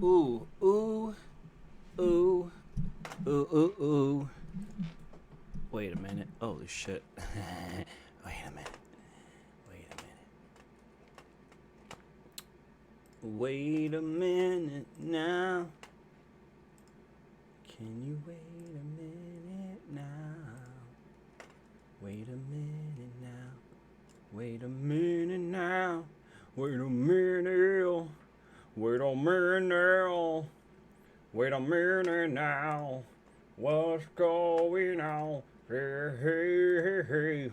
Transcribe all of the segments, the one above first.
Ooh, ooh, ooh, ooh, ooh, ooh. Wait a minute. Holy shit. Wait a minute. Wait a minute. Wait a minute now. Can you wait a minute now? Wait a minute now. Wait a minute now. Wait a minute. Wait a minute now. Wait a minute now. What's going on? Hey, hey, hey, hey.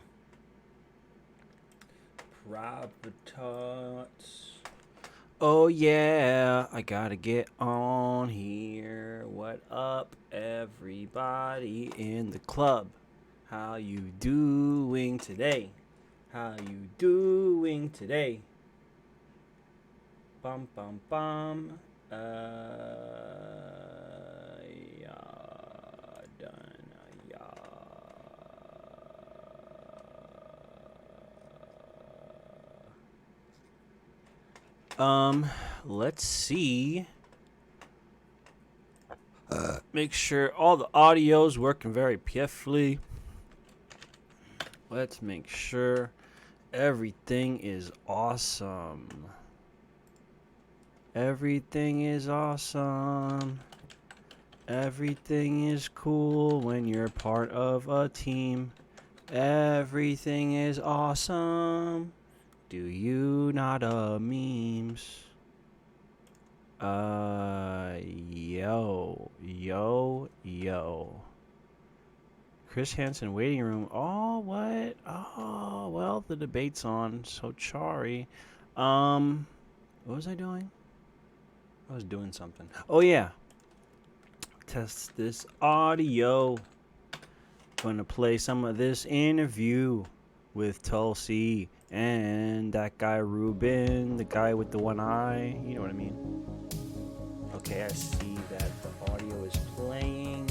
Private tots. Oh yeah, I gotta get on here. What up, everybody in the club? How you doing today? How you doing today? Bum bum bum. Yeah, done. Yeah. Let's see. Make sure all the audio's working very pitifully. Let's make sure everything is awesome. Everything is awesome. Everything is cool when you're part of a team. Everything is awesome. Do you not memes? Yo. Chris Hansen waiting room. Oh, what? Oh, well, the debate's on. So sorry. What was I doing? I was doing something. Oh, yeah. Test this audio. Gonna play some of this interview with Tulsi and that guy Ruben, the guy with the one eye. You know what I mean? Okay, I see that the audio is playing.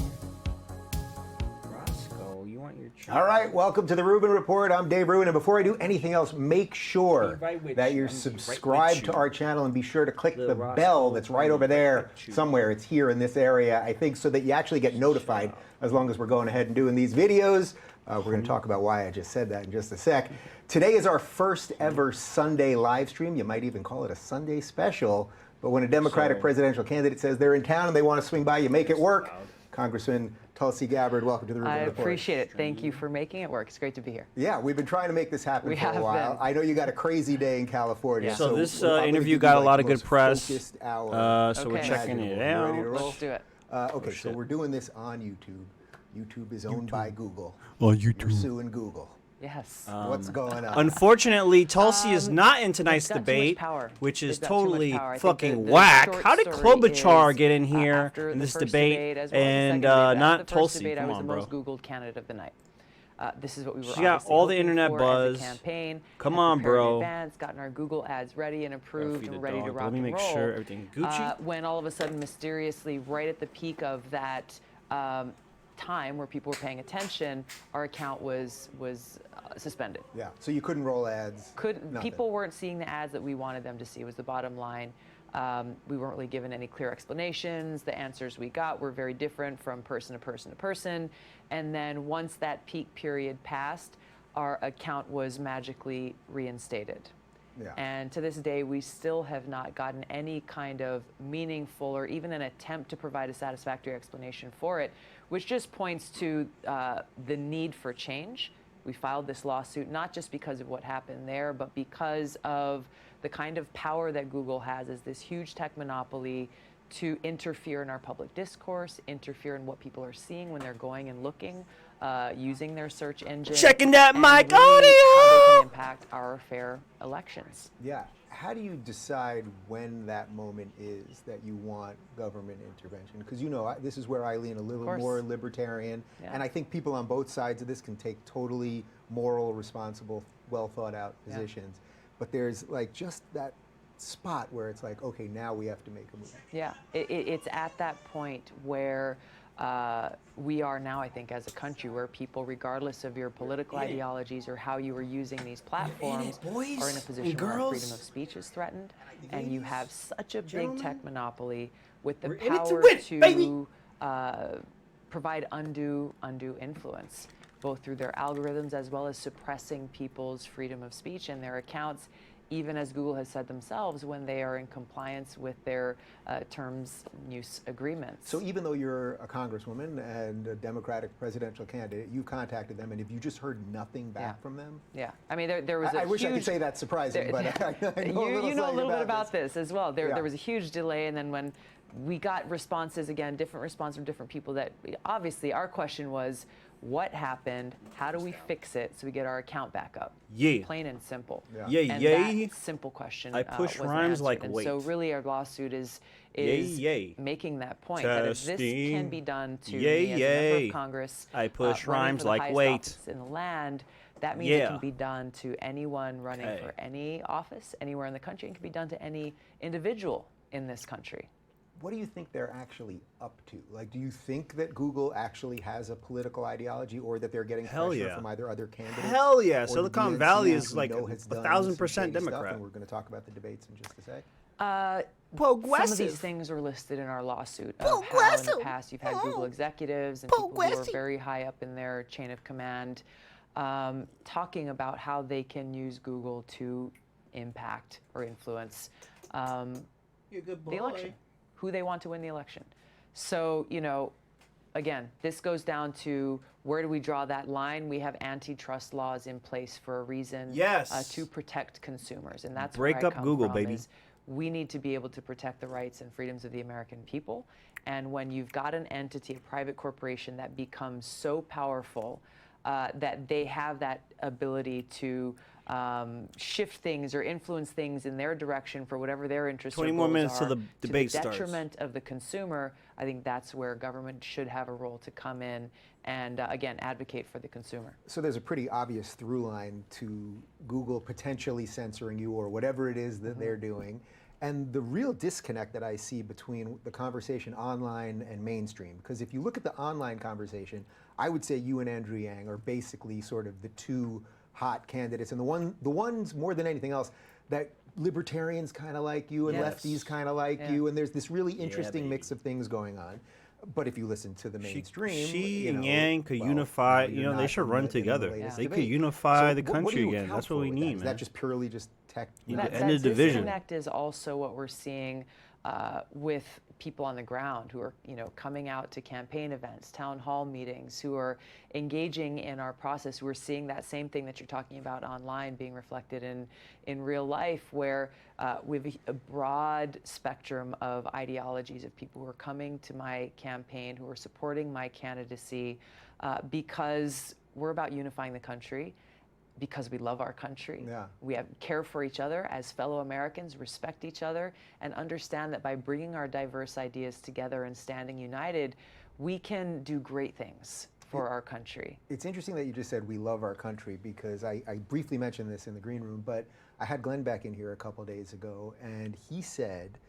Roscoe, you want your channel? All right, welcome to the Rubin Report. I'm Dave Rubin, and before I do anything else, make sure that you're subscribed to our channel and be sure to click the bell that's right over there somewhere. It's here in this area, I think, so that you actually get notified as long as we're going ahead and doing these videos. We're going to talk about why I just said that in just a sec. Today is our first ever Sunday live stream. You might even call it a Sunday special. But when a Democratic presidential candidate says they're in town and they want to swing by, you make it work. Congressman Tulsi Gabbard, welcome to the Rubin Report. I appreciate it. Thank you for making it work. It's great to be here. Yeah, we've been trying to make this happen for a while. I know you got a crazy day in California. Yeah. So this interview got a lot of good press. So we're checking it out. Let's do it. Okay, so we're doing this on YouTube. YouTube is owned by Google. On YouTube. You're suing Google. Yes. What's going on? Unfortunately, Tulsi is not in tonight's debate, which is totally fucking whack. How did Klobuchar get in here in this debate and not Tulsi? Come on, bro. I was the most Googled candidate of the night. This is what we were. She got all the internet buzz. Campaign. Come on, bro. Advance, gotten our Google ads ready and approved and ready to rock and roll. Let me make sure everything Gucci. When all of a sudden, mysteriously, right at the peak of that time where people were paying attention, our account was suspended. Yeah, so you couldn't roll ads. People weren't seeing the ads that we wanted them to see, was the bottom line. We weren't really given any clear explanations. The answers we got were very different from person to person to person. And then once that peak period passed, our account was magically reinstated. Yeah. And to this day, we still have not gotten any kind of meaningful or even an attempt to provide a satisfactory explanation for it, which just points to the need for change. We filed this lawsuit not just because of what happened there, but because of the kind of power that Google has as this huge tech monopoly to interfere in our public discourse, interfere in what people are seeing when they're going and looking, using their search engine. Checking that mic really how they audio! can impact our fair elections. Yeah. How do you decide when that moment is that you want government intervention? Because this is where I lean a little more libertarian, and I think people on both sides of this can take totally moral, responsible, well thought out positions. But there's like just that spot where it's like, okay, now we have to make a move. Yeah, it's at that point where we are now, I think, as a country where people, regardless of your political ideologies or how you are using these platforms, are in a position where our freedom of speech is threatened, and you have such a big tech monopoly with the power to provide undue influence, both through their algorithms as well as suppressing people's freedom of speech and their accounts, even as Google has said themselves, when they are in compliance with their terms use agreements. So even though you're a congresswoman and a Democratic presidential candidate, you contacted them, and have you just heard nothing back from them? Yeah, I mean, there was a I wish huge, I could say that's surprising, but I know you know a little bit about this as well. There was a huge delay, and then when we got responses, again, different responses from different people, that obviously our question was, what happened? How do we fix it so we get our account back up? Yeah. Plain and simple. Yeah, and yeah. that simple question I push wasn't rhymes answered. like and weight. so really our lawsuit is Yay. making that point that if this Testing. can be done to Yay, me as a member yay. of Congress, I push running rhymes for the like highest weight. office in the land, that means it can be done to anyone running Okay. for any office anywhere in the country, and can be done to any individual in this country. What do you think they're actually up to? Like, do you think that Google actually has a political ideology, or that they're getting Hell pressure yeah. from either other candidates? Hell yeah. or the Silicon DNC, Valley as is we like know, has done 1,000% some shady stuff, Democrat. and we're going to talk about the debates in just a sec. Some of these things are listed in our lawsuit of how in the past you've had Google executives and people who are very high up in their chain of command talking about how they can use Google to impact or influence the election, who they want to win the election. So, you know, again, this goes down to where do we draw that line? We have antitrust laws in place for a reason, Yes. to protect consumers, and that's Break where I up come Google, from, baby. is we need to be able to protect the rights and freedoms of the American people. And when you've got an entity, a private corporation, that becomes so powerful that they have that ability to shift things or influence things in their direction for whatever their interests 20 or more goals minutes till are, the debate to the starts. detriment of the consumer, I think that's where government should have a role to come in and, again, advocate for the consumer. So there's a pretty obvious through line to Google potentially censoring you, or whatever it is that they're doing. And the real disconnect that I see between the conversation online and mainstream, because if you look at the online conversation, I would say you and Andrew Yang are basically sort of the two hot candidates, and the ones more than anything else that libertarians kind of like you and Yes. lefties kind of like Yeah. you, and there's this really interesting baby. mix of things going on. But if you listen to the mainstream, She you and know, Yang could well, unify. now You you're know, they not should in run the together. latest They could debate. unify So the what do country you again. account That's what for we with that? need, Is man. that just purely just tech? You That, could end the that division. disconnect is also what we're seeing with people on the ground who are, you know, coming out to campaign events, town hall meetings, who are engaging in our process. We're seeing that same thing that you're talking about online being reflected in real life, where we have a broad spectrum of ideologies of people who are coming to my campaign, who are supporting my candidacy, because we're about unifying the country, because we love our country. Yeah. We have care for each other as fellow Americans, respect each other, and understand that by bringing our diverse ideas together and standing united, we can do great things for our country. It's interesting that you just said we love our country, because I briefly mentioned this in the green room, but I had Glenn Beck in here a couple days ago, and he said,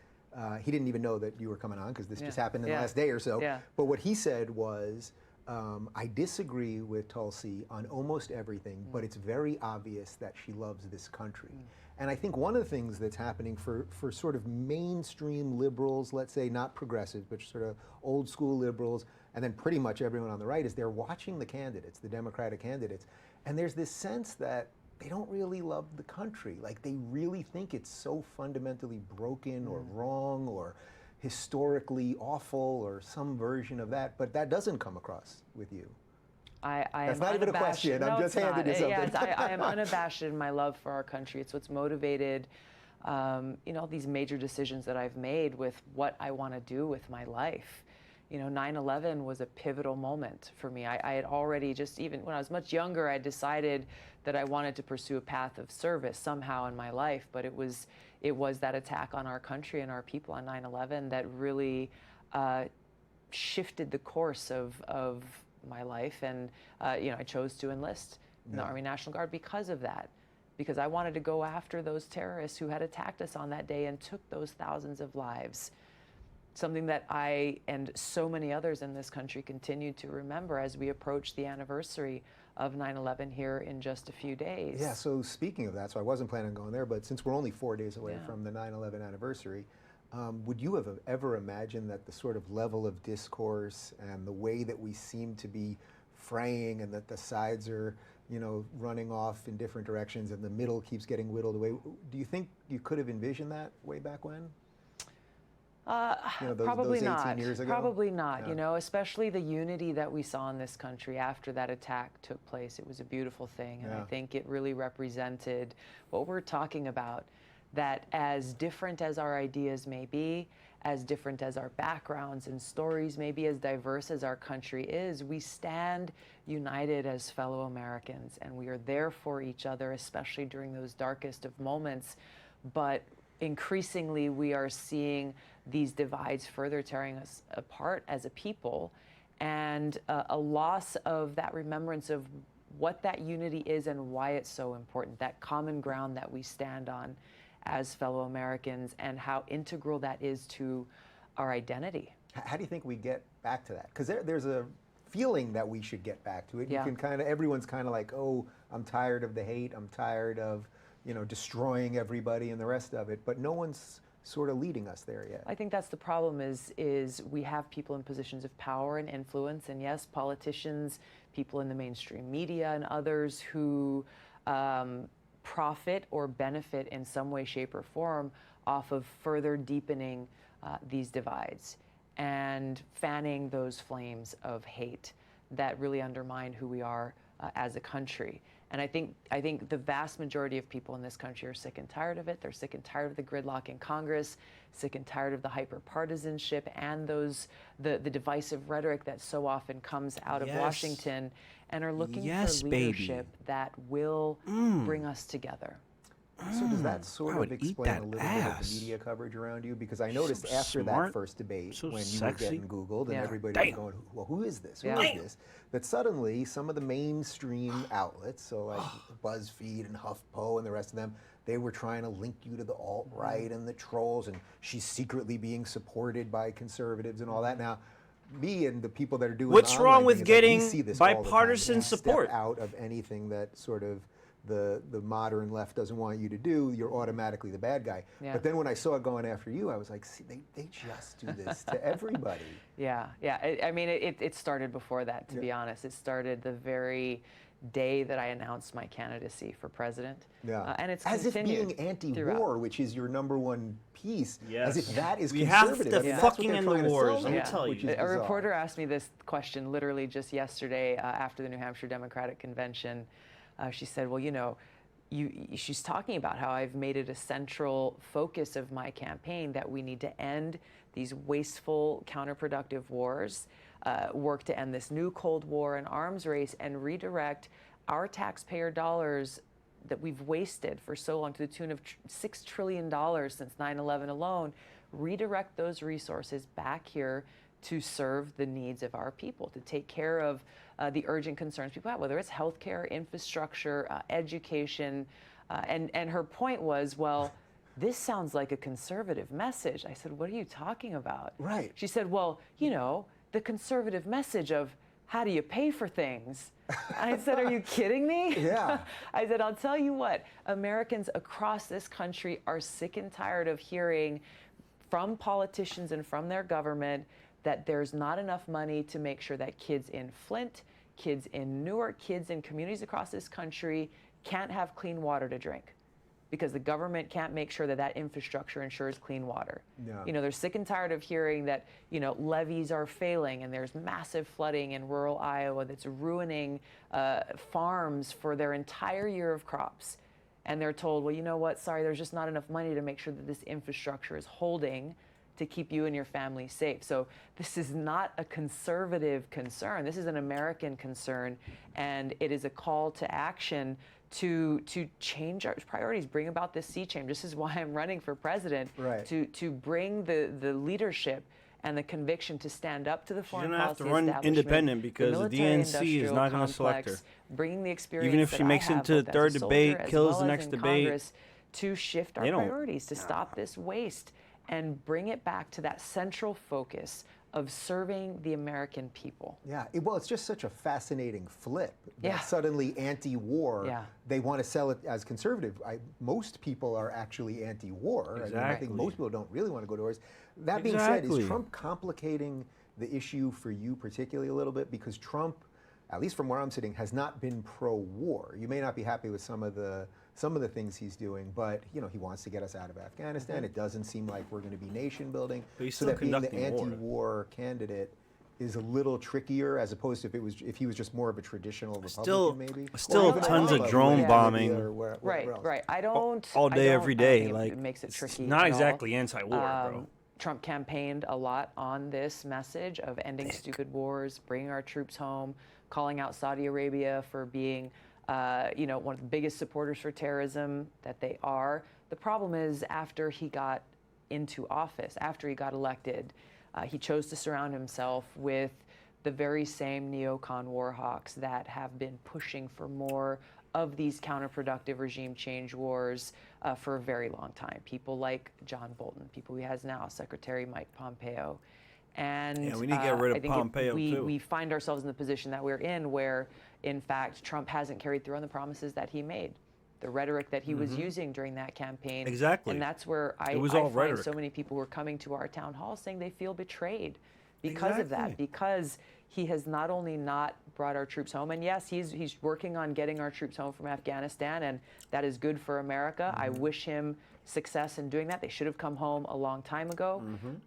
he didn't even know that you were coming on, because this just happened in the last day or so. Yeah. But what he said was, I disagree with Tulsi on almost everything, but it's very obvious that she loves this country. And I think one of the things that's happening for sort of mainstream liberals, let's say not progressive, but sort of old school liberals, and then pretty much everyone on the right, is they're watching the candidates, the Democratic candidates, and there's this sense that they don't really love the country. Like, they really think it's so fundamentally broken or wrong or historically awful or some version of that, but that doesn't come across with you. I That's am not even a unabashed. question. I'm No, just it's handing not. you Yeah, something. I am unabashed in my love for our country. It's what's motivated, you know, these major decisions that I've made with what I want to do with my life. You know, 9/11 was a pivotal moment for me. I had already, just even when I was much younger, I decided that I wanted to pursue a path of service somehow in my life. But it was that attack on our country and our people on 9/11 that really shifted the course of my life. And you know, I chose to enlist in the Army National Guard because of that. Because I wanted to go after those terrorists who had attacked us on that day and took those thousands of lives. something that I and so many others in this country continue to remember as we approach the anniversary of 9/11 here in just a few days. Yeah, so speaking of that, so I wasn't planning on going there, but since we're only 4 days away Yeah. from the 9/11 anniversary, would you have ever imagined that the sort of level of discourse and the way that we seem to be fraying and that the sides are, you know, running off in different directions and the middle keeps getting whittled away, do you think you could have envisioned that way back when? You know, Probably those 18 not. years ago? Probably not. Yeah. You know, especially the unity that we saw in this country after that attack took place. It was a beautiful thing, and I Yeah. think it really represented what we're talking about. That as different as our ideas may be, as different as our backgrounds and stories may be, as diverse as our country is, we stand united as fellow Americans, and we are there for each other, especially during those darkest of moments. But increasingly, we are seeing these divides further tearing us apart as a people, and a loss of that remembrance of what that unity is and why it's so important, that common ground that we stand on as fellow Americans, and how integral that is to our identity. How do you think we get back to that? Because there's a feeling that we should get back to it. Yeah. You can kind of, everyone's kind of like, oh, I'm tired of the hate, I'm tired of, you know, destroying everybody and the rest of it, but no one's sort of leading us there yet. I think that's the problem is we have people in positions of power and influence, and yes, politicians, people in the mainstream media and others who profit or benefit in some way, shape, or form off of further deepening these divides and fanning those flames of hate that really undermine who we are as a country. And I think the vast majority of people in this country are sick and tired of it. They're sick and tired of the gridlock in Congress, sick and tired of the hyper-partisanship and the divisive rhetoric that so often comes out of Yes. Washington, and are looking Yes, for baby. leadership that will bring us together. So does that sort I would of eat explain that a little bit of ass. the media coverage around you? Because I noticed So after that smart, first debate, so when you sexy. were getting Googled and Yeah. everybody Damn. was going, well, who is this? Who Yeah. is this? That suddenly some of the mainstream outlets, so like BuzzFeed and HuffPo and the rest of them, they were trying to link you to the alt-right and the trolls, and she's secretly being supported by conservatives and all that. Now, me and the people that are doing What's the wrong online with thing is like, we getting see this all the time. bipartisan You step support? out of anything that sort of the modern left doesn't want you to do, you're automatically the bad guy. Yeah. But then when I saw it going after you, I was like, see, they just do this to everybody. Yeah. I mean, it started before that, to be honest. It started the very day that I announced my candidacy for president. Yeah. And it's as if continued being anti-war, throughout. which is your number one piece, Yes. as if that is We have conservative. to I mean, that's fucking what they're end the trying to wars, sell let me you, tell which you. is A bizarre. reporter asked me this question literally just yesterday after the New Hampshire Democratic Convention. She said, well, you know, she's talking about how I've made it a central focus of my campaign that we need to end these wasteful, counterproductive wars, work to end this new Cold War and arms race, and redirect our taxpayer dollars that we've wasted for so long to the tune of $6 trillion since 9/11 alone, redirect those resources back here to serve the needs of our people, to take care of the urgent concerns people have, whether it's healthcare, infrastructure, education. And her point was, well, this sounds like a conservative message. I said, what are you talking about? Right. She said, well, you know, the conservative message of how do you pay for things? I said, are you kidding me? Yeah. I said, I'll tell you what, Americans across this country are sick and tired of hearing from politicians and from their government that there's not enough money to make sure that kids in Flint, kids in Newark, kids in communities across this country can't have clean water to drink because the government can't make sure that that infrastructure ensures clean water. Yeah. You know, they're sick and tired of hearing that, you know, levees are failing and there's massive flooding in rural Iowa that's ruining farms for their entire year of crops. And they're told, well, you know what, sorry, there's just not enough money to make sure that this infrastructure is holding to keep you and your family safe. So this is not a conservative concern. This is an American concern, and it is a call to action to change our priorities, bring about this sea change. This is why I'm running for president, Right. to bring the leadership and the conviction to stand up to the foreign gonna have policy to run establishment, independent because the DNC is military-industrial not gonna select complex, her. bringing the experience Even if that she I makes it have to the both as a third soldier debate, as kills well the as next in debate, Congress, to shift our they don't- priorities, to stop this waste and bring it back to that central focus of serving the American people. Yeah, well, it's just such a fascinating flip. That Yeah. Suddenly anti-war, Yeah. they want to sell it as conservative. Most people are actually anti-war. I mean, I think Exactly. most people don't really want to go to wars. That being said, Exactly. is Trump complicating the issue for you particularly a little bit? Because Trump, at least from where I'm sitting, has not been pro-war. You may not be happy with some of the things he's doing, but he wants to get us out of Afghanistan. It doesn't seem like we're going to be nation building. But he's So still that being the conducting war. anti-war candidate is a little trickier, as opposed to if he was just more of a traditional Republican, Still- maybe. still Or even tons of Obama, drone maybe, bombing. or whatever else. Right. I don't all day, I don't- every I don't day. think Like, it makes it it's tricky. not at all. exactly anti-war, bro. Trump campaigned a lot on this message of ending stupid wars, bringing our troops home, calling out Saudi Arabia for being, one of the biggest supporters for terrorism that they are. The problem is, after he got into office, after he got elected, he chose to surround himself with the very same neocon war hawks that have been pushing for more of these counterproductive regime change wars for a very long time. People like John Bolton, people he has now, Secretary Mike Pompeo. And Yeah, we need to get rid of I think Pompeo, too. we find ourselves in the position that we're in where, in fact, Trump hasn't carried through on the promises that he made. The rhetoric that he was using during that campaign. Exactly. And that's where I was all find rhetoric. so many people who are coming to our town hall saying they feel betrayed because of that, Exactly. because he has not only not brought our troops home, and yes, he's working on getting our troops home from Afghanistan, and that is good for America. I wish him success in doing that. They should have come home a long time ago,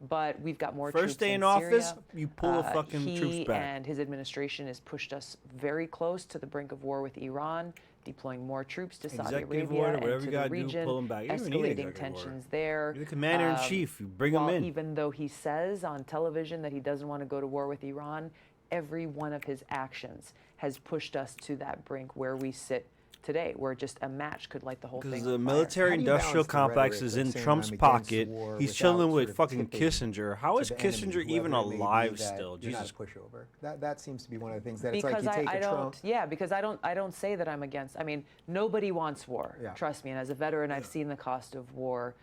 but we've got more troops First day in Syria. office, you pull the fucking He troops back. and his administration has pushed us very close to the brink of war with Iran, deploying more troops to Saudi Executive Arabia order, and whatever to you the gotta do, region, pull 'em back. You don't even need escalating executive order. tensions there. You're the commander-in-chief. You bring 'em While in. Even though he says on television that he doesn't want to go to war with Iran, every one of his actions has pushed us to that brink where we sit today, where just a match could light the whole thing Because on the fire. military-industrial How do you balance the complex rhetoric is of in saying Trump's I'm against pocket. war He's without chilling sort with of fucking tipping Kissinger. How to is the enemy, Kissinger even whoever it may be, alive that still? you're not Jesus. a pushover. That seems to be one of the things that it's Because like you take I a don't, Trump. yeah, because I don't say that I'm against. I mean, nobody wants war. Yeah. Trust me. And as a veteran, I've seen the cost of war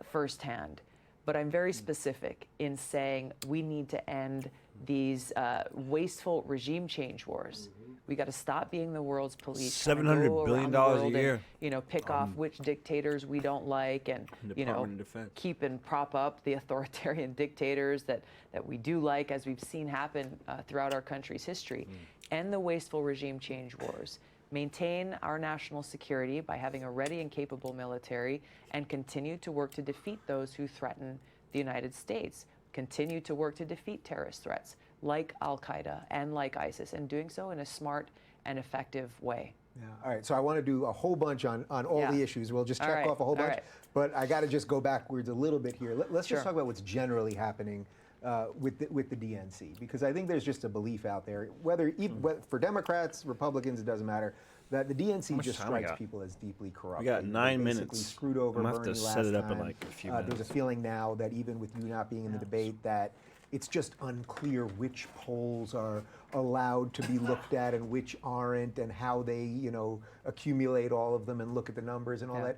firsthand. But I'm very specific in saying we need to end these wasteful regime change wars. We got to stop being the world's police. trying to $700 go billion around the world a year. And, pick off which dictators we don't like, and Department of Defense. keep and prop up the authoritarian dictators that we do like, as we've seen happen throughout our country's history. End the wasteful regime change wars. Maintain our national security by having a ready and capable military, and continue to work to defeat those who threaten the United States. Continue to work to defeat terrorist threats like Al-Qaeda and like ISIS, and doing so in a smart and effective way. Yeah. All right, so I want to do a whole bunch on all Yeah. the issues. We'll just All check right, off a whole all bunch. right. But I got to just go backwards a little bit here. Let's Sure. just talk about what's generally happening with the DNC, because I think there's just a belief out there, whether for Democrats, Republicans, it doesn't matter, that the DNC much just time we strikes got? people as deeply corrupt. We got They 9 basically minutes. Screwed over I'm gonna have Bernie to last set it up in time. like a few There's a minutes. feeling now that even with you not being in the debate, that it's just unclear which polls are allowed to be looked at and which aren't, and how they, accumulate all of them and look at the numbers and all Yeah. that.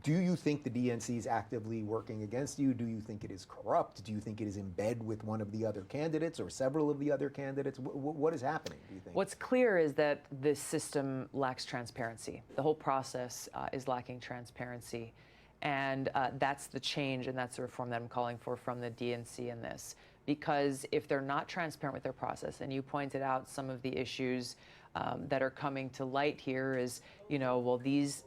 Do you think the DNC is actively working against you? Do you think it is corrupt? Do you think it is in bed with one of the other candidates or several of the other candidates? What is happening, do you think? What's clear is that this system lacks transparency. The whole process is lacking transparency. And that's the change, and that's the reform that I'm calling for from the DNC in this. Because if they're not transparent with their process, and you pointed out some of the issues that are coming to light here is, these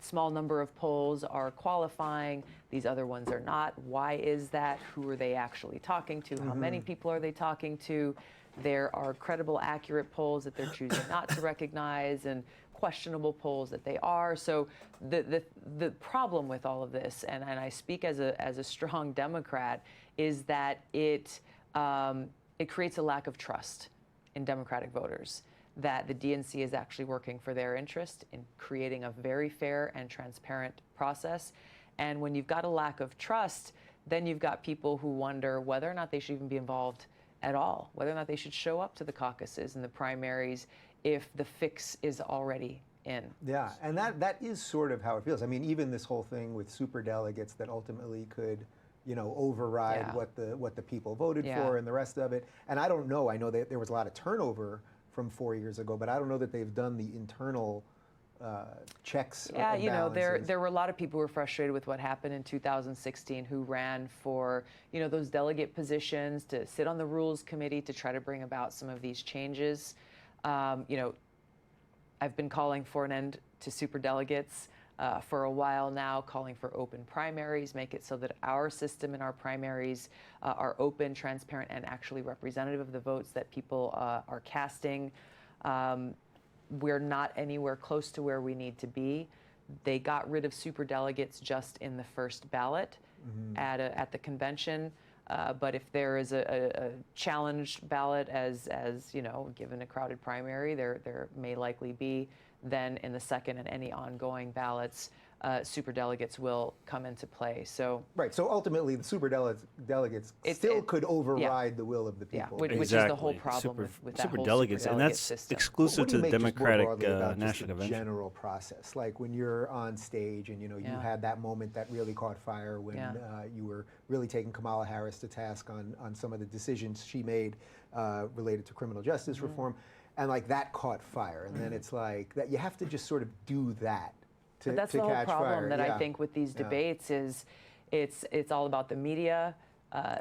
small number of polls are qualifying, these other ones are not. Why is that? Who are they actually talking to? How many people are they talking to? There are credible, accurate polls that they're choosing not to recognize, and questionable polls that they are. So the problem with all of this, and I speak as a strong Democrat, is that it creates a lack of trust in Democratic voters, that the DNC is actually working for their interest in creating a very fair and transparent process. And when you've got a lack of trust, then you've got people who wonder whether or not they should even be involved at all, whether or not they should show up to the caucuses and the primaries if the fix is already in. Yeah, and that is sort of how it feels. I mean, even this whole thing with super delegates that ultimately could override Yeah. what the people voted Yeah. for and the rest of it. And I don't know. I know that there was a lot of turnover from 4 years ago, but I don't know that they've done the internal checks. Yeah, and there balances. were a lot of people who were frustrated with what happened in 2016 who ran for, those delegate positions to sit on the Rules Committee to try to bring about some of these changes. I've been calling for an end to superdelegates for a while now, calling for open primaries, make it so that our system and our primaries are open, transparent, and actually representative of the votes that people are casting. We're not anywhere close to where we need to be. They got rid of superdelegates just in the first ballot at the convention. But if there is a challenged ballot, as given a crowded primary, there may likely be, then in the second and any ongoing ballots, superdelegates will come into play. So right. So ultimately, the superdelegates still could override the will of the people. which is the whole problem with that whole superdelegates, and that's system. exclusive What do to you the make just more Democratic broadly about just National the Convention. general process, like when you're on stage and you Yeah. had that moment that really caught fire when Yeah. you were really taking Kamala Harris to task on some of the decisions she made related to criminal justice reform, and like that caught fire, and then it's like that you have to just sort of do that to, But that's to the whole catch problem fire. that Yeah. I think with these Yeah. debates is it's all about the media,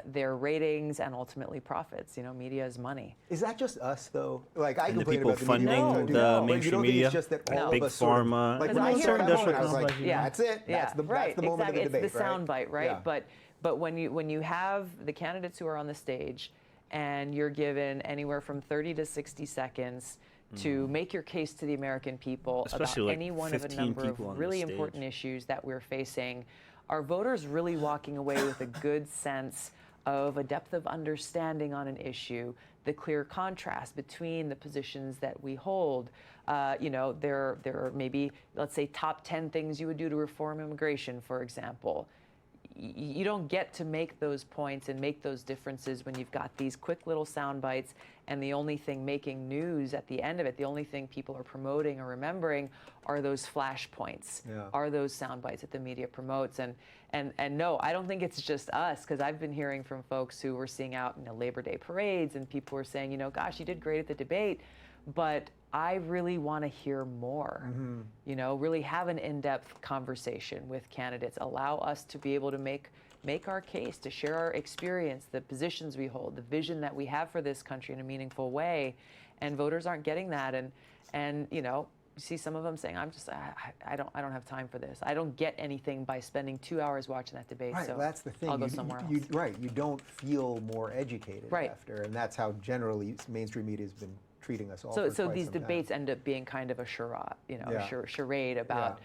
their ratings, and ultimately profits. Media is money. Is that just us though? Like I And the complain people about the media all funding the the time. But you mainstream don't think media, it's just that all big of us sort of, pharma, like Because when I I hear saw that about- moment, I was like, Yeah. that's it. That's the right, moment exactly. of the debate, It's the right? soundbite, right? Yeah. But when you have the candidates who are on the stage, and you're given anywhere from 30 to 60 seconds to make your case to the American people Especially, about like, any one of a 15 number people of on the really stage. important issues that we're facing, are voters really walking away with a good sense of a depth of understanding on an issue, the clear contrast between the positions that we hold? There are maybe, let's say, top 10 things you would do to reform immigration, for example. You don't get to make those points and make those differences when you've got these quick little sound bites, and the only thing making news at the end of it, the only thing people are promoting or remembering, are those flash points, are those sound bites that the media promotes. And no, I don't think it's just us, because I've been hearing from folks who were seeing out Labor Day parades, and people were saying, gosh, you did great at the debate, but I really want to hear more. Really have an in-depth conversation with candidates. Allow us to be able to make our case, to share our experience, the positions we hold, the vision that we have for this country in a meaningful way. And voters aren't getting that. And you see some of them saying, I don't have time for this. I don't get anything by spending 2 hours watching that debate. Right, So that's the thing. I'll go somewhere else. Right, you don't feel more educated after, and that's how generally mainstream media has been treating us all. So for quite these some time. debates end up being kind of a charade about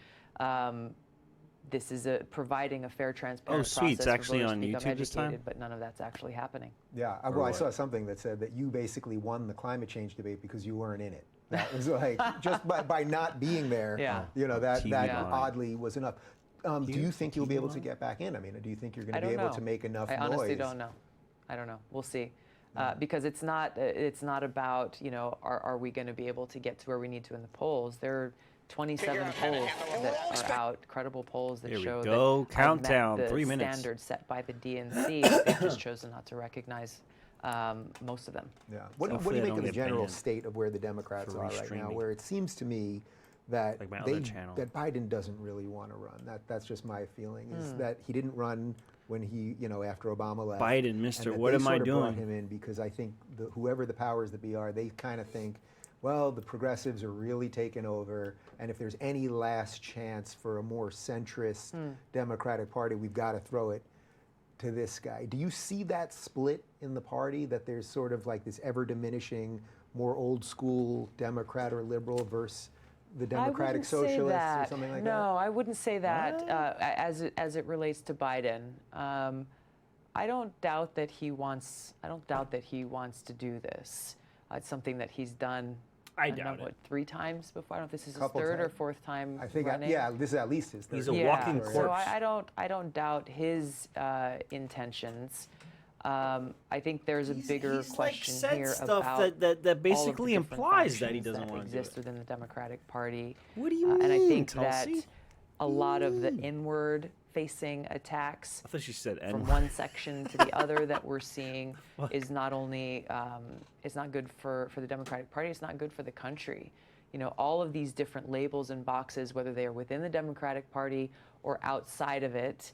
this is providing a fair, transparent sweet. It's process actually for voters on to become YouTube this time? educated, but none of that's actually happening. Yeah, well, I saw something that said that you basically won the climate change debate because you weren't in it. That was like just by not being there. Yeah. That TV oddly was enough. Do you think you'll be able to get back in? I mean, do you think you're going to be able to make enough noise? I honestly don't know. I don't know. We'll see. Because it's not about are we going to be able to get to where we need to in the polls. There are 27 polls that are out, credible polls that Here we show go. that Countdown, have met 3 the minutes. standards set by the DNC. They've just chosen not to recognize most of them. Yeah. What do Hopefully you they make of don't the get general banned state of where the Democrats for are right now, restreaming. where it seems to me that Like my other channel. that Biden doesn't really want to run. That's just my feeling. Is that he didn't run when he after Obama left. Biden, and mister, that what they am I sort of brought doing? him in because I think whoever the powers that be are, they kind of think, well, the progressives are really taking over, and if there's any last chance for a more centrist Democratic Party, we've got to throw it to this guy. Do you see that split in the party, that there's sort of like this ever diminishing, more old school Democrat or liberal versus the Democratic Socialists or something like that? No, I wouldn't say that as it relates to Biden. I don't doubt that he wants to do this. It's something that he's done. I don't doubt know, it. 3 times before. I don't know if this is his Couple third or times. fourth time I think, running. this is at least his third. He's a Yeah, walking so corpse. I don't doubt his intentions. I think there's a bigger question here about that basically all of the different implies that he factions doesn't want to do exist it. within the Democratic Party. What do you mean, And I think Tulsi? that a lot of the inward facing attacks I thought she said from N. one section to the other that we're seeing is not only it's not good for the Democratic Party, it's not good for the country. You know, all of these different labels and boxes, whether they are within the Democratic Party or outside of it,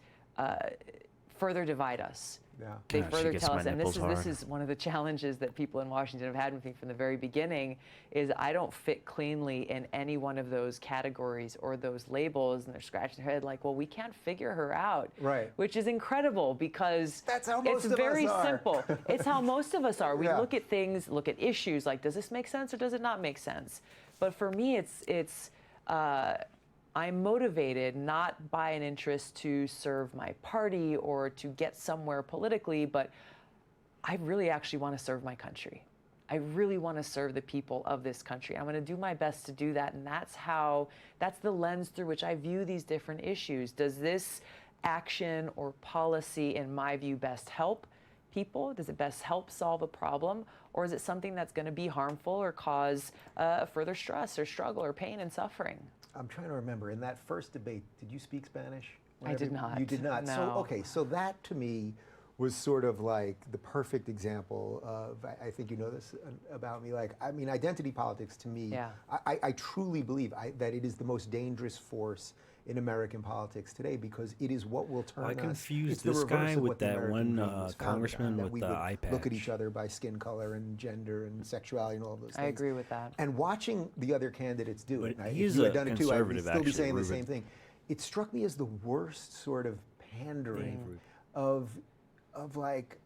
further divide us. Yeah. They God, she further gets tell my us, and nipples this hard. is one of the challenges that people in Washington have had with me from the very beginning, is I don't fit cleanly in any one of those categories or those labels, and they're scratching their head like, well, we can't figure her out. Right. Which is incredible because That's how most it's of us very are. simple. It's how most of us are. We Yeah. look at things, look at issues like, does this make sense or does it not make sense? But for me, I'm motivated not by an interest to serve my party or to get somewhere politically, but I really actually want to serve my country. I really want to serve the people of this country. I'm going to do my best to do that, and that's the lens through which I view these different issues. Does this action or policy, in my view, best help people? Does it best help solve a problem? Or is it something that's going to be harmful or cause further stress or struggle or pain and suffering? I'm trying to remember, in that first debate, did you speak Spanish? I did not. You did not. No. So, okay, so that to me was sort of like the perfect example of, I think you know this about me, like, I mean, identity politics to me, Yeah. I truly believe that it is the most dangerous force in American politics today, because it is what will turn I us. confused It's the this reverse guy of with what the that American one dream was founded on, congressman that with we the would eye look at patch. each other by skin color and gender and sexuality and all of those things. I agree with that. And watching the other candidates do But it, and if he's you a had done it too, I would conservative, still be actually, saying the Ruben. same thing. It struck me as the worst sort of pandering of like,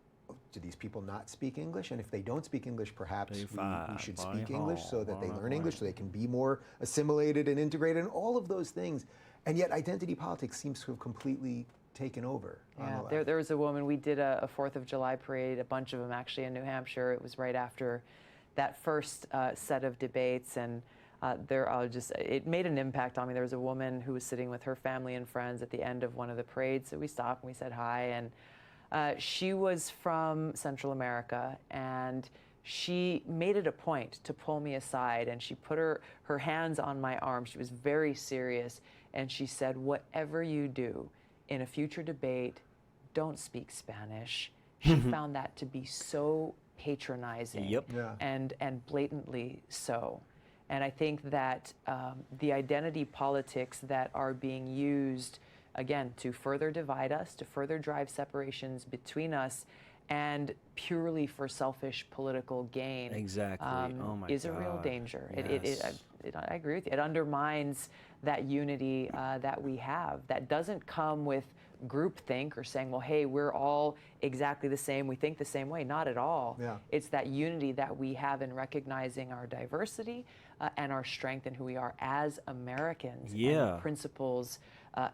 do these people not speak English? And if they don't speak English, perhaps we should speak English so that they learn English, so they can be more assimilated and integrated, and all of those things. And yet identity politics seems to have completely taken over. on the Yeah, left. there was a woman, we did a 4th of July parade, a bunch of them actually in New Hampshire. It was right after that first set of debates, and it made an impact on me. There was a woman who was sitting with her family and friends at the end of one of the parades, so we stopped and we said hi, and she was from Central America, and she made it a point to pull me aside, and she put her hands on my arm. She was very serious, and she said, whatever you do in a future debate, don't speak Spanish. She found that to be so patronizing. Yep. Yeah. And blatantly so. And I think that the identity politics that are being used, again, to further divide us, to further drive separations between us, and purely for selfish political gain, Exactly. Oh my is a real God. danger. Yes. I agree with you. It undermines that unity that we have. That doesn't come with groupthink or saying, well, hey, we're all exactly the same, we think the same way. Not at all. Yeah. It's that unity that we have in recognizing our diversity and our strength in who we are as Americans. Yeah. And the principles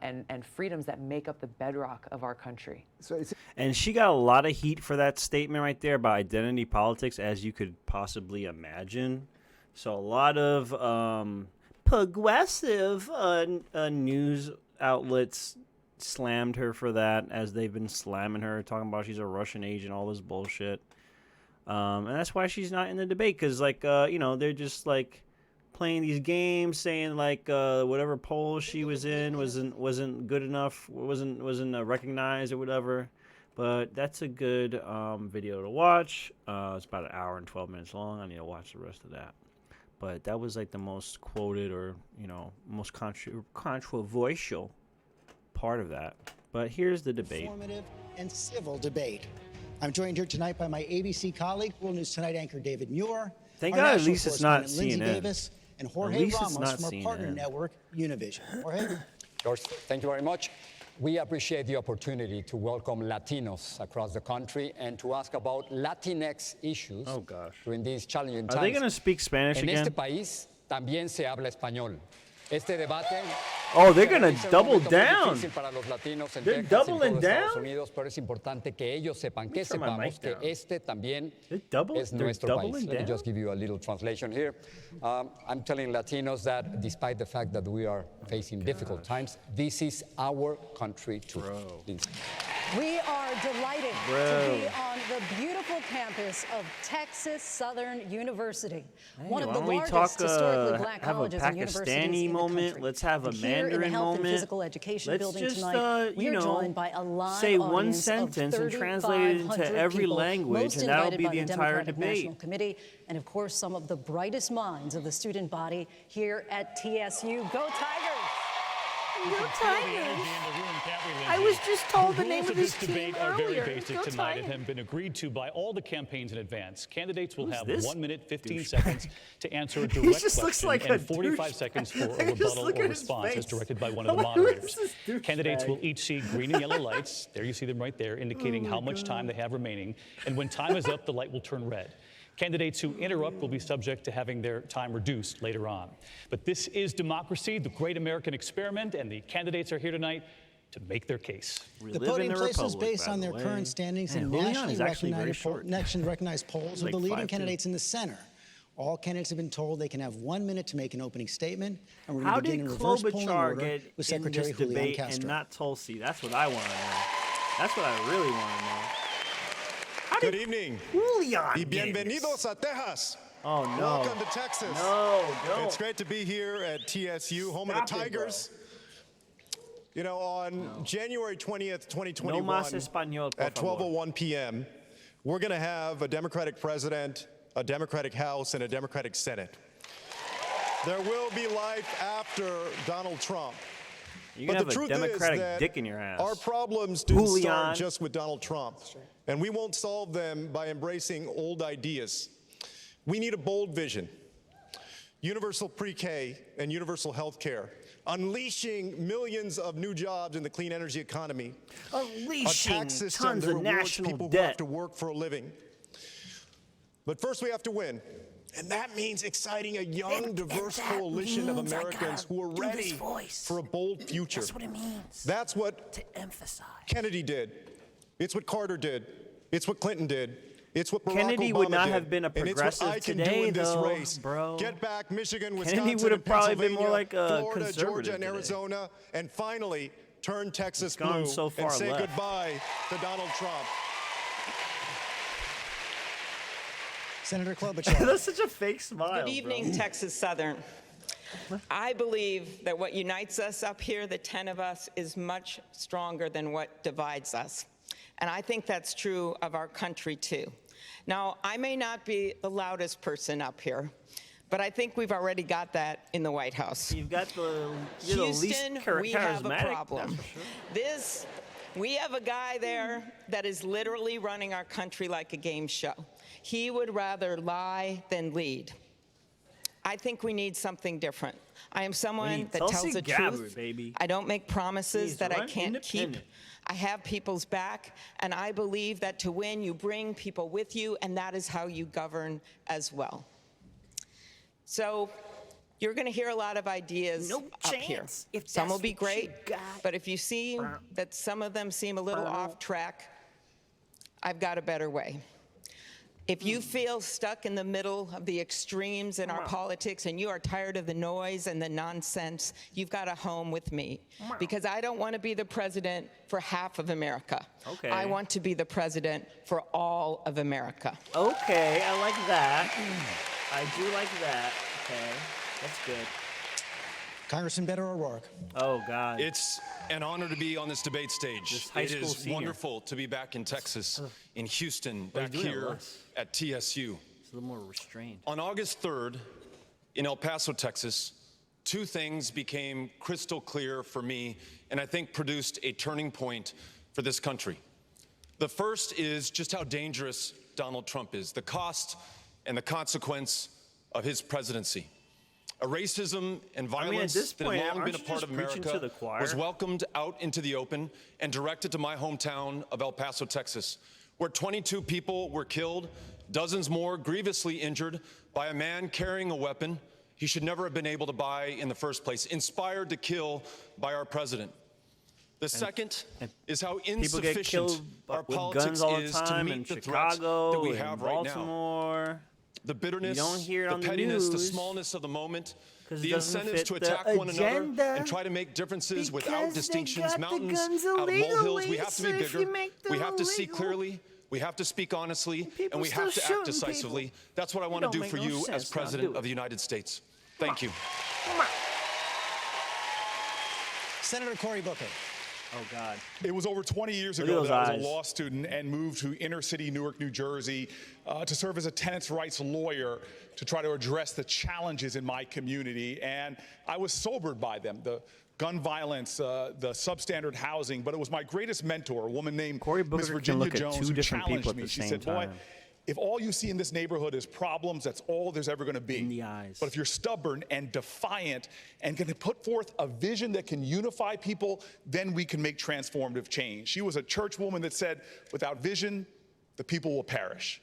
and freedoms that make up the bedrock of our country. So it's, And she got a lot of heat for that statement right there about identity politics, as you could possibly imagine. So a lot of progressive news outlets slammed her for that, as they've been slamming her, talking about she's a Russian agent, all this bullshit. And that's why she's not in the debate, because, like, they're just, like, playing these games, saying, like, whatever poll she was in wasn't good enough, wasn't recognized or whatever. But that's a good video to watch. It's about an hour and 12 minutes long. I need to watch the rest of that. But that was, like, the most quoted or, most controversial part of that. But here's the debate. Informative and civil debate. I'm joined here tonight by my ABC colleague, World News Tonight anchor David Muir. Thank our God at national least it's not correspondent, Lindsay CNN. Davis, and At Jorge least it's Ramos not from our partner CNN. network, Univision. Jorge? George, thank you very much. We appreciate the opportunity to welcome Latinos across the country and to ask about Latinx issues Oh, gosh. during these challenging Are times. they going to speak Spanish En again? este país también se habla español. Este debate Oh, they're going es to un double momento muy down. difícil para los latinos en They're Texas y en doubling todo Estados down? Unidos, pero es importante que ellos sepan, que turn my mic sepamos que down. este también They're es they're nuestro doubling país. Let me down? just give you a little translation here. I'm telling Latinos that despite the fact that we are facing difficult times, this is our country too. We are delighted Bro. to be on the beautiful campus campus of Texas Southern University, Hey, one of why the don't we largest talk, historically black have a colleges and universities Pakistani in moment? the country. Let's have a And here in the Mandarin Health moment. and Physical Education Let's building just, tonight, we you are know, joined by a live say one audience sentence of and translate it into 3,500 every people, language, most and that'll invited be by the entire Democratic debate. National Committee, and of course some of the brightest minds of the student body here at TSU. Go Tigers! Go Tigers! I was just told the name of this debate team are earlier. very basic Go tonight and Tigers. have been agreed to by all the campaigns in advance. Candidates will have this 1 minute, 15 douchebag? seconds to answer a direct just looks question like a and 45 douchebag. seconds for a Like, just rebuttal look or at his response as face. directed by one of the I'm like, who moderators. is this Candidates douchebag? will each see green and yellow lights. There you see them right there, indicating how much time they have remaining. And when time is up, the light will turn red. Candidates who interrupt will be subject to having their time reduced later on. But this is democracy, the great American experiment, and the candidates are here tonight to make their case. We The live in podium a places republic, based by on the their way. current standings Man, in Julian nationally is actually very recognized polls Like with the leading 5'2". candidates in the center. All candidates have been told they can have 1 minute to make an opening statement, and we're going How to begin did in reverse polling Klobuchar order get with in Secretary this Julian debate Castro. and not Tulsi? That's what I want to know. That's what I really want to know. Good evening. Julian Y get in this? bienvenidos a Texas. Oh, no. Welcome to Texas. No, don't. It's great to be here at TSU, home Stop of the it, bro. Tigers. You know, on January 20th, 2021, No más español, por at favor. 12:01 p.m., we're going to have a Democratic president, a Democratic House, and a Democratic Senate. There will be life after Donald Trump. You're But going the to have a truth Democratic is that dick in your ass. our problems didn't Julian. start just with Donald Trump, and we won't solve them by embracing old ideas. We need a bold vision, universal pre-K and universal health care, unleashing millions of new jobs in the clean energy economy, a Unleashing tax system tons that of rewards national people who debt. have to work for a living. But first we have to win. And that means exciting a young, diverse coalition of Americans who are ready for a bold future. That's what it means. That's what To emphasize. Kennedy did. It's what Carter did. It's what Clinton did. It's what Barack Kennedy Obama would not did. have been a And it's what progressive I can do today, in this though, race. bro. Get back Michigan, Kennedy Wisconsin, would have and probably been more Pennsylvania, like a Florida, conservative Georgia, and today. Arizona, and finally turn Texas It's gone blue so far and say left. goodbye to Donald Trump. Senator Klobuchar. That's such a fake smile. Good evening, Texas Southern. I believe that what unites us up here, the 10 of us, is much stronger than what divides us. And I think that's true of our country, too. Now, I may not be the loudest person up here, but I think we've already got that in the White House. You've got you're the least Houston, we have a charismatic, problem. that's for sure. We have a guy there that is literally running our country like a game show. He would rather lie than lead. I think we need something different. I am someone that tells Tulsi the Gabbard, truth. baby. I don't make promises Please that I run can't keep. independent. I have people's back, and I believe that to win, you bring people with you, and that is how you govern as well. So you're going to hear a lot of ideas No up here. chance, if Some will that's be what you great, got. but if you see that some of them seem a little off track, I've got a better way. If you feel stuck in the middle of the extremes in our politics and you are tired of the noise and the nonsense, you've got a home with me. Because I don't want to be the president for half of America. Okay. I want to be the president for all of America. Okay, I like that. I do like that. Okay, that's good. Congressman Beto O'Rourke. Oh, God. It's an honor to be on this debate stage. This high It school is senior. wonderful to be back in Texas, in Houston, Well, he's back doing it here less. at TSU. It's a little more restrained. On August 3rd, in El Paso, Texas, two things became crystal clear for me and I think produced a turning point for this country. The first is just how dangerous Donald Trump is, the cost and the consequence of his presidency. A racism and violence this that point, had long aren't been a you part just of preaching to America the choir? was welcomed out into the open and directed to my hometown of El Paso, Texas, where 22 people were killed, dozens more grievously injured by a man carrying a weapon he should never have been able to buy in the first place, inspired to kill by our president. The second is how People get insufficient killed our with politics guns all the is to time in meet the threats Chicago that we and have right now. Baltimore. The bitterness, You don't hear it the on the pettiness, the news, smallness of the moment, 'cause it the doesn't incentives fit to the attack one another agenda, and try to make differences because without they distinctions, got the mountains guns out of molehills. We illegally, have to so be if you bigger. make We them have to see illegal- clearly. We have to speak honestly, People and we still have to act shooting decisively. people. That's what I want to don't do make for no you as sense. Now President do of the it. United States. Thank you. Come on. Senator Cory Booker. Oh, God. It was over 20 years Look at ago those that I was eyes. a law student and moved to inner city Newark, New Jersey to serve as a tenants' rights lawyer to try to address the challenges in my community. And I was sobered by them, the gun violence, the substandard housing. But it was my greatest mentor, a woman named Cory Miss Booker can Virginia look at Jones, two who different challenged people at me. the She same said, boy, time. if all you see in this neighborhood is problems, that's all there's ever going to be. In the eyes. But if you're stubborn and defiant and going to put forth a vision that can unify people, then we can make transformative change. She was a church woman that said, without vision, the people will perish.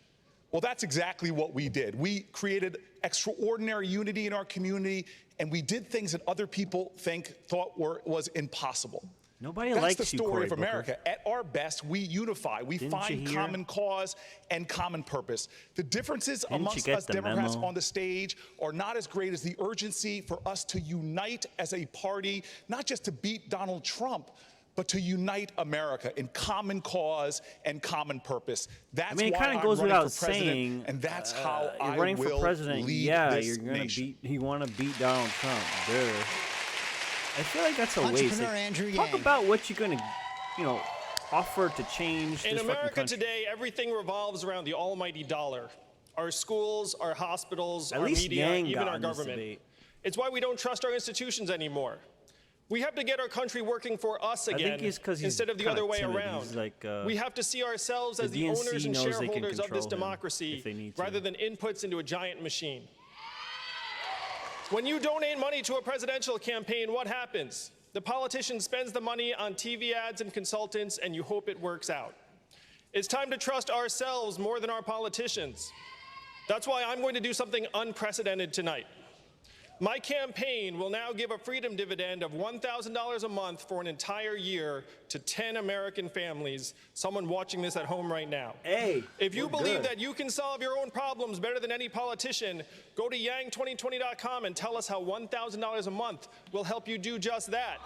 Well, that's exactly what we did. We created extraordinary unity in our community, and we did things that other people thought was impossible. Nobody That's likes the you, story Cory of Booker. America. At our best, we unify. We Didn't find you hear? common cause and common purpose. The differences Didn't you amongst get us the Democrats memo? on the stage are not as great as the urgency for us to unite as a party, not just to beat Donald Trump, but to unite America in common cause and common purpose. That's I mean, it why kind of I'm goes running without for president, saying. and that's how you're I running will for president. lead Yeah, this you're gonna nation. beat. You want to beat Donald Trump. Duh. I feel like that's a waste. Entrepreneur Like, Andrew talk Yang. about what you're gonna, offer to change In this fucking America country. today, everything revolves around the almighty dollar. Our schools, our hospitals, At our least media, Yang even got our in this government. debate. It's why we don't trust our institutions anymore. We have to get our country working for us I think again it's 'cause he's instead of the kinda other way timid. around. He's like, we have to see ourselves the as the DNC owners and knows they can shareholders of control this him democracy if they need to. rather than inputs into a giant machine. When you donate money to a presidential campaign, what happens? The politician spends the money on TV ads and consultants, and you hope it works out. It's time to trust ourselves more than our politicians. That's why I'm going to do something unprecedented tonight. My campaign will now give a freedom dividend of $1,000 a month for an entire year to 10 American families, someone watching this at home right now. Hey, if you we're believe good. that you can solve your own problems better than any politician, go to yang2020.com and tell us how $1,000 a month will help you do just that.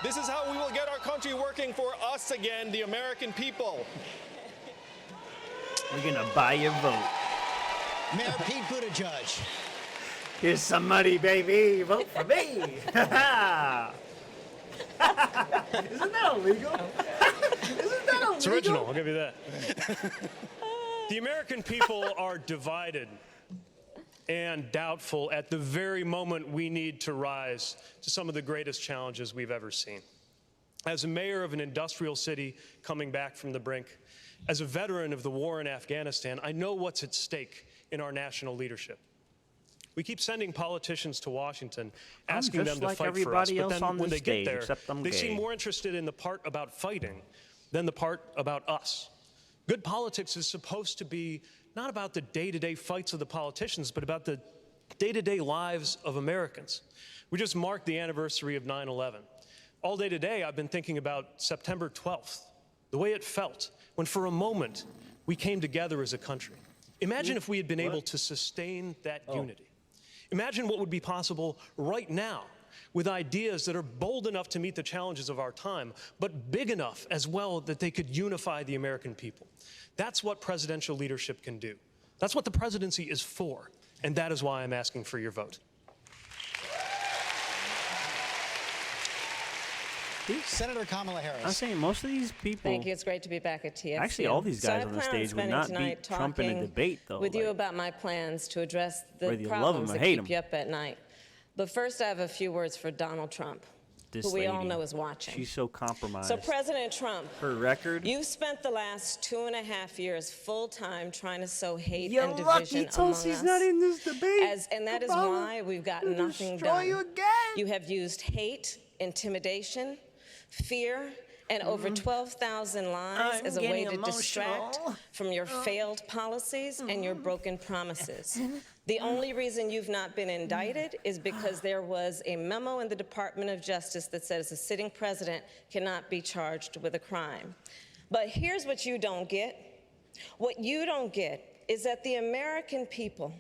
This is how we will get our country working for us again, the American people. We're gonna buy your vote. Mayor Pete Buttigieg. Here's some money, baby. Vote for me. Isn't that illegal? Isn't that illegal? It's original, I'll give you that. The American people are divided and doubtful at the very moment we need to rise to some of the greatest challenges we've ever seen. As a mayor of an industrial city coming back from the brink, as a veteran of the war in Afghanistan, I know what's at stake in our national leadership. We keep sending politicians to Washington, asking just them to like fight for us, everybody but else then on when this they get stage, there, except I'm they gay. seem more interested in the part about fighting than the part about us. Good politics is supposed to be not about the day-to-day fights of the politicians, but about the day-to-day lives of Americans. We just marked the anniversary of 9/11. All day today, I've been thinking about September 12th, the way it felt when for a moment we came together as a country. Imagine if we had been able to sustain that unity. Imagine what would be possible right now with ideas that are bold enough to meet the challenges of our time, but big enough as well that they could unify the American people. That's what presidential leadership can do. That's what the presidency is for, and that is why I'm asking for your vote. Senator Kamala Harris. I'm saying most of these people. Thank you. It's great to be back at TSU. Actually, all these guys so on the I plan stage would spending not tonight beat Trump in a talking debate, though. with you like, about my plans to address the whether you love problems him or that hate keep him. you up at night. But first, I have a few words for Donald Trump, this who we all lady, know is watching. She's so compromised. So, President Trump, her record. you've spent the last 2.5 years full-time trying to sow hate You're and lucky division among Tulsi's us. not in this debate. And that is Kamala. why we've gotten They'll nothing destroy done. you again. You have used hate, intimidation, fear, and over 12,000 lies I'm as a way getting to distract emotional. from your failed policies and your broken promises. The only reason you've not been indicted is because there was a memo in the Department of Justice that says a sitting president cannot be charged with a crime. But here's what you don't get. What you don't get is that the American people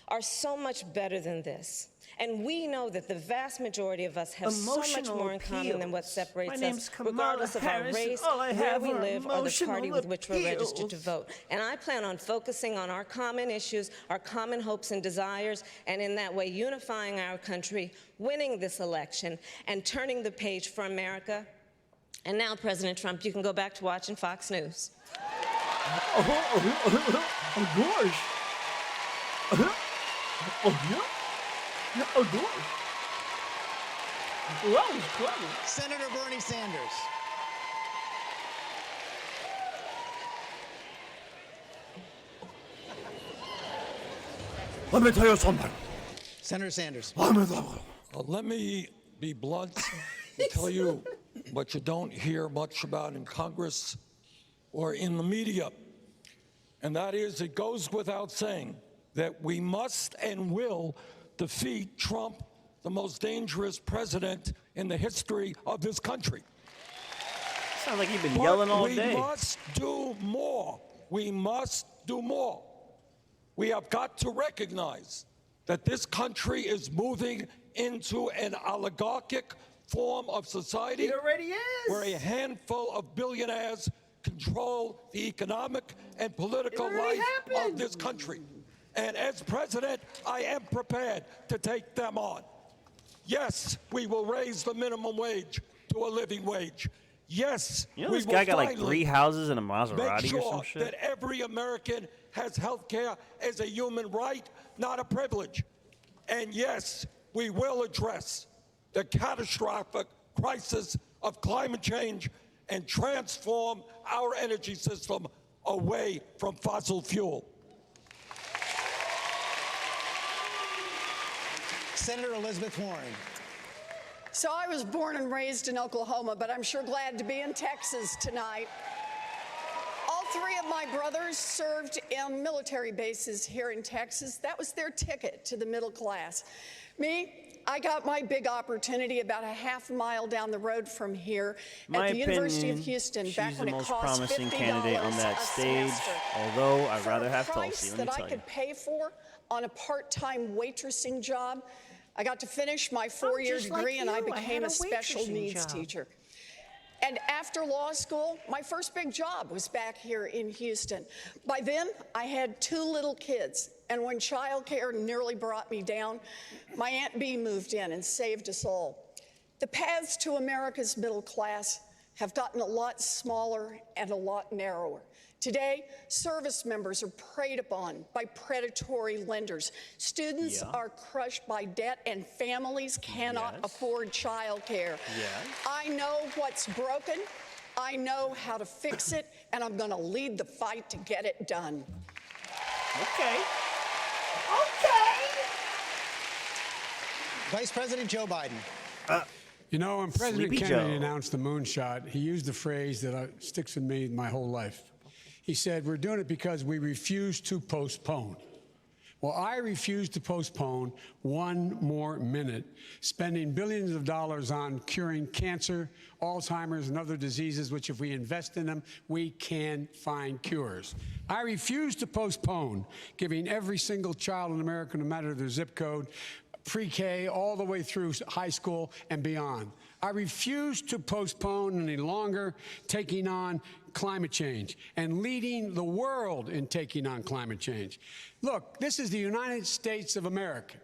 are so much better than this. And we know that the vast majority of us have so much Emotional more in common than what appeals. separates My us, name's Kamala regardless of our Harris, and race, all I where have we are live, or the party with emotional which we're registered to appeals. vote. And I plan on focusing on our common issues, our common hopes and desires, and in that way unifying our country, winning this election, and turning the page for America. And now, President Trump, you can go back to watching Fox News. Of course. Of course. Well, that was clever. Senator Bernie Sanders. Let me tell you something. Senator Sanders. Let me be blunt and tell you what you don't hear much about in Congress or in the media. And that is, it goes without saying that we must and will defeat Trump, the most dangerous president in the history of this country. Sounds like you've been yelling all day. We must do more. We must do more. We have got to recognize that this country is moving into an oligarchic form of society. It already is. Where a handful of billionaires control the economic and political life of this country. And as president, I am prepared to take them on. Yes, we will raise the minimum wage to a living wage. Yes, You know we this will guy got like finally 3 houses and a make Maserati or sure some shit? that every American has health care as a human right, not a privilege. And yes, we will address the catastrophic crisis of climate change and transform our energy system away from fossil fuel. Senator Elizabeth Warren. So I was born and raised in Oklahoma, but I'm sure glad to be in Texas tonight. All 3 of my brothers served in military bases here in Texas. That was their ticket to the middle class. Me, I got my big opportunity about a half mile down the road from here My at the University of opinion, Houston she's back the when it most cost promising $50 candidate on that a stage, semester. although I'd For rather a have price Tulsi, let me that I tell you. could pay for on a part-time waitressing job, I got to finish my 4-year just like degree and I you. I became had a a special waitressing needs job. teacher. And after law school, my first big job was back here in Houston. By then, I had 2 little kids. And when childcare nearly brought me down, my Aunt Bee moved in and saved us all. The paths to America's middle class have gotten a lot smaller and a lot narrower. Today, service members are preyed upon by predatory lenders. Students are crushed by debt, and families cannot afford childcare. I know what's broken. I know how to fix it, and I'm going to lead the fight to get it done. Okay. Vice President Joe Biden. You know, when President Sleepy Kennedy Joe. announced the moonshot, he used a phrase that sticks with me my whole life. He said, "We're doing it because we refuse to postpone." Well, I refuse to postpone 1 more minute spending billions of dollars on curing cancer, Alzheimer's, and other diseases, which if we invest in them, we can find cures. I refuse to postpone giving every single child in America, no matter their zip code, pre-K all the way through high school and beyond. I refuse to postpone any longer taking on climate change and leading the world in taking on climate change. Look, this is the United States of America.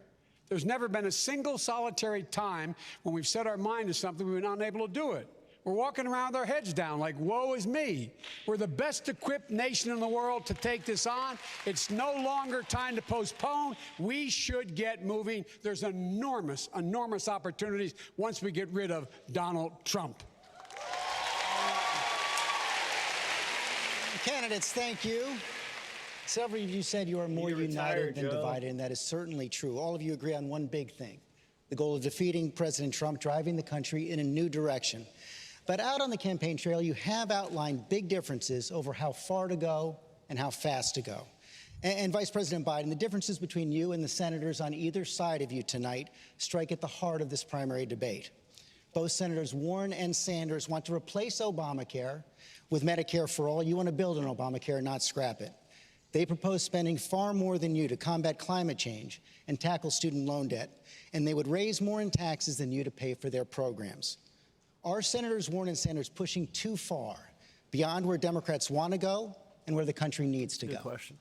There's never been a single solitary time when we've set our mind to something we've been unable to do it. We're walking around with our heads down like, woe is me. We're the best equipped nation in the world to take this on. It's no longer time to postpone. We should get moving. There's enormous, enormous opportunities once we get rid of Donald Trump. Candidates, thank you. Several of you said you are more united than divided, and that is certainly true. All of you agree on one big thing, the goal of defeating President Trump, driving the country in a new direction. But out on the campaign trail, you have outlined big differences over how far to go and how fast to go. And Vice President Biden, the differences between you and the senators on either side of you tonight strike at the heart of this primary debate. Both Senators Warren and Sanders want to replace Obamacare with Medicare for all. You want to build on Obamacare, not scrap it. They propose spending far more than you to combat climate change and tackle student loan debt, and they would raise more in taxes than you to pay for their programs. Are Senators Warren and Sanders pushing too far, beyond where Democrats want to go and where the country needs to go? Question.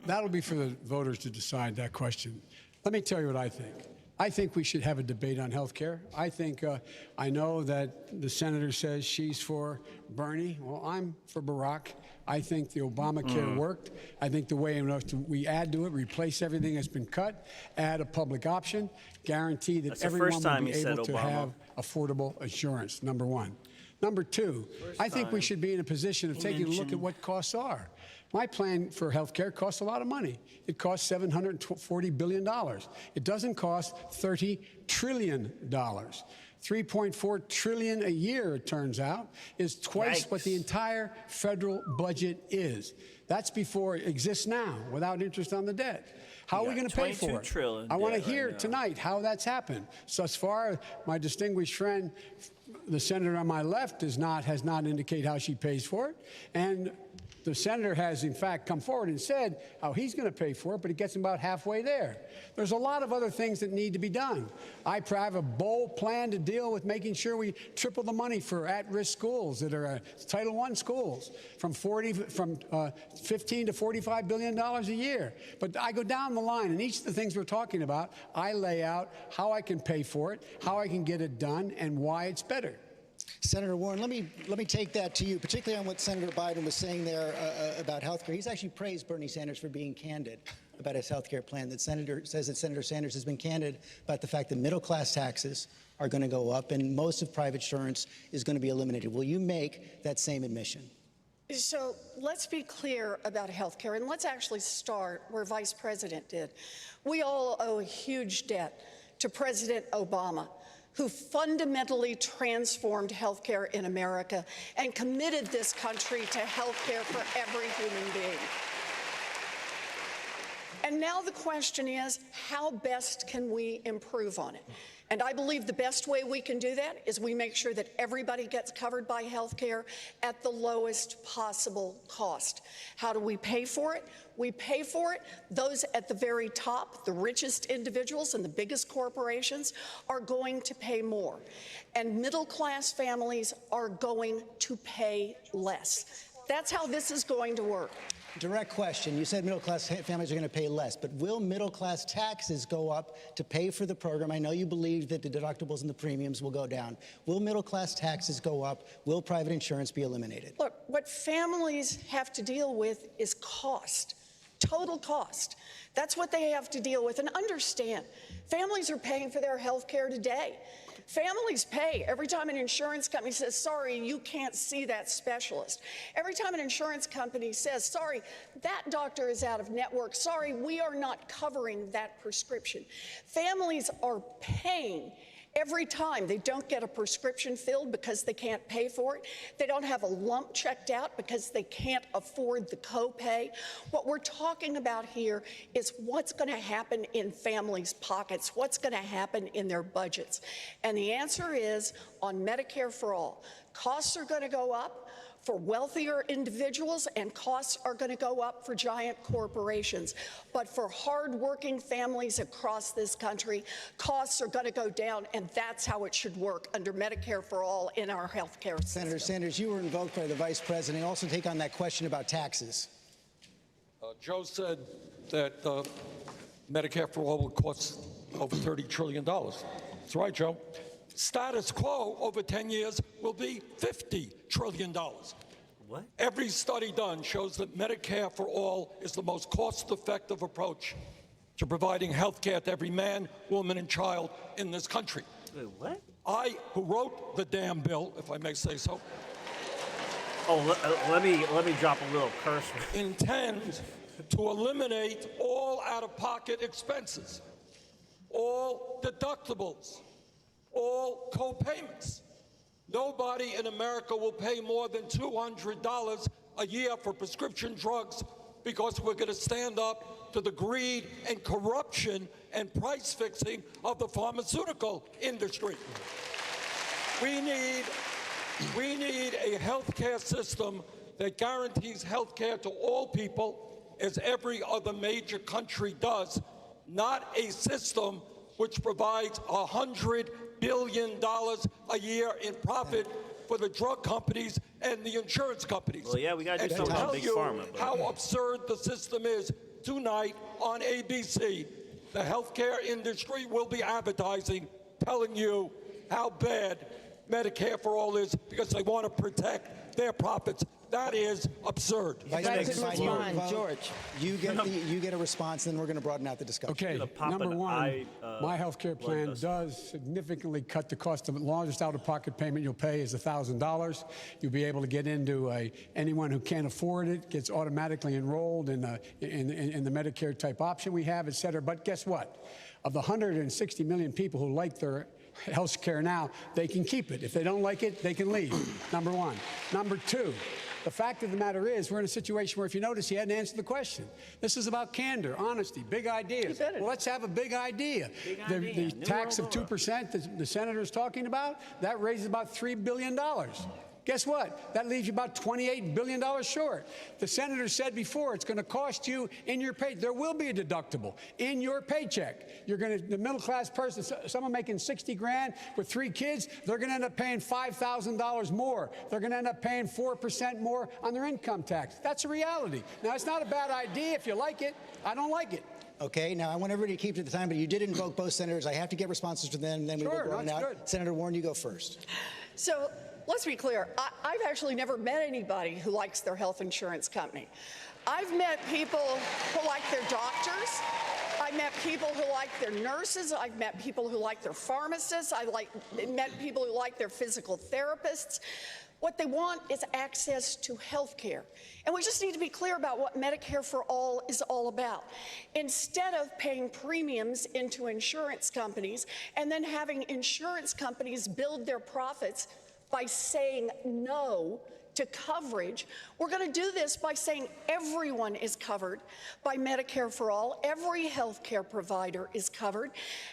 That'll be for the voters to decide that question. Let me tell you what I think. I think we should have a debate on health care. I know that the senator says she's for Bernie. Well, I'm for Barack. I think the Obamacare worked. I think the way in which we add to it, replace everything that's been cut, add a public option, guarantee that everyone will be able to have affordable insurance, number one. Number two, I think we should be in a position of taking a look at what costs are. My plan for health care costs a lot of money. It costs $740 billion. It doesn't cost $30 trillion. $3.4 trillion a year, it turns out, is twice what the entire federal budget is. That's before it exists now, without interest on the debt. How are we going to pay for it? I want to hear tonight how that's happened. So as far, my distinguished friend, the senator on my left, has not indicated how she pays for it. And the senator has, in fact, come forward and said how he's going to pay for it, but he gets him about halfway there. There's a lot of other things that need to be done. I have a bold plan to deal with making sure we triple the money for at-risk schools that are Title I schools from 15 to $45 billion a year. But I go down the line, and each of the things we're talking about, I lay out how I can pay for it, how I can get it done, and why it's better. Senator Warren, let me take that to you, particularly on what Senator Biden was saying there about health care. He's actually praised Bernie Sanders for being candid about his health care plan. That Senator says that Senator Sanders has been candid about the fact that middle-class taxes are going to go up and most of private insurance is going to be eliminated. Will you make that same admission? So let's be clear about health care, and let's actually start where Vice President did. We all owe a huge debt to President Obama, who fundamentally transformed health care in America and committed this country to health care for every human being. And now the question is, how best can we improve on it? And I believe the best way we can do that is we make sure that everybody gets covered by health care at the lowest possible cost. How do we pay for it? We pay for it. Those at the very top, the richest individuals and the biggest corporations, are going to pay more. And middle-class families are going to pay less. That's how this is going to work. Direct question. You said middle-class families are going to pay less, but will middle-class taxes go up to pay for the program? I know you believe that the deductibles and the premiums will go down. Will middle-class taxes go up? Will private insurance be eliminated? Look, what families have to deal with is cost, total cost. That's what they have to deal with. And understand, families are paying for their health care today. Families pay every time an insurance company says, sorry, you can't see that specialist. Every time an insurance company says, sorry, that doctor is out of network. Sorry, we are not covering that prescription. Families are paying every time they don't get a prescription filled because they can't pay for it. They don't have a lump checked out because they can't afford the copay. What we're talking about here is what's going to happen in families' pockets, what's going to happen in their budgets. And the answer is on Medicare for All. Costs are going to go up for wealthier individuals, and costs are going to go up for giant corporations. But for hardworking families across this country, costs are going to go down, and that's how it should work under Medicare for All in our health care system. Senator Sanders, you were invoked by the Vice President. Also take on that question about taxes. Joe said that Medicare for All will cost over $30 trillion. That's right, Joe. Status quo over 10 years will be $50 trillion. What? Every study done shows that Medicare for All is the most cost-effective approach to providing health care to every man, woman, and child in this country. Wait, what? I, who wrote the damn bill, if I may say so. Oh, let me drop a little curse. Intend to eliminate all out-of-pocket expenses, all deductibles, all co-payments. Nobody in America will pay more than $200 a year for prescription drugs because we're going to stand up to the greed and corruption and price fixing of the pharmaceutical industry. We need a health care system that guarantees health care to all people as every other major country does, not a system which provides $100 billion a year in profit for the drug companies and the insurance companies. Well, yeah, we got to do And something tell about Big you Pharma. But... how absurd the system is, tonight on ABC, the healthcare industry will be advertising, telling you how bad Medicare for All is because they want to protect their profits. That is absurd. George. You get a response, then we're going to broaden out the discussion. Okay, number one, my health care plan does significantly cut the cost of it. The largest out-of-pocket payment you'll pay is $1,000. You'll be able to get into anyone who can't afford it gets automatically enrolled in the Medicare type option we have, et cetera. But guess what? Of the 160 million people who like their health care now, they can keep it. If they don't like it, they can leave, number one. Number two, the fact of the matter is we're in a situation where, if you notice, he hadn't answered the question. This is about candor, honesty, big ideas. Well, let's have a big idea. The tax of 2% the senator's talking about, that raises about $3 billion. Guess what? That leaves you about $28 billion short. The senator said before it's going to cost you in your pay. There will be a deductible in your paycheck. You're going to, the middle class person, someone making 60 grand with 3 kids, they're going to end up paying $5,000 more. They're going to end up paying 4% more on their income tax. That's a reality. Now, it's not a bad idea if you like it. I don't like it. Okay, now I want everybody to keep to the time, but you did invoke both senators. I have to get responses from them, then we will go on out. Good. Senator Warren, you go first. So let's be clear. I've actually never met anybody who likes their health insurance company. I've met people who like their doctors. I've met people who like their nurses. I've met people who like their pharmacists. I've met people who like their physical therapists. What they want is access to health care. And we just need to be clear about what Medicare for All is all about. Instead of paying premiums into insurance companies and then having insurance companies build their profits by saying no to coverage, we're going to do this by saying everyone is covered by Medicare for All. Every health care provider is covered.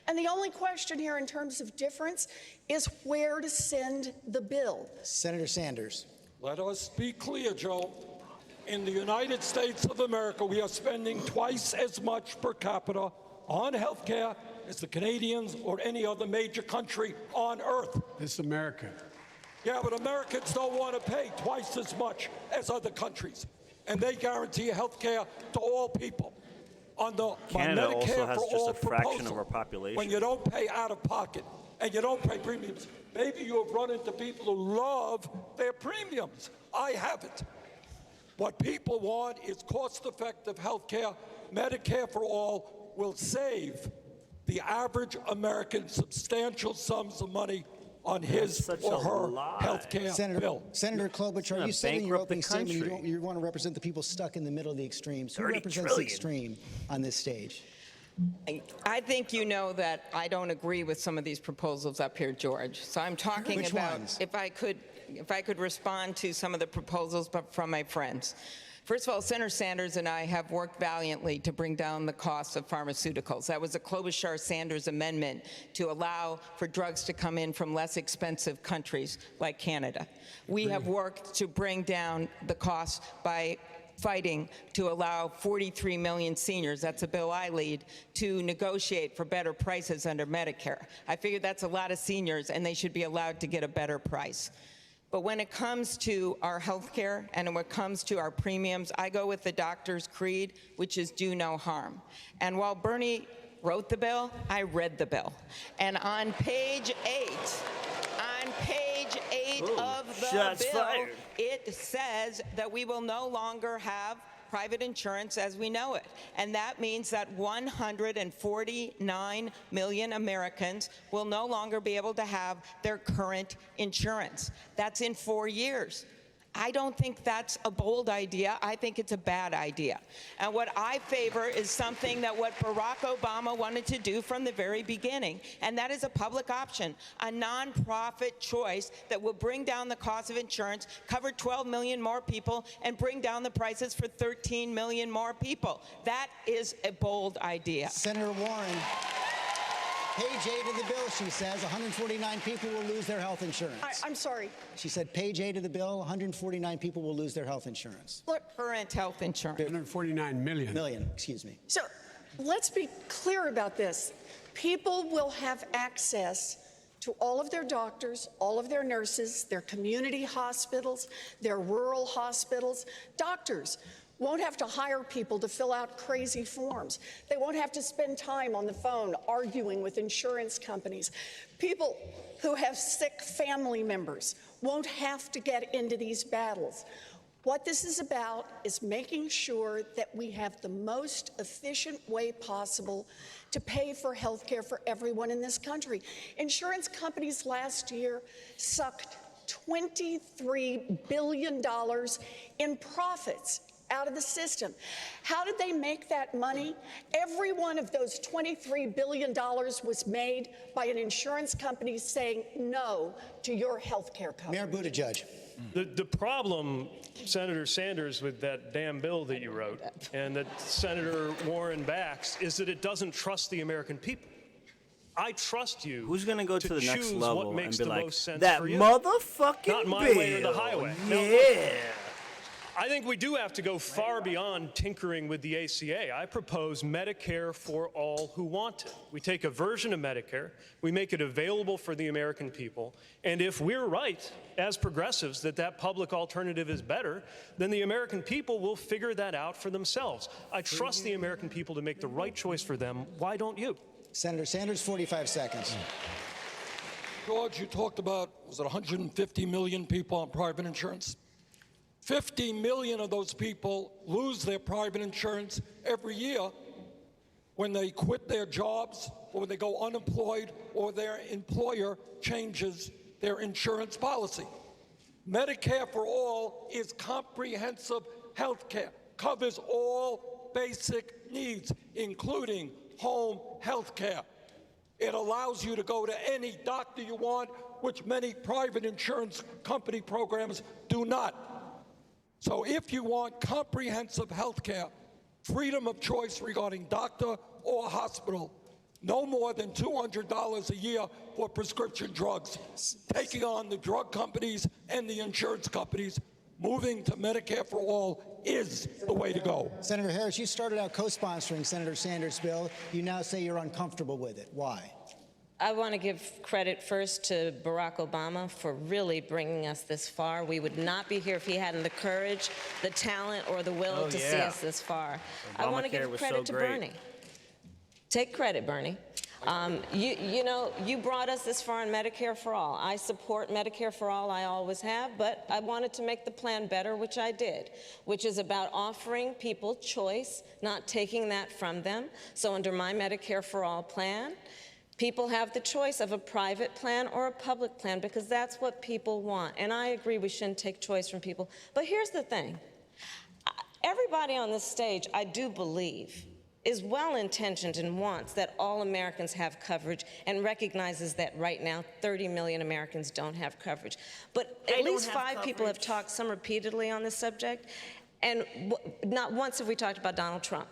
And the only question here in terms of difference is where to send the bill. Senator Sanders. Let us be clear, Joe. In the United States of America, we are spending twice as much per capita on health care as the Canadians or any other major country on earth. This is America. Yeah, but Americans don't want to pay twice as much as other countries, and they guarantee health care to all people. On the Canada Medicare also has for just all a fraction proposal, of our population. when you don't pay out of pocket and you don't pay premiums, maybe you have run into people who love their premiums. I haven't. What people want is cost-effective health care. Medicare for All will save the average American substantial sums of money on his or her health care bill. Senator Klobuchar, you said in your opening statement you want to represent the people stuck in the middle of the extremes. Who represents the extreme on this stage? I think you know that I don't agree with some of these proposals up here, George. So I'm talking Which about ones? if I could respond to some of the proposals from my friends. First of all, Senator Sanders and I have worked valiantly to bring down the cost of pharmaceuticals. That was a Klobuchar-Sanders amendment to allow for drugs to come in from less expensive countries like Canada. We have worked to bring down the cost by fighting to allow 43 million seniors, that's a bill I lead, to negotiate for better prices under Medicare. I figure that's a lot of seniors and they should be allowed to get a better price. But when it comes to our health care and when it comes to our premiums, I go with the doctor's creed, which is do no harm. And while Bernie wrote the bill, I read the bill. And on page 8 of the bill, it says that we will no longer have private insurance as we know it. And that means that 149 million Americans will no longer be able to have their current insurance. That's in 4 years. I don't think that's a bold idea. I think it's a bad idea. And what I favor is something that what Barack Obama wanted to do from the very beginning, and that is a public option, a nonprofit choice that will bring down the cost of insurance, cover 12 million more people, and bring down the prices for 13 million more people. That is a bold idea. Senator Warren. Page 8 of the bill, she says, 149 people will lose their health insurance. I'm sorry. She said page 8 of the bill, 149 people will lose their health insurance. Look, Current health insurance. 149 million. Million, excuse me. so let's be clear about this. People will have access to all of their doctors, all of their nurses, their community hospitals, their rural hospitals. Doctors won't have to hire people to fill out crazy forms. They won't have to spend time on the phone arguing with insurance companies. People who have sick family members won't have to get into these battles. What this is about is making sure that we have the most efficient way possible to pay for health care for everyone in this country. Insurance companies last year sucked $23 billion in profits out of the system. How did they make that money? Every one of those $23 billion was made by an insurance company saying no to your health care coverage. Mayor Buttigieg. The problem, Senator Sanders, with that damn bill that you wrote, and that Senator Warren backs, is that it doesn't trust the American people. I trust you. Who's gonna go to the next choose level what makes and be the like, most sense that for you. motherfucking Not my bill? way or the highway. Now, Yeah. look, I think we do have to go far beyond tinkering with the ACA. I propose Medicare for all who want it. We take a version of Medicare, we make it available for the American people, and if we're right, as progressives, that that public alternative is better, then the American people will figure that out for themselves. I trust the American people to make the right choice for them. Why don't you? Senator Sanders, 45 seconds. George, you talked about, was it 150 million people on private insurance? 50 million of those people lose their private insurance every year when they quit their jobs or when they go unemployed or their employer changes their insurance policy. Medicare for All is comprehensive health care, covers all basic needs, including home health care. It allows you to go to any doctor you want, which many private insurance company programs do not. So if you want comprehensive health care, freedom of choice regarding doctor or hospital, no more than $200 a year for prescription drugs, taking on the drug companies and the insurance companies, moving to Medicare for All is the way to go. Senator Harris, you started out co-sponsoring Senator Sanders' bill. You now say you're uncomfortable with it. Why? I want to give credit first to Barack Obama for really bringing us this far. We would not be here if he hadn't the courage, the talent, or the will to see us this far. I want to give credit to Bernie. Take credit, Bernie. You know, you brought us this far in Medicare for All. I support Medicare for All, I always have, but I wanted to make the plan better, which I did, which is about offering people choice, not taking that from them. So under my Medicare for All plan, people have the choice of a private plan or a public plan because that's what people want. And I agree we shouldn't take choice from people. But here's the thing. Everybody on this stage, I do believe, is well-intentioned and wants that all Americans have coverage and recognizes that right now 30 million Americans don't have coverage. But at least 5 people have talked, some repeatedly, on this subject, and not once have we talked about Donald Trump.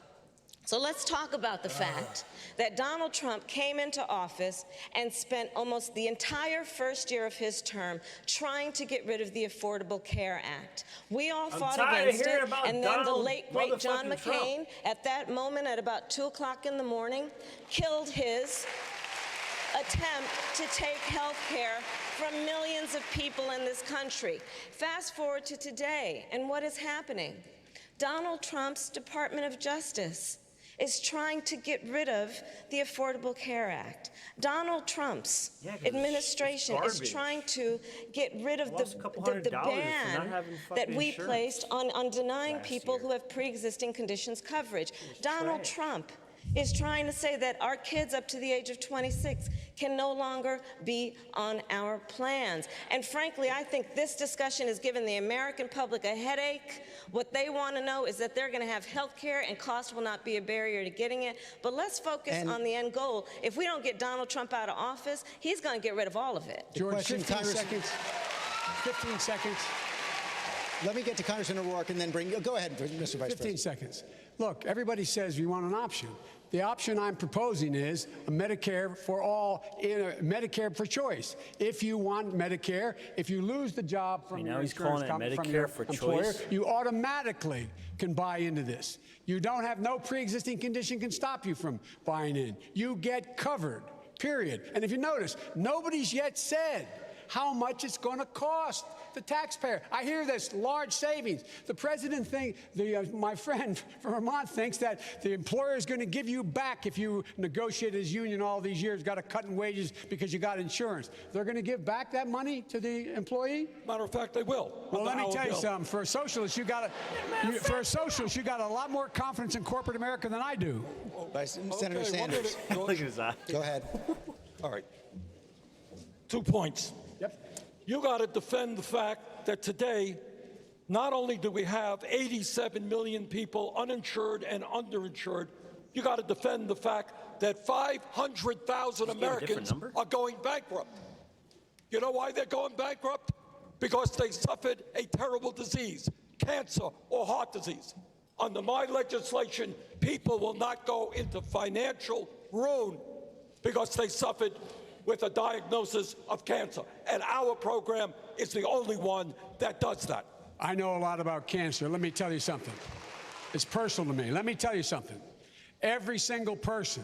So let's talk about the fact that Donald Trump came into office and spent almost the entire first year of his term trying to get rid of the Affordable Care Act. We all fought against it, and then the late, great John McCain, at that moment at about 2 o'clock in the morning, killed his attempt to take health care from millions of people in this country. Fast forward to today, and what is happening? Donald Trump's Department of Justice is trying to get rid of the Affordable Care Act. Donald Trump's administration is trying to get rid of the ban that we placed on denying people who have pre-existing conditions coverage. Donald Trump is trying to say that our kids up to the age of 26 can no longer be on our plans. And frankly, I think this discussion has given the American public a headache. What they want to know is that they're going to have health care and cost will not be a barrier to getting it. But let's focus on the end goal. If we don't get Donald Trump out of office, he's going to get rid of all of it. George, 15 seconds. 15 seconds. Let me get to Congressman O'Rourke and then bring you. Go ahead, Mr. Vice President. 15 seconds. Look, everybody says we want an option. The option I'm proposing is a Medicare for all, Medicare for choice. If you want Medicare, if you lose the job from your insurance company, from your employer, you automatically can buy into this. You don't have no pre-existing condition can stop you from buying in. You get covered, period. And if you notice, nobody's yet said how much it's going to cost the taxpayer. I hear this large savings. The president my friend from Vermont thinks that the employer is going to give you back if you negotiate his union all these years, got a cut in wages because you got insurance. They're going to give back that money to the employee? Matter of fact, they will. Well, let me tell you something. For a socialist, you got a lot more confidence in corporate America than I do. Senator Sanders. Look at his eye. Go ahead. All right. 2 points. You got to defend the fact that today, not only do we have 87 million people uninsured and underinsured, you got to defend the fact that 500,000 Americans are going bankrupt. You know why they're going bankrupt? Because they suffered a terrible disease, cancer or heart disease. Under my legislation, people will not go into financial ruin because they suffered with a diagnosis of cancer. And our program is the only one that does that. I know a lot about cancer. Let me tell you something. It's personal to me. Let me tell you something. Every single person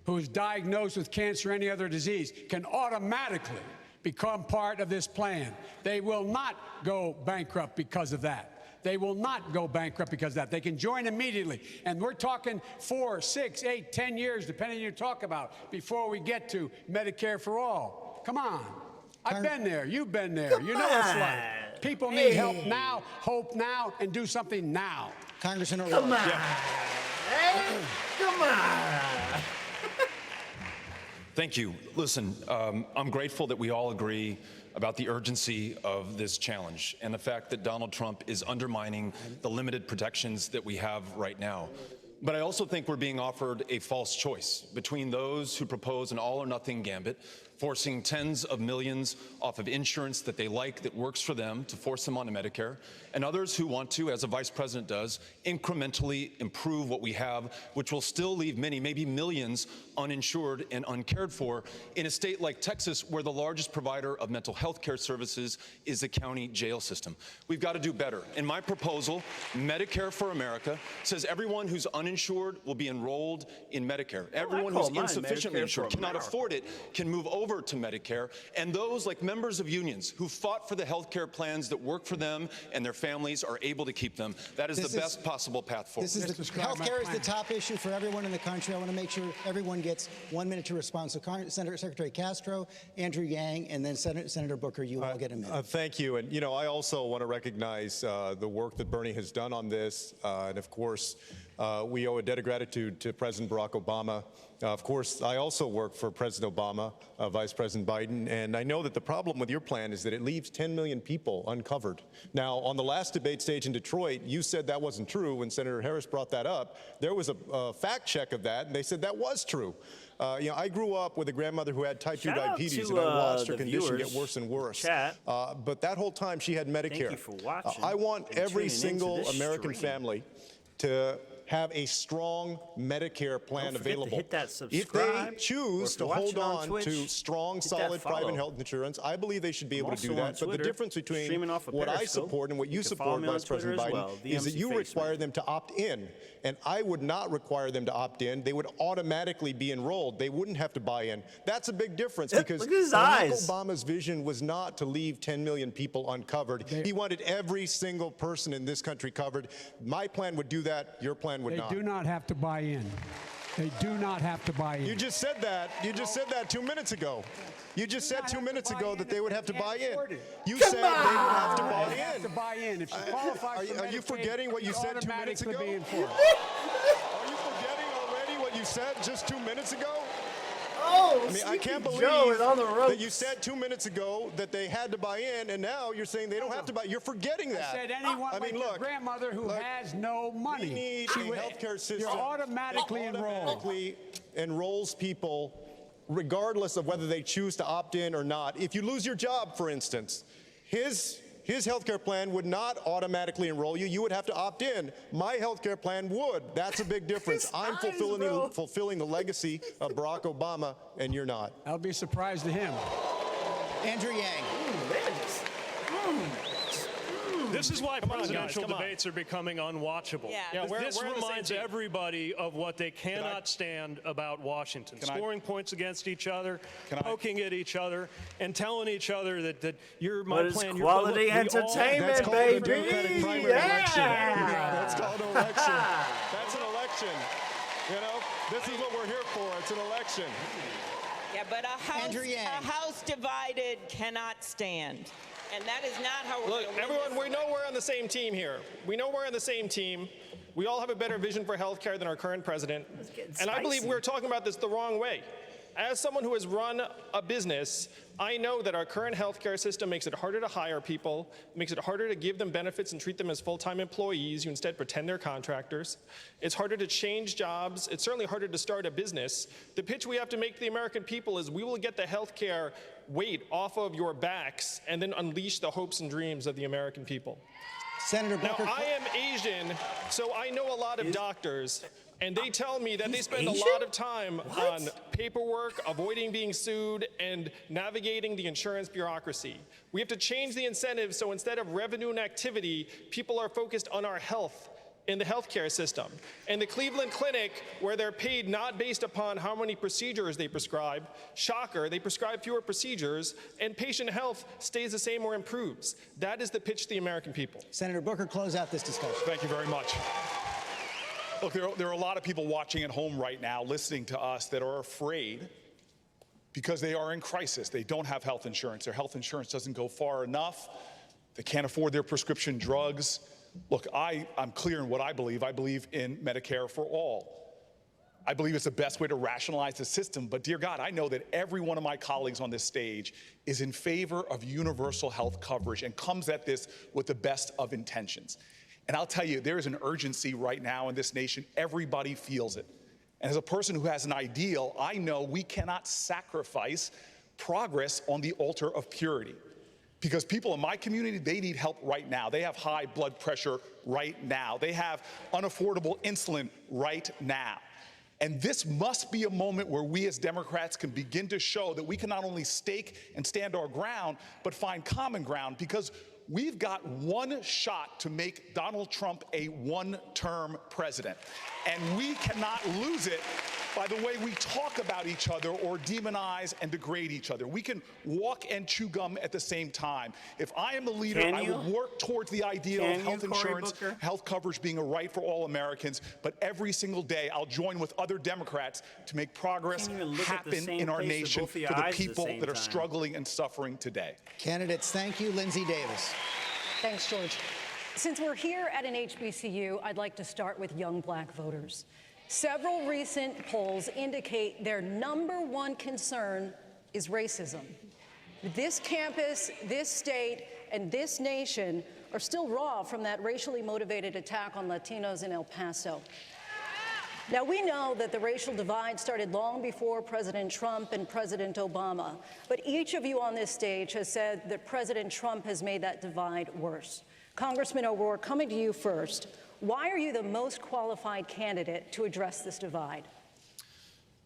who is diagnosed with cancer or any other disease can automatically become part of this plan. They will not go bankrupt because of that. They will not go bankrupt because of that. They can join immediately. And we're talking 4, 6, 8, 10 years, depending on what you talk about, before we get to Medicare for all. Come on. I've been there. You've been there. You know what it's like. People need help now, hope now, and do something now. Congressman O'Rourke. Come on. Hey, come on. Thank you. Listen, I'm grateful that we all agree about the urgency of this challenge and the fact that Donald Trump is undermining the limited protections that we have right now. But I also think we're being offered a false choice between those who propose an all-or-nothing gambit, forcing tens of millions off of insurance that they like, that works for them, to force them onto Medicare, and others who want to, as the vice president does, incrementally improve what we have, which will still leave many, maybe millions, uninsured and uncared for in a state like Texas, where the largest provider of mental health care services is the county jail system. We've got to do better. In my proposal, Medicare for America says everyone who's uninsured will be enrolled in Medicare. Everyone who's insufficiently insured, cannot afford it, can move over to Medicare, and those like members of unions who fought for the health care plans that work for them and their families are able to keep them. That is the best possible path forward. Health care is the top issue for everyone in the country. I want to make sure everyone gets 1 minute to respond. So Secretary Castro, Andrew Yang, and then Senator Booker, you all get a minute. Thank you. And, I also want to recognize the work that Bernie has done on this. And, of course, we owe a debt of gratitude to President Barack Obama. Of course, I also work for President Obama, Vice President Biden, and I know that the problem with your plan is that it leaves 10 million people uncovered. Now, on the last debate stage in Detroit, you said that wasn't true. When Senator Harris brought that up, there was a fact check of that, and they said that was true. I grew up with a grandmother who had type 2 diabetes, and I watched her condition get worse and worse. But that whole time, she had Medicare. Thank you for watching. I want every single American family to have a strong Medicare plan available. Hit that subscribe, if they choose to hold on to strong, solid private health insurance, I believe they should be able to do that. But the difference between what I support and what you support, Vice President Biden, is that you require them to opt in. And I would not require them to opt in. They would automatically be enrolled. They wouldn't have to buy in. That's a big difference because Barack Obama's vision was not to leave 10 million people uncovered. He wanted every single person in this country covered. My plan would do that. Your plan would not. They do not have to buy in. They do not have to buy in. You just said that. You just said that 2 minutes ago. You just said 2 minutes ago that they would have to buy in. You said they would have to buy in. They have to buy in. If she qualifies for Are you forgetting what you said 2 minutes ago? Are you forgetting already what you said just 2 minutes ago? Oh, I can't believe that you said 2 minutes ago that they had to buy in, and now you're saying they don't have to buy. You're forgetting that. I said anyone like your grandmother who has no money. We need a healthcare system. You're automatically enrolled. Enrolls people regardless of whether they choose to opt in or not. If you lose your job, for instance, his His healthcare plan would not automatically enroll you. You would have to opt in. My healthcare plan would. That's a big difference. I'm fulfilling the legacy of Barack Obama, and you're not. I'll be surprised to him. Andrew Yang. This is why presidential debates are becoming unwatchable. Yeah. This reminds everybody of what they cannot stand about Washington. Scoring points against each other, poking at each other, and telling each other that you're my plan. It's quality entertainment, That's called baby. a Democratic primary election. That's called an election. That's an election. You know, this is what we're here for. It's an election. Yeah, but a house divided cannot stand. And that is not how we're Look, going to everyone, we know we're on the same team here. We know we're on the same team. We all have a better vision for healthcare than our current president. And I believe we're talking about this the wrong way. As someone who has run a business, I know that our current healthcare system makes it harder to hire people, makes it harder to give them benefits and treat them as full-time employees. You instead pretend they're contractors. It's harder to change jobs. It's certainly harder to start a business. The pitch we have to make to the American people is we will get the healthcare weight off of your backs and then unleash the hopes and dreams of the American people. Senator Booker. Now, I am Asian, so I know a lot of doctors, and they tell me that they spend Asian? a lot of time on paperwork, avoiding being sued, and navigating the insurance bureaucracy. We have to change the incentives so instead of revenue and activity, people are focused on our health in the healthcare system. And the Cleveland Clinic, where they're paid not based upon how many procedures they prescribe, shocker, they prescribe fewer procedures, and patient health stays the same or improves. That is the pitch to the American people. Senator Booker, close out this discussion. Thank you very much. Look, there are a lot of people watching at home right now, listening to us, that are afraid because they are in crisis. They don't have health insurance. Their health insurance doesn't go far enough. They can't afford their prescription drugs. Look, I'm clear in what I believe. I believe in Medicare for all. I believe it's the best way to rationalize the system. But dear God, I know that every one of my colleagues on this stage is in favor of universal health coverage and comes at this with the best of intentions. And I'll tell you, there is an urgency right now in this nation. Everybody feels it. And as a person who has an ideal, I know we cannot sacrifice progress on the altar of purity. Because people in my community, they need help right now. They have high blood pressure right now. They have unaffordable insulin right now. And this must be a moment where we as Democrats can begin to show that we can not only stake and stand our ground, but find common ground, because we've got one shot to make Donald Trump a one-term president. And we cannot lose it by the way we talk about each other or demonize and degrade each other. We can walk and chew gum at the same time. If I am the leader, I will work towards the idea of health insurance, health coverage being a right for all Americans, but every single day I'll join with other Democrats to make progress happen in our nation for the people that are struggling and suffering today. Candidates, thank you. Lindsay Davis. Thanks, George. Since we're here at an HBCU, I'd like to start with young black voters. Several recent polls indicate their #1 concern is racism. This campus, this state, and this nation are still raw from that racially motivated attack on Latinos in El Paso. Now, we know that the racial divide started long before President Trump and President Obama, but each of you on this stage has said that President Trump has made that divide worse. Congressman O'Rourke, coming to you first, why are you the most qualified candidate to address this divide?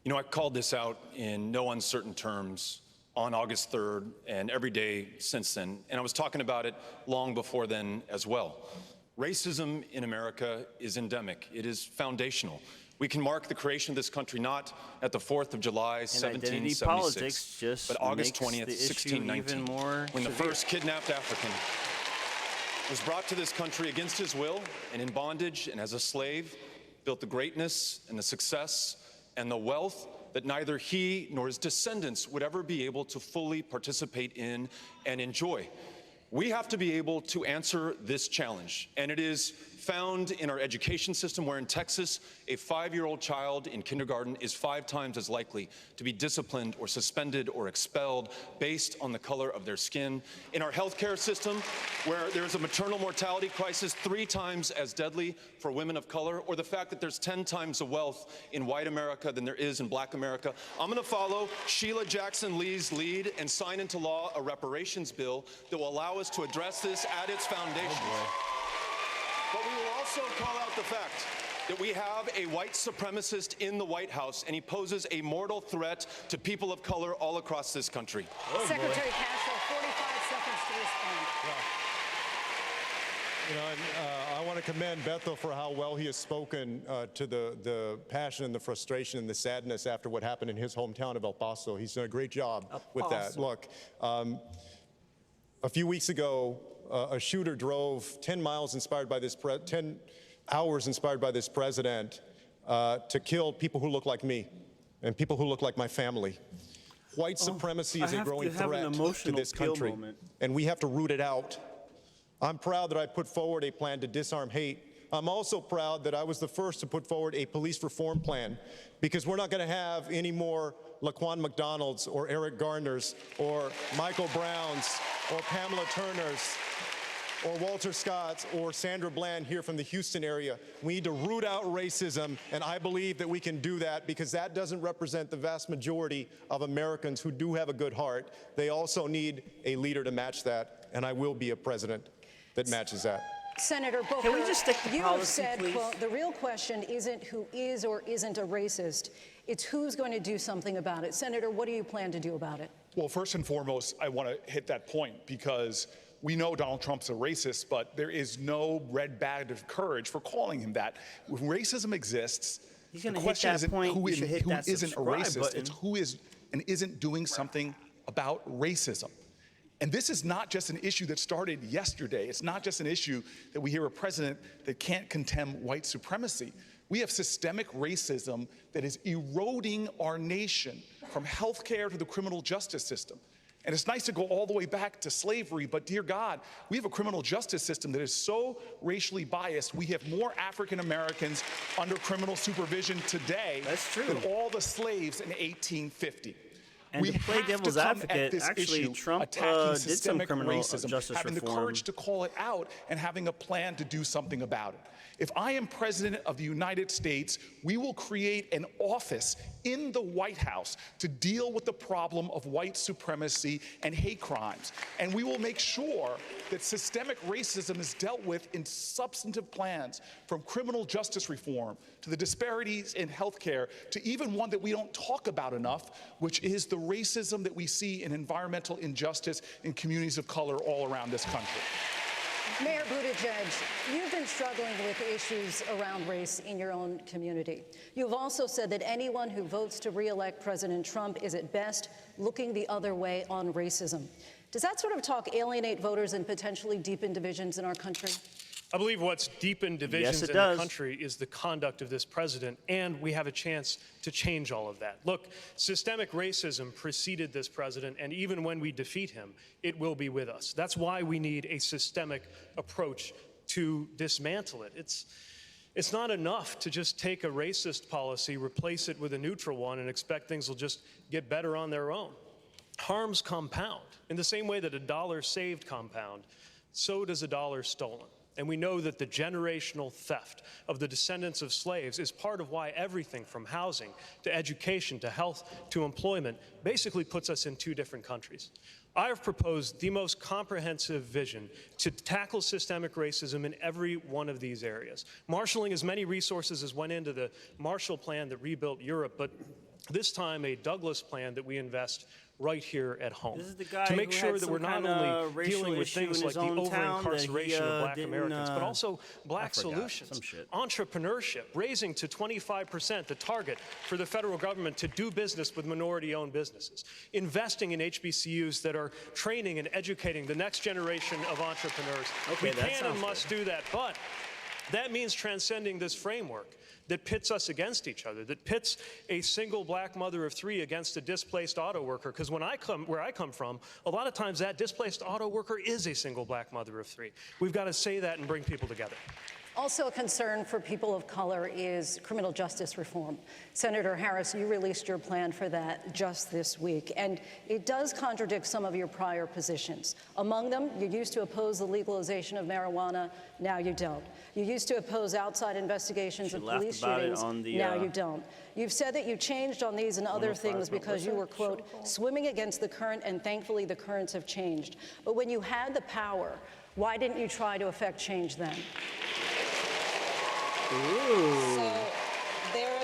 You know, I called this out in no uncertain terms on August 3rd and every day since then, and I was talking about it long before then as well. Racism in America is endemic. It is foundational. We can mark the creation of this country not at the 4th of July, 1776, but August 20th, 1619, when the first kidnapped African was brought to this country against his will and in bondage and as a slave, built the greatness and the success and the wealth that neither he nor his descendants would ever be able to fully participate in and enjoy. We have to be able to answer this challenge, and it is found in our education system, where in Texas, a 5-year-old child in kindergarten is 5 times as likely to be disciplined or suspended or expelled based on the color of their skin. In our healthcare system, where there's a maternal mortality crisis 3 times as deadly for women of color, or the fact that there's 10 times the wealth in white America than there is in black America. I'm going to follow Sheila Jackson Lee's lead and sign into law a reparations bill that will allow us to address this at its foundation. But we will also call out the fact that we have a white supremacist in the White House, and he poses a mortal threat to people of color all across this country. Secretary Castro, 45 seconds to respond. You know, and I want to commend Beto for how well he has spoken to the passion and the frustration and the sadness after what happened in his hometown of El Paso. He's done a great job with that. Look, a few weeks ago, a shooter drove 10 hours inspired by this president to kill people who look like me and people who look like my family. White supremacy is a growing threat to this country, and we have to root it out. I'm proud that I put forward a plan to disarm hate. I'm also proud that I was the first to put forward a police reform plan, because we're not going to have any more Laquan McDonald's or Eric Garners or Michael Browns or Pamela Turners or Walter Scott's or Sandra Bland here from the Houston area. We need to root out racism, and I believe that we can do that, because that doesn't represent the vast majority of Americans who do have a good heart. They also need a leader to match that, and I will be a president that matches that. Senator Booker, Can we just stick to you policy, have said, please? quote, the real question isn't who is or isn't a racist. It's who's going to do something about it. Senator, what do you plan to do about it? Well, first and foremost, I want to hit that point, because we know Donald Trump's a racist, but there is no red badge of courage for calling him that. When racism exists, He's the gonna hit question that isn't point, who you should hit that isn't a subscribe racist, button. it's who is and isn't doing something about racism. And this is not just an issue that started yesterday. It's not just an issue that we hear a president that can't condemn white supremacy. We have systemic racism that is eroding our nation, from healthcare to the criminal justice system. And it's nice to go all the way back to slavery, but dear God, we have a criminal justice system that is so racially biased. We have more African Americans under criminal supervision today than all the slaves in 1850. And to play devil's advocate, actually, Trump did some criminal racism, justice having reform. the courage to call it out and having a plan to do something about it. If I am president of the United States, we will create an office in the White House to deal with the problem of white supremacy and hate crimes. And we will make sure that systemic racism is dealt with in substantive plans, from criminal justice reform to the disparities in healthcare, to even one that we don't talk about enough, which is the racism that we see in environmental injustice in communities of color all around this country. Mayor Buttigieg, you've been struggling with issues around race in your own community. You've also said that anyone who votes to re-elect President Trump is at best looking the other way on racism. Does that sort of talk alienate voters and potentially deepen divisions in our country? I believe what's deepened divisions in the country is the conduct of this president, and we have a chance to change all of that. Look, systemic racism preceded this president, and even when we defeat him, it will be with us. That's why we need a systemic approach to dismantle it. It's not enough to just take a racist policy, replace it with a neutral one, and expect things will just get better on their own. Harms compound. In the same way that a dollar saved compound, so does a dollar stolen. And we know that the generational theft of the descendants of slaves is part of why everything from housing to education to health to employment basically puts us in 2 different countries. I have proposed the most comprehensive vision to tackle systemic racism in every one of these areas, marshaling as many resources as went into the Marshall Plan that rebuilt Europe, but this time a Douglas Plan that we invest right here at home. This is the guy to make who sure had that some we're not kinda only racial dealing with issue things in like his the own town that he, over-incarceration of black didn't, Americans, but also black I forgot, solutions, some shit. entrepreneurship, raising to 25% the target for the federal government to do business with minority-owned businesses, investing in HBCUs that are training and educating the next generation of entrepreneurs. Okay, we that can sounds and must do that, but that means transcending this framework that pits us against each other, that pits a single black mother of 3 against a displaced auto worker. Because where I come from, a lot of times that displaced auto worker is a single black mother of 3. We've got to say that and bring people together. Also, a concern for people of color is criminal justice reform. Senator Harris, you released your plan for that just this week, and it does contradict some of your prior positions. Among them, you used to oppose the legalization of marijuana, now you don't. You used to oppose outside investigations of police shootings, now you don't. You've said that you changed on these and other things because you were, quote, swimming against the current, and thankfully the currents have changed. But when you had the power, why didn't you try to effect change then? So there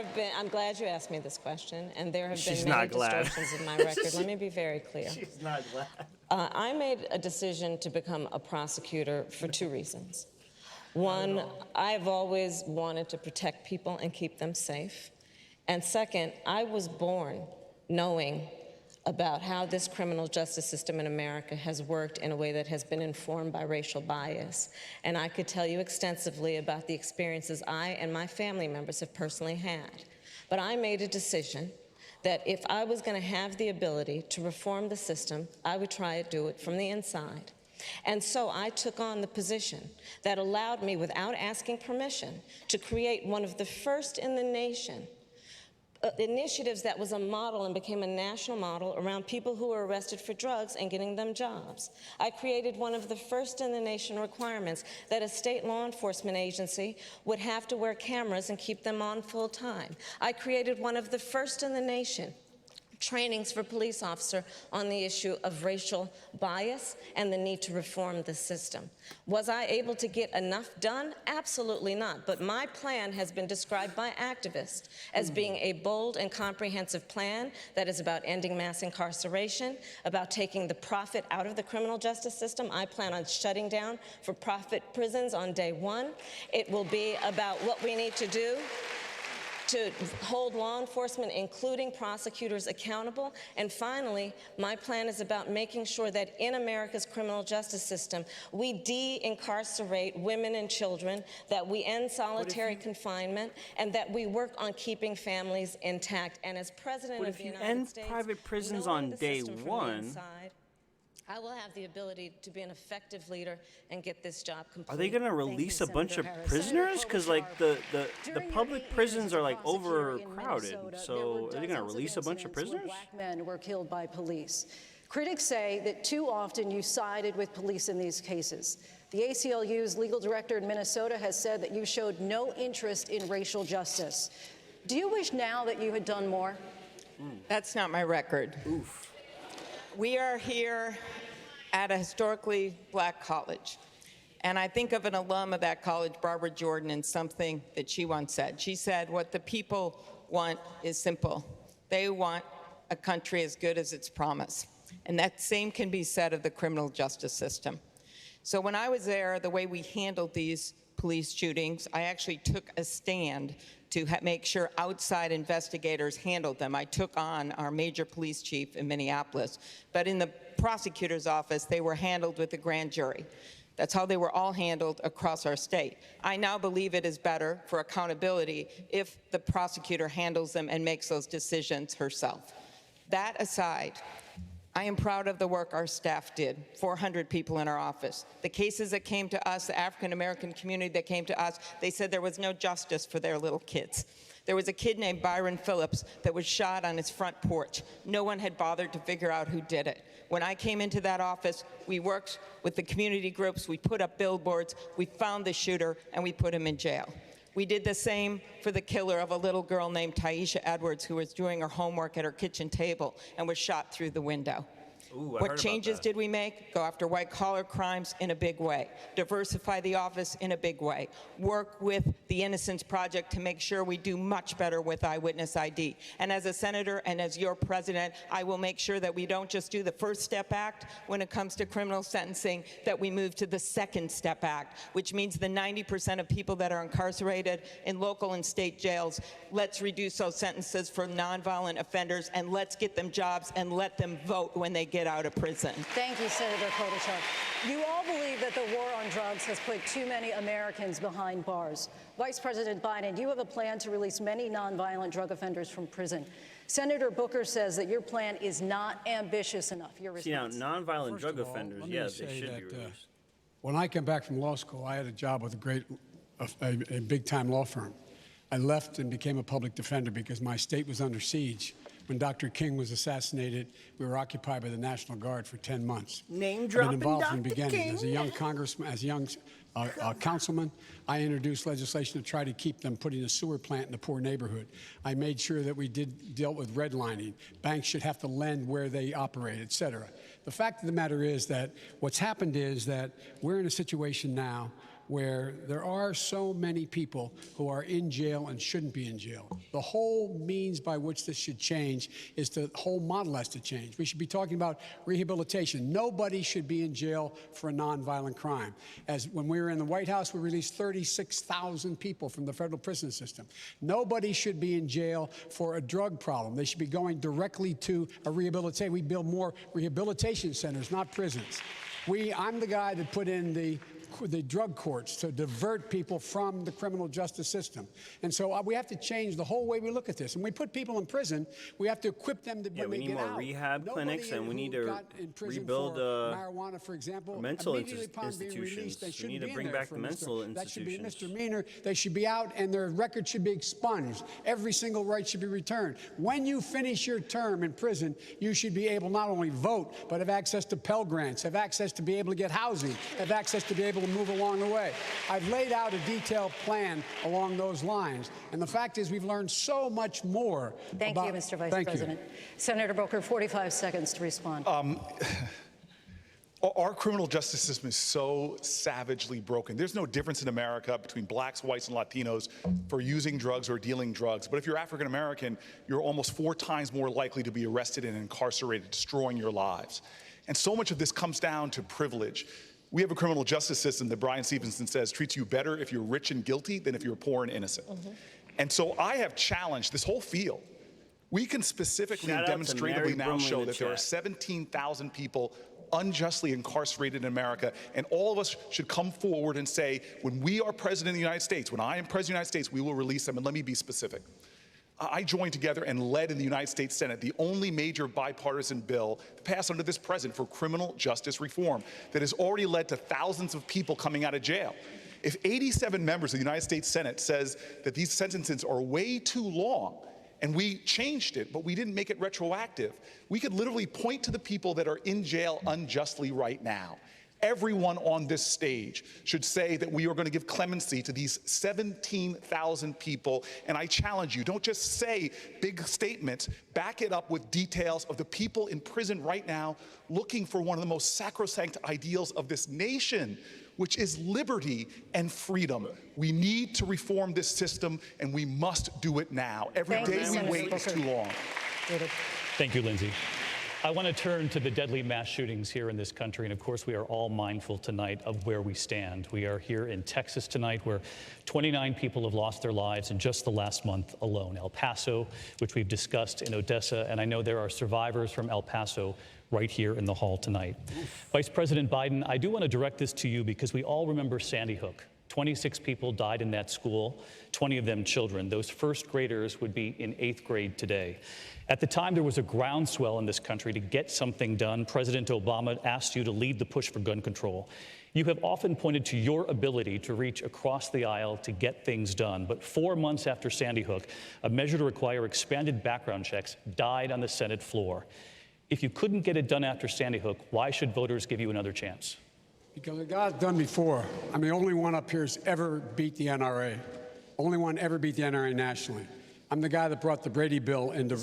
have been, I'm glad you asked me this question, and there have been many distortions of my record. Let me be very clear. She's not glad. I made a decision to become a prosecutor for two reasons. One, I've always wanted to protect people and keep them safe. And second, I was born knowing about how this criminal justice system in America has worked in a way that has been informed by racial bias. And I could tell you extensively about the experiences I and my family members have personally had. But I made a decision that if I was going to have the ability to reform the system, I would try to do it from the inside. And so I took on the position that allowed me, without asking permission, to create one of the first in the nation initiatives that was a model and became a national model around people who were arrested for drugs and getting them jobs. I created one of the first in the nation requirements that a state law enforcement agency would have to wear cameras and keep them on full time. I created one of the first in the nation trainings for police officer on the issue of racial bias and the need to reform the system. Was I able to get enough done? Absolutely not. But my plan has been described by activists as being a bold and comprehensive plan that is about ending mass incarceration, about taking the profit out of the criminal justice system. I plan on shutting down for-profit prisons on day one. It will be about what we need to do to hold law enforcement, including prosecutors, accountable. And finally, my plan is about making sure that in America's criminal justice system, we de-incarcerate women and children, that we end solitary confinement, and that we work on keeping families intact. And as President of the United States, if you end private prisons on day one, I will have the ability to be an effective leader and get this job complete. are they going to release a bunch of prisoners? Because like the public prisons are like overcrowded. So are they going to release a bunch of prisoners? Black men were killed by police. Critics say that too often you sided with police in these cases. The ACLU's legal director in Minnesota has said that you showed no interest in racial justice. Do you wish now that you had done more? That's not my record. Oof. We are here at a historically black college. And I think of an alum of that college, Barbara Jordan, and something that she once said. She said, what the people want is simple. They want a country as good as its promise. And that same can be said of the criminal justice system. So when I was there, the way we handled these police shootings, I actually took a stand to make sure outside investigators handled them. I took on our major police chief in Minneapolis, but in the prosecutor's office, they were handled with the grand jury. That's how they were all handled across our state. I now believe it is better for accountability if the prosecutor handles them and makes those decisions herself. That aside, I am proud of the work our staff did, 400 people in our office. The cases that came to us, the African-American community that came to us, they said there was no justice for their little kids. There was a kid named Byron Phillips that was shot on his front porch. No one had bothered to figure out who did it. When I came into that office, we worked with the community groups, we put up billboards, we found the shooter, and we put him in jail. We did the same for the killer of a little girl named Taisha Edwards, who was doing her homework at her kitchen table and was shot through the window. Ooh, what changes did we make? Go after white-collar crimes in a big way. Diversify the office in a big way. Work with the Innocence Project to make sure we do much better with eyewitness ID. And as a senator and as your president, I will make sure that we don't just do the First Step Act when it comes to criminal sentencing, that we move to the Second Step Act, which means the 90% of people that are incarcerated in local and state jails, let's reduce those sentences for nonviolent offenders, and let's get them jobs and let them vote when they get out of prison. Thank you, Senator Klobuchar. You all believe that the war on drugs has put too many Americans behind bars. Vice President Biden, you have a plan to release many nonviolent drug offenders from prison. Senator Booker says that your plan is not ambitious enough. Your response? See, now, nonviolent drug offenders, yeah, they should be released. When I came back from law school, I had a job with a big-time law firm. I left and became a public defender because my state was under siege. When Dr. King was assassinated, we were occupied by the National Guard for 10 months. Name dropping I've been involved from Dr. the beginning. King. As a young congressman, as a young councilman, I introduced legislation to try to keep them putting a sewer plant in a poor neighborhood. I made sure that we dealt with redlining. Banks should have to lend where they operate, et cetera. The fact of the matter is that what's happened is that we're in a situation now where there are so many people who are in jail and shouldn't be in jail. The whole means by which this should change is the whole model has to change. We should be talking about rehabilitation. Nobody should be in jail for a nonviolent crime. As when we were in the White House, we released 36,000 people from the federal prison system. Nobody should be in jail for a drug problem. They should be going directly to a rehabilitation. We build more rehabilitation centers, not prisons. I'm the guy that put in the drug courts to divert people from the criminal justice system. And so we have to change the whole way we look at this. And we put people in prison, we have to equip them to when we they need get more out. rehab clinics, and we need to rebuild marijuana, for example, mental immediately upon being institutions. released, they We shouldn't need to be bring in there back for the mental That should be a institutions. misdemeanor. They should be out, and their record should be expunged. Every single right should be returned. When you finish your term in prison, you should be able not only vote, but have access to Pell Grants, have access to be able to get housing, have access to be able to move along the way. I've laid out a detailed plan along those lines. And the fact is we've learned so much more. Thank you, Mr. Vice President. Senator Booker, 45 seconds to respond. Our criminal justice system is so savagely broken. There's no difference in America between blacks, whites, and Latinos for using drugs or dealing drugs. But if you're African American, you're almost 4 times more likely to be arrested and incarcerated, destroying your lives. And so much of this comes down to privilege. We have a criminal justice system that Brian Stevenson says treats you better if you're rich and guilty than if you're poor and innocent. And so I have challenged this whole field. We can specifically and demonstratively now show that there are 17,000 people unjustly incarcerated in America, and all of us should come forward and say, when we are president of the United States, when I am president of the United States, we will release them. And let me be specific. I joined together and led in the United States Senate the only major bipartisan bill passed under this president for criminal justice reform that has already led to thousands of people coming out of jail. If 87 members of the United States Senate says that these sentences are way too long, and we changed it, but we didn't make it retroactive, we could literally point to the people that are in jail unjustly right now. Everyone on this stage should say that we are going to give clemency to these 17,000 people. And I challenge you, don't just say big statements, back it up with details of the people in prison right now looking for one of the most sacrosanct ideals of this nation, which is liberty and freedom. We need to reform this system, and we must do it now. Every day we wait is too long. Thank you, Lindsey. I want to turn to the deadly mass shootings here in this country, and of course we are all mindful tonight of where we stand. We are here in Texas tonight, where 29 people have lost their lives in just the last month alone. El Paso, which we've discussed, in Odessa, and I know there are survivors from El Paso right here in the hall tonight. Vice President Biden, I do want to direct this to you because we all remember Sandy Hook. 26 people died in that school, 20 of them children. Those first graders would be in 8th grade today. At the time, there was a groundswell in this country to get something done. President Obama asked you to lead the push for gun control. You have often pointed to your ability to reach across the aisle to get things done. But 4 months after Sandy Hook, a measure to require expanded background checks died on the Senate floor. If you couldn't get it done after Sandy Hook, why should voters give you another chance? Because it got done before. I'm the only one up here who's ever beat the NRA. Only one ever beat the NRA nationally. I'm the guy that brought the Brady bill into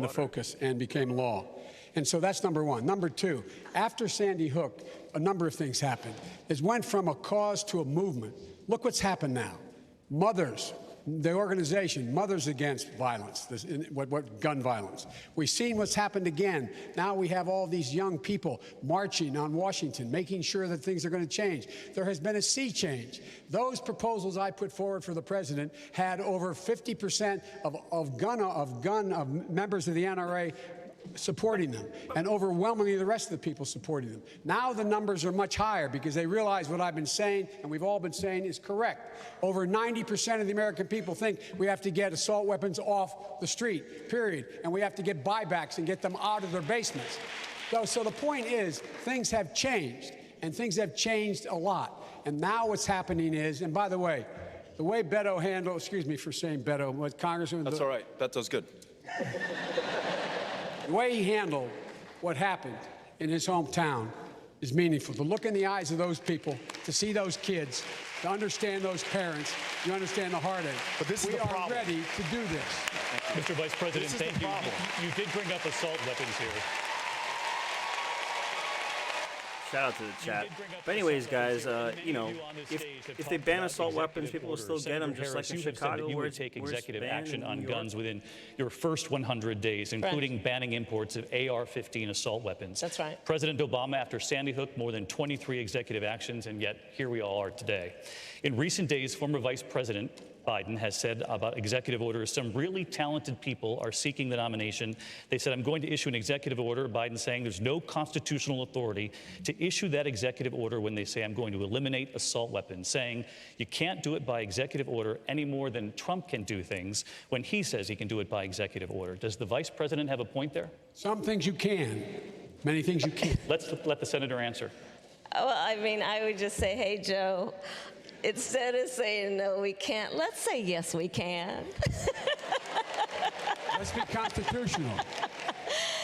focus and became law. And so that's number one. Number two, after Sandy Hook, a number of things happened. It went from a cause to a movement. Look what's happened now. Mothers, the organization, Mothers Against Violence, gun violence. We've seen what's happened again. Now we have all these young people marching on Washington, making sure that things are going to change. There has been a sea change. Those proposals I put forward for the president had over 50% of members of the NRA supporting them, and overwhelmingly the rest of the people supporting them. Now the numbers are much higher because they realize what I've been saying and we've all been saying is correct. Over 90% of the American people think we have to get assault weapons off the street, period. And we have to get buybacks and get them out of their basements. So the point is, things have changed. and things have changed a lot. And now what's happening is, and by the way, the way Beto handled, excuse me for saying Beto, what Congressman... That's all right. Beto's good. The way he handled what happened in his hometown is meaningful. To look in the eyes of those people, to see those kids, to understand those parents, you understand the heartache. But this is we the are problem. ready to do this. Mr. Vice President, This is the thank you. problem. You did bring up assault weapons here. Shout out to the chat. But anyways, guys, you know, if they ban assault weapons, people will still get them, just like in Chicago, you where would it's take where it's executive banned action in on New York. guns within your first 100 days, including banning imports of AR-15 assault weapons. That's right. President Obama, after Sandy Hook, more than 23 executive actions, and yet here we all are today. In recent days, former Vice President Biden has said about executive orders, some really talented people are seeking the nomination. They said, I'm going to issue an executive order. Biden saying there's no constitutional authority to issue that executive order when they say I'm going to eliminate assault weapons, saying you can't do it by executive order any more than Trump can do things when he says he can do it by executive order. Does the vice president have a point there? Some things you can, many things you can't. Let's let the senator answer. Well, I mean, I would just say, hey, Joe, instead of saying no, we can't, let's say yes, we can. Let's be constitutional.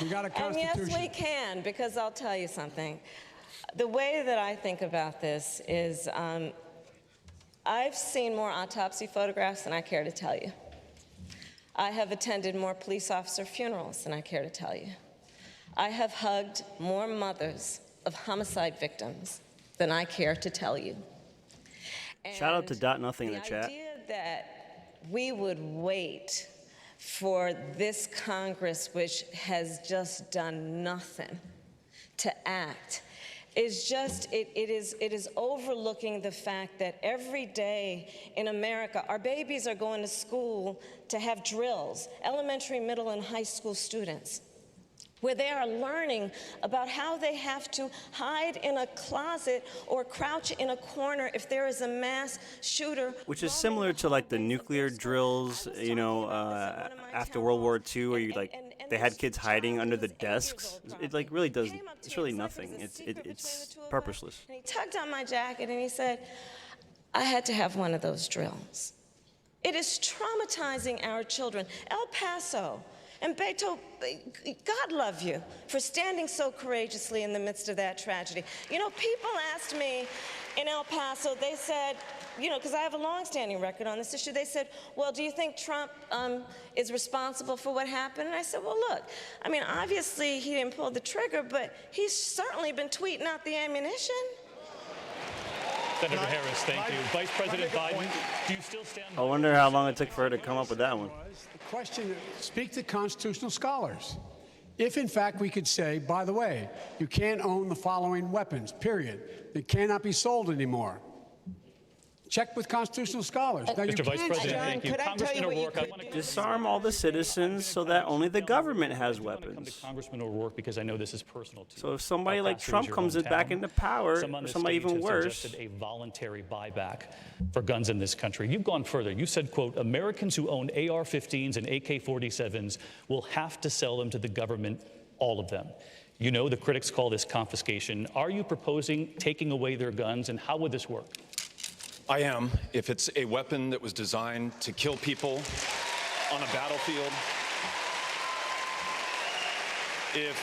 We got a constitution. And yes, we can, because I'll tell you something. The way that I think about this is I've seen more autopsy photographs than I care to tell you. I have attended more police officer funerals than I care to tell you. I have hugged more mothers of homicide victims than I care to tell you. Shout out to Dot Nothing in the chat. The idea that we would wait for this Congress, which has just done nothing, to act is just, it is overlooking the fact that every day in America, our babies are going to school to have drills, elementary, middle, and high school students, where they are learning about how they have to hide in a closet or crouch in a corner if there is a mass shooter. Which is similar to like the nuclear drills, you know, after World War II, where you like they had kids hiding under the desks. It like really does. It's really nothing. It's purposeless. And he tugged on my jacket and he said, "I had to have one of those drills." It is traumatizing our children. El Paso. And Beto, God love you for standing so courageously in the midst of that tragedy. You know, people asked me in El Paso, they said, you know, because I have a long-standing record on this issue, they said, well, do you think Trump is responsible for what happened? And I said, well, look, I mean, obviously he didn't pull the trigger, but he's certainly been tweeting out the ammunition. Senator Harris, thank you. Vice President Biden, do you still stand? I wonder how long it took for her to come up with that one. The question, speak to constitutional scholars. If, in fact, we could say, by the way, you can't own the following weapons, period. They cannot be sold anymore. Check with constitutional scholars. Now, Mr. Vice President, thank you. Congressman O'Rourke, I want to Disarm all the citizens so that only the government has weapons. Congressman O'Rourke, because I know this is personal to you. So if somebody El like Paso is Trump your comes back hometown. into power, Some on or this somebody stage even have worse. suggested a voluntary buyback for guns in this country. You've gone further. You said, quote, Americans who own AR-15s and AK-47s will have to sell them to the government, all of them. You know the critics call this confiscation. Are you proposing taking away their guns, and how would this work? I am, if it's a weapon that was designed to kill people on a battlefield. If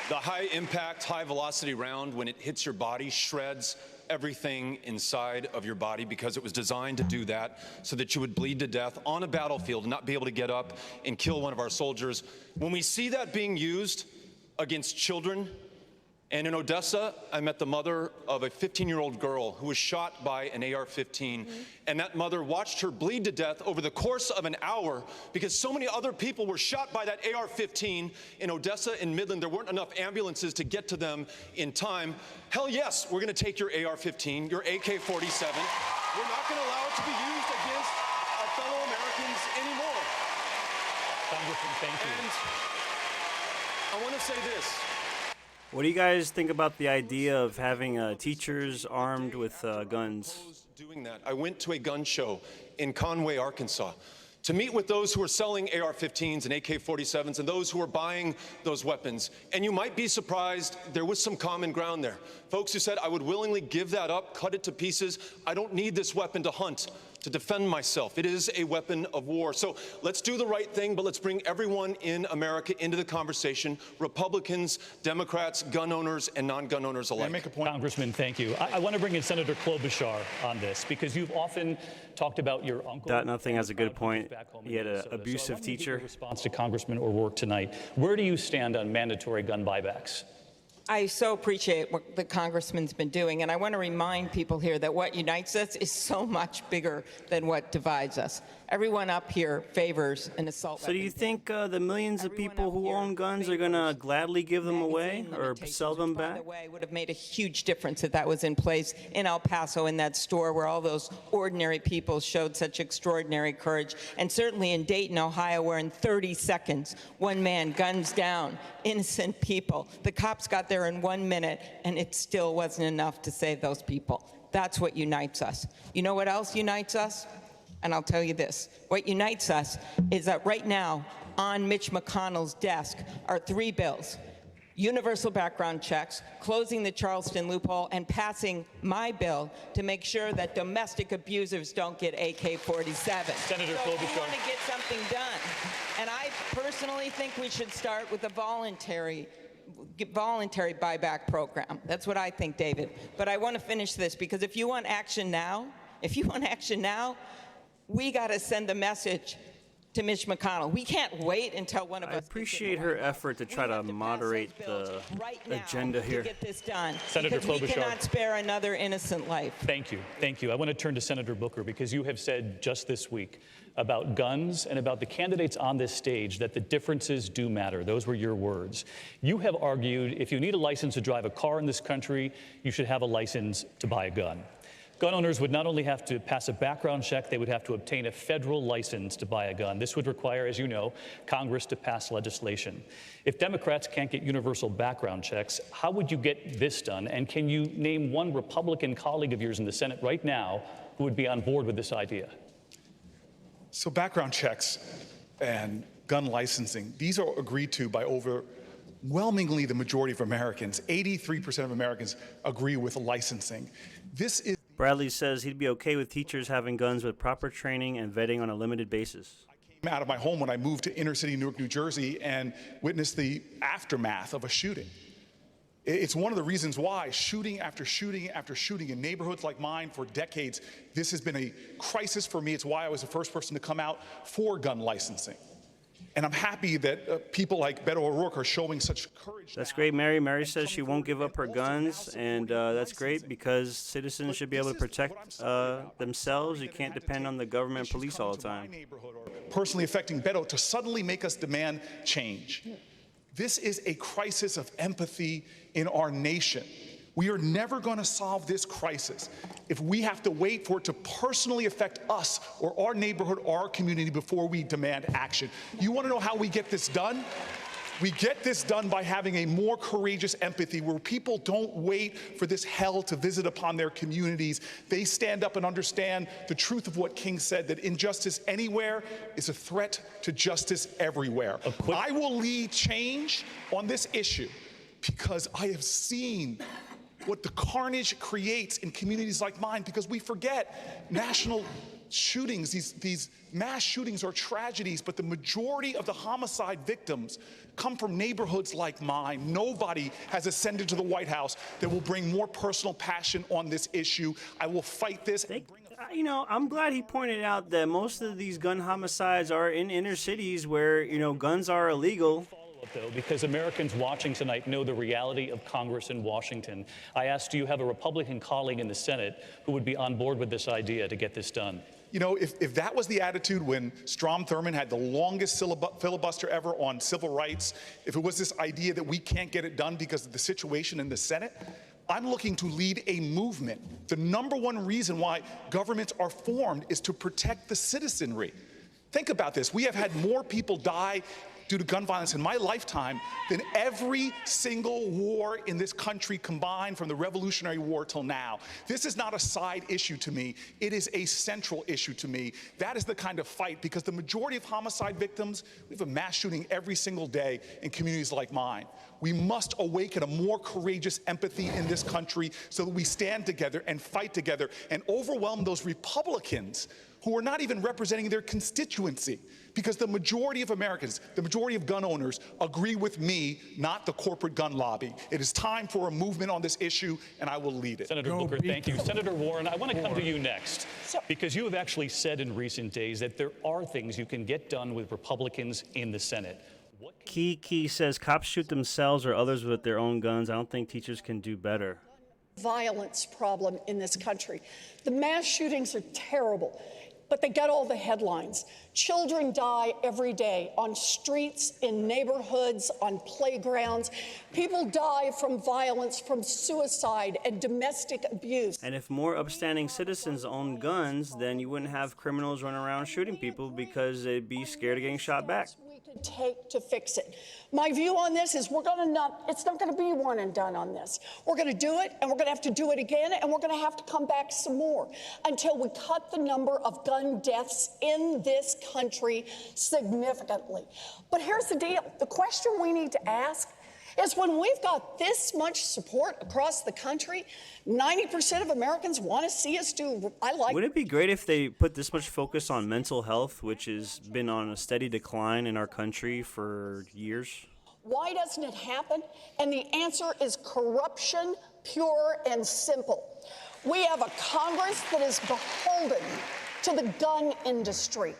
the high impact, high velocity round, when it hits your body, shreds everything inside of your body because it was designed to do that so that you would bleed to death on a battlefield and not be able to get up and kill one of our soldiers. When we see that being used against children, and in Odessa, I met the mother of a 15-year-old girl who was shot by an AR-15, and that mother watched her bleed to death over the course of an hour because so many other people were shot by that AR-15 in Odessa and Midland. There weren't enough ambulances to get to them in time. Hell yes, we're going to take your AR-15, your AK-47. We're not going to allow it to be used against our fellow Americans anymore. Congressman, thank you. And I want to say this. What do you guys think about the idea of having teachers armed with guns? Doing that. I went to a gun show in Conway, Arkansas. to meet with those who are selling AR-15s and AK-47s and those who are buying those weapons. And you might be surprised, there was some common ground there. Folks who said, I would willingly give that up, cut it to pieces. I don't need this weapon to hunt, to defend myself. It is a weapon of war. So let's do the right thing, but let's bring everyone in America into the conversation, Republicans, Democrats, gun owners, and non-gun owners alike. May I make a point? Congressman, thank you. I want to bring in Senator Klobuchar on this, because you've often talked about your uncle. That nothing has a good point. He had an Minnesota. abusive teacher. Response to Congressman O'Rourke tonight. Where do you stand on mandatory gun buybacks? I so appreciate what the congressman's been doing, and I want to remind people here that what unites us is so much bigger than what divides us. Everyone up here favors an assault So do you think the millions of people who own guns are going to gladly give them away or sell them back? It would have made a huge difference if that was in place in El Paso, in that store where all those ordinary people showed such extraordinary courage, and certainly in Dayton, Ohio, where in 30 seconds, one man guns down innocent people. The cops got there in 1 minute, and it still wasn't enough to save those people. That's what unites us. You know what else unites us? And I'll tell you this. What unites us is that right now, on Mitch McConnell's desk are 3 bills: universal background checks, closing the Charleston loophole, and passing my bill to make sure that domestic abusers don't get AK-47. Senator So Klobuchar. we want to get something done. And I personally think we should start with a voluntary buyback program. That's what I think, David. But I want to finish this, because if you want action now, we got to send a message to Mitch McConnell. We can't wait until one of us. I appreciate her effort to try to moderate the agenda to here. get this done. Senator because we Klobuchar. cannot spare another innocent life. Thank you. Thank you. I want to turn to Senator Booker, because you have said just this week about guns and about the candidates on this stage that the differences do matter. Those were your words. You have argued if you need a license to drive a car in this country, you should have a license to buy a gun. Gun owners would not only have to pass a background check, they would have to obtain a federal license to buy a gun. This would require, as you know, Congress to pass legislation. If Democrats can't get universal background checks, how would you get this done? And can you name one Republican colleague of yours in the Senate right now who would be on board with this idea? So background checks and gun licensing, these are agreed to by overwhelmingly the majority of Americans. 83% of Americans agree with licensing. This is Bradley says he'd be okay with teachers having guns with proper training and vetting on a limited basis. out of my home when I moved to inner city Newark, New Jersey, and witnessed the aftermath of a shooting. It's one of the reasons why shooting after shooting after shooting in neighborhoods like mine for decades, this has been a crisis for me. It's why I was the first person to come out for gun licensing. And I'm happy that people like Beto O'Rourke are showing such courage. That's great, Mary. Mary says she won't give up her guns, and that's great because citizens should be able to protect themselves. You can't depend on the government police all the time. Personally affecting Beto to suddenly make us demand change. This is a crisis of empathy in our nation. We are never going to solve this crisis if we have to wait for it to personally affect us or our neighborhood or our community before we demand action. You want to know how we get this done? We get this done by having a more courageous empathy where people don't wait for this hell to visit upon their communities. They stand up and understand the truth of what King said, that injustice anywhere is a threat to justice everywhere. I will lead change on this issue because I have seen what the carnage creates in communities like mine, because we forget national shootings, these mass shootings are tragedies, but the majority of the homicide victims come from neighborhoods like mine. Nobody has ascended to the White House that will bring more personal passion on this issue. I will fight this. You know, I'm glad he pointed out that most of these gun homicides are in inner cities where, you know, guns are illegal. Though, because Americans watching tonight know the reality of Congress in Washington. I asked, do you have a Republican colleague in the Senate who would be on board with this idea to get this done? You know, if that was the attitude when Strom Thurmond had the longest filibuster ever on civil rights, if it was this idea that we can't get it done because of the situation in the Senate, I'm looking to lead a movement. The number one reason why governments are formed is to protect the citizenry. Think about this. We have had more people die due to gun violence in my lifetime than every single war in this country combined from the Revolutionary War till now. This is not a side issue to me. It is a central issue to me. That is the kind of fight, because the majority of homicide victims, we have a mass shooting every single day in communities like mine. We must awaken a more courageous empathy in this country so that we stand together and fight together and overwhelm those Republicans who are not even representing their constituency, because the majority of Americans, the majority of gun owners agree with me, not the corporate gun lobby. It is time for a movement on this issue, and I will lead it. Senator Booker, thank you. Senator Warren, I want to come to you next, because you have actually said in recent days that there are things you can get done with Republicans in the Senate. Key says cops shoot themselves or others with their own guns. I don't think teachers can do better. Violence problem in this country. The mass shootings are terrible, but they get all the headlines. Children die every day on streets, in neighborhoods, on playgrounds. People die from violence, from suicide and domestic abuse. And if more upstanding citizens owned guns, then you wouldn't have criminals running around shooting people because they'd be scared of getting shot back. Take to fix it. My view on this is it's not going to be one and done on this. We're going to do it, and we're going to have to do it again, and we're going to have to come back some more until we cut the number of gun deaths in this country significantly. But here's the deal. The question we need to ask is, when we've got this much support across the country, 90% of Americans want to see us do. Would it be great if they put this much focus on mental health, which has been on a steady decline in our country for years? Why doesn't it happen? And the answer is corruption, pure and simple. We have a Congress that is beholden to the gun industry.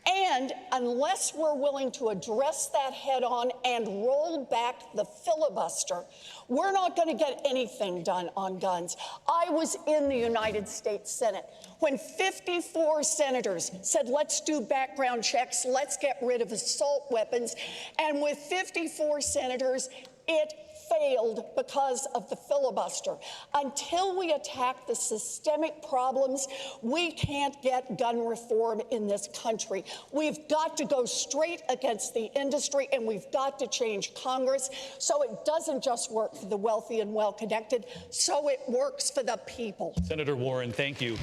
And unless we're willing to address that head on and roll back the filibuster, we're not going to get anything done on guns. I was in the United States Senate when 54 senators said, let's do background checks, let's get rid of assault weapons. And with 54 senators, it failed because of the filibuster. Until we attack the systemic problems, we can't get gun reform in this country. We've got to go straight against the industry, and we've got to change Congress so it doesn't just work for the wealthy and well-connected, so it works for the people. Senator Warren, thank you.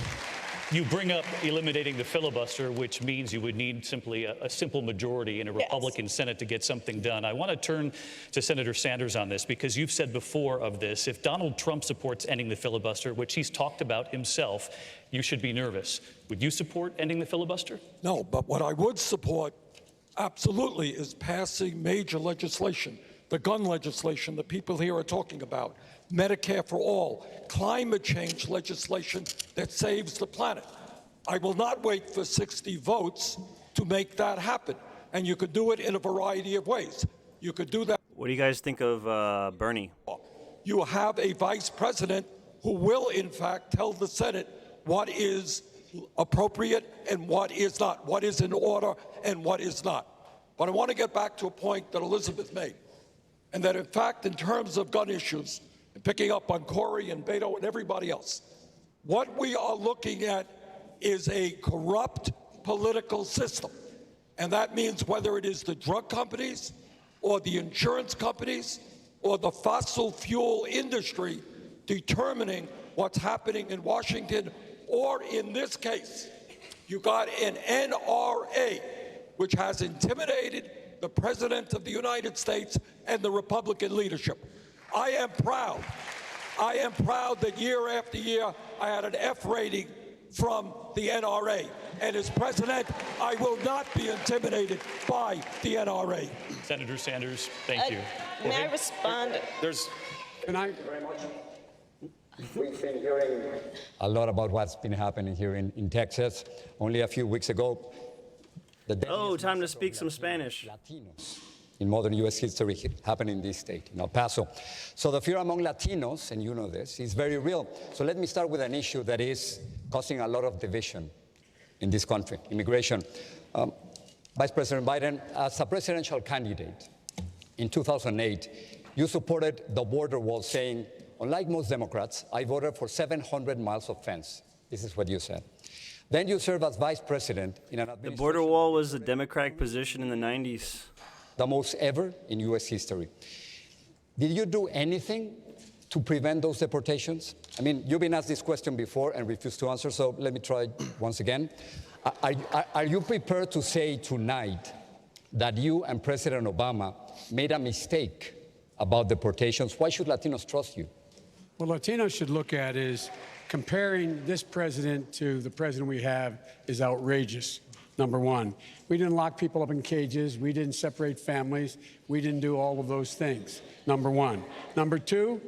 You bring up eliminating the filibuster, which means you would need simply a simple majority in a Republican Senate to get something done. I want to turn to Senator Sanders on this, because you've said before of this, if Donald Trump supports ending the filibuster, which he's talked about himself, you should be nervous. Would you support ending the filibuster? No, but what I would support absolutely is passing major legislation, the gun legislation that people here are talking about, Medicare for all, climate change legislation that saves the planet. I will not wait for 60 votes to make that happen. And you could do it in a variety of ways. You could do that. What do you guys think of Bernie? You have a vice president who will, in fact, tell the Senate what is appropriate and what is not, what is in order and what is not. But I want to get back to a point that Elizabeth made, and that, in fact, in terms of gun issues, and picking up on Corey and Beto and everybody else, what we are looking at is a corrupt political system. And that means whether it is the drug companies or the insurance companies or the fossil fuel industry determining what's happening in Washington, or in this case, you got an NRA, which has intimidated the President of the United States and the Republican leadership. I am proud that year after year I had an F rating from the NRA. And as president, I will not be intimidated by the NRA. Senator Sanders, thank you. May I respond? Can I? We've been hearing a lot about what's been happening here in Texas. Only a few weeks ago, time to speak some Spanish. Latinos in modern U.S. history happened in this state, in El Paso. So the fear among Latinos, and you know this, is very real. So let me start with an issue that is causing a lot of division in this country, immigration. Vice President Biden, as a presidential candidate in 2008, you supported the border wall, saying, unlike most Democrats, I voted for 700 miles of fence. This is what you said. Then you served as vice president in an administration. The border wall was a Democratic position in the 90s. the most ever in U.S. history. Did you do anything to prevent those deportations? I mean, you've been asked this question before and refused to answer, so let me try once again. Are you prepared to say tonight that you and President Obama made a mistake about deportations? Why should Latinos trust you? What Latinos should look at is comparing this president to the president we have is outrageous. Number one, we didn't lock people up in cages. We didn't separate families. We didn't do all of those things. Number one. Number two,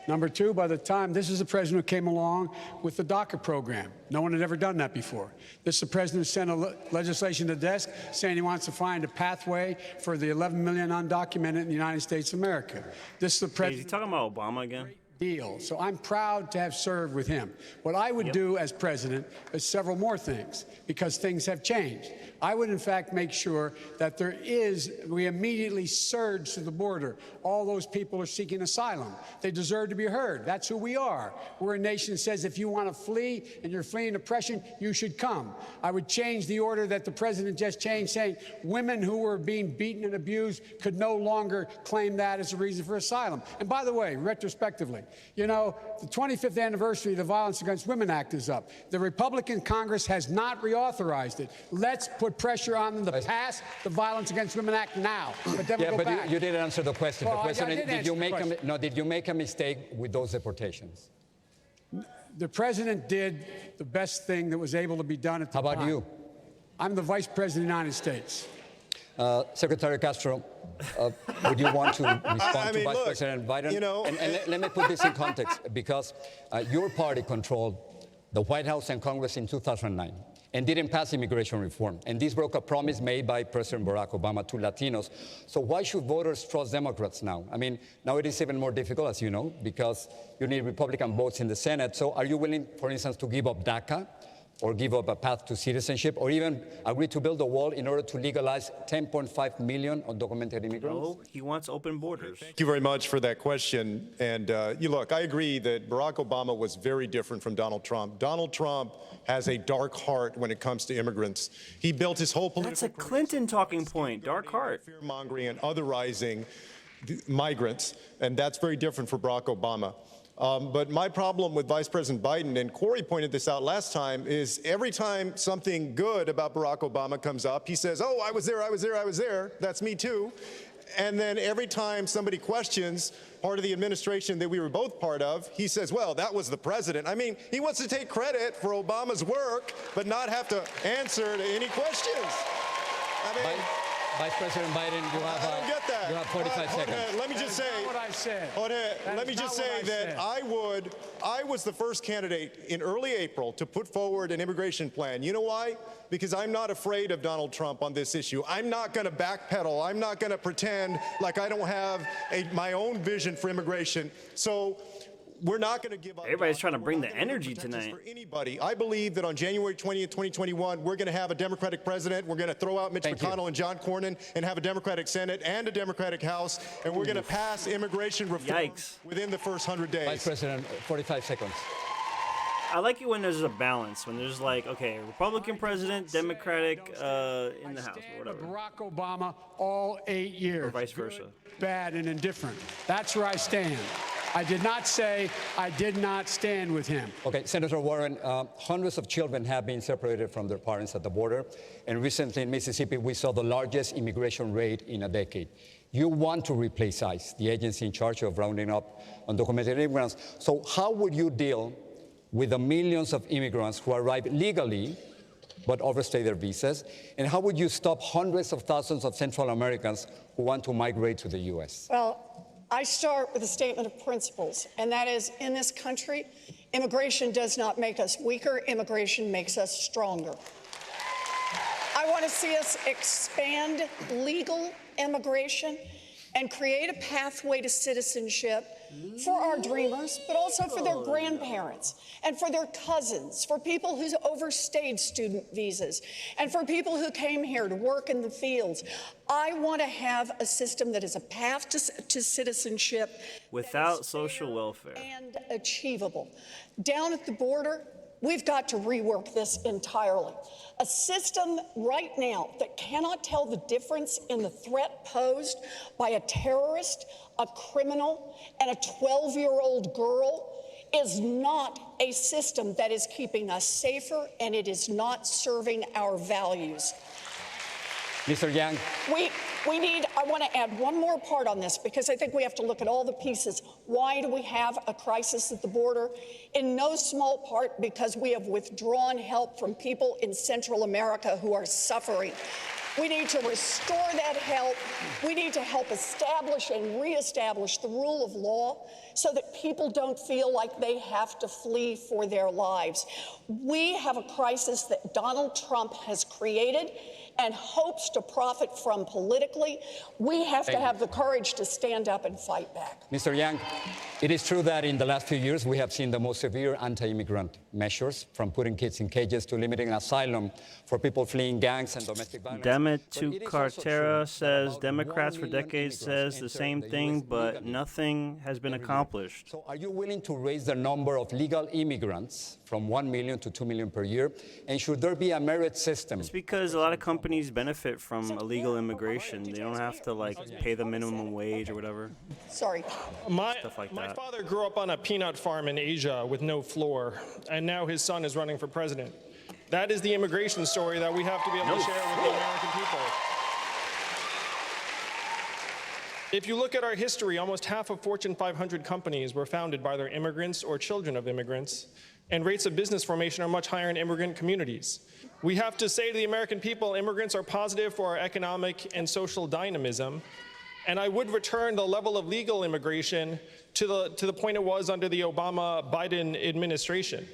by the time this is the president who came along with the DACA program. No one had ever done that before. This is the president who sent legislation to the desk saying he wants to find a pathway for the 11 million undocumented in the United States of America. This is the president. Is he talking about Obama again? Deal. So I'm proud to have served with him. What I would do as president is several more things, because things have changed. I would, in fact, make sure that we immediately surge to the border. All those people are seeking asylum. They deserve to be heard. That's who we are. We're a nation that says if you want to flee and you're fleeing oppression, you should come. I would change the order that the president just changed, saying women who were being beaten and abused could no longer claim that as a reason for asylum. And by the way, retrospectively, you know, the 25th anniversary of the Violence Against Women Act is up. The Republican Congress has not reauthorized it. Let's put pressure on them to pass the Violence Against Women Act now. But then we'll go back. You didn't answer the question. Well, the question I did is, did you make a mistake with those deportations? The president did the best thing that was able to be done at the time. How about you? I'm the Vice President of the United States. Secretary Castro, would you want to respond to Vice look, President Biden? you know- And let me put this in context, because your party controlled the White House and Congress in 2009 and didn't pass immigration reform. And this broke a promise made by President Barack Obama to Latinos. So why should voters trust Democrats now? I mean, now it is even more difficult, as you know, because you need Republican votes in the Senate. So are you willing, for instance, to give up DACA, or give up a path to citizenship, or even agree to build a wall in order to legalize 10.5 million undocumented immigrants? No, he wants open borders. Thank you very much for that question. And look, I agree that Barack Obama was very different from Donald Trump. Donald Trump has a dark heart when it comes to immigrants. He built his whole political That's a Clinton talking point, dark heart. fear-mongering and otherizing migrants, and that's very different for Barack Obama. But my problem with Vice President Biden, and Corey pointed this out last time, is every time something good about Barack Obama comes up, he says, oh, I was there, that's me too. And then every time somebody questions part of the administration that we were both part of, he says, well, that was the president. I mean, he wants to take credit for Obama's work, but not have to answer to any questions. I mean, Vice President Biden, you have, I don't get that. You have 45 seconds. Let me just say, what I said. let me just say that I was the first candidate in early April to put forward an immigration plan. You know why? Because I'm not afraid of Donald Trump on this issue. I'm not going to backpedal. I'm not going to pretend like I don't have my own vision for immigration. So we're not going to give up. Everybody's trying to bring the energy tonight. For anybody. I believe that on January 20th, 2021, we're going to have a Democratic president. We're going to throw out Mitch McConnell and John Cornyn and have a Democratic Senate and a Democratic House, and we're going to pass immigration reform within the first 100 days. Vice President, 45 seconds. I like it when there's a balance, when there's like, okay, Republican president, Democratic in the House, or whatever. Barack Obama all 8 years. Or vice versa. Good, bad, and indifferent. That's where I stand. I did not say I did not stand with him. Okay, Senator Warren, hundreds of children have been separated from their parents at the border, and recently in Mississippi, we saw the largest immigration rate in a decade. You want to replace ICE, the agency in charge of rounding up undocumented immigrants. So how would you deal with the millions of immigrants who arrive legally but overstay their visas? And how would you stop hundreds of thousands of Central Americans who want to migrate to the U.S.? Well, I start with a statement of principles, and that is, in this country, immigration does not make us weaker, immigration makes us stronger. I want to see us expand legal immigration and create a pathway to citizenship for our dreamers, but also for their grandparents and for their cousins, for people who overstayed student visas, and for people who came here to work in the fields. I want to have a system that is a path to citizenship without social welfare and achievable. Down at the border, We've got to rework this entirely. A system right now that cannot tell the difference in the threat posed by a terrorist, a criminal, and a 12-year-old girl is not a system that is keeping us safer, and it is not serving our values. Mr. Yang. I want to add one more part on this because I think we have to look at all the pieces. Why do we have a crisis at the border? In no small part because we have withdrawn help from people in Central America who are suffering. We need to restore that help. We need to help establish and reestablish the rule of law so that people don't feel like they have to flee for their lives. We have a crisis that Donald Trump has created and hopes to profit from politically. We have to have the courage to stand up and fight back. Mr. Yang, it is true that in the last few years we have seen the most severe anti-immigrant measures, from putting kids in cages to limiting asylum for people fleeing gangs and domestic violence. Demetu Cartera says Democrats for decades says the same thing, but nothing has been accomplished. So are you willing to raise the number of legal immigrants from 1 million to 2 million per year? And should there be a merit system? It's because a lot of companies benefit from illegal immigration. They don't have to pay the minimum wage or whatever. Sorry. Stuff like My that. father grew up on a peanut farm in Asia with no floor, and now his son is running for president. That is the immigration story that we have to be able to share with the American people. If you look at our history, almost half of Fortune 500 companies were founded by their immigrants or children of immigrants, and rates of business formation are much higher in immigrant communities. We have to say to the American people, immigrants are positive for our economic and social dynamism, and I would return the level of legal immigration to the point it was under the Obama-Biden administration.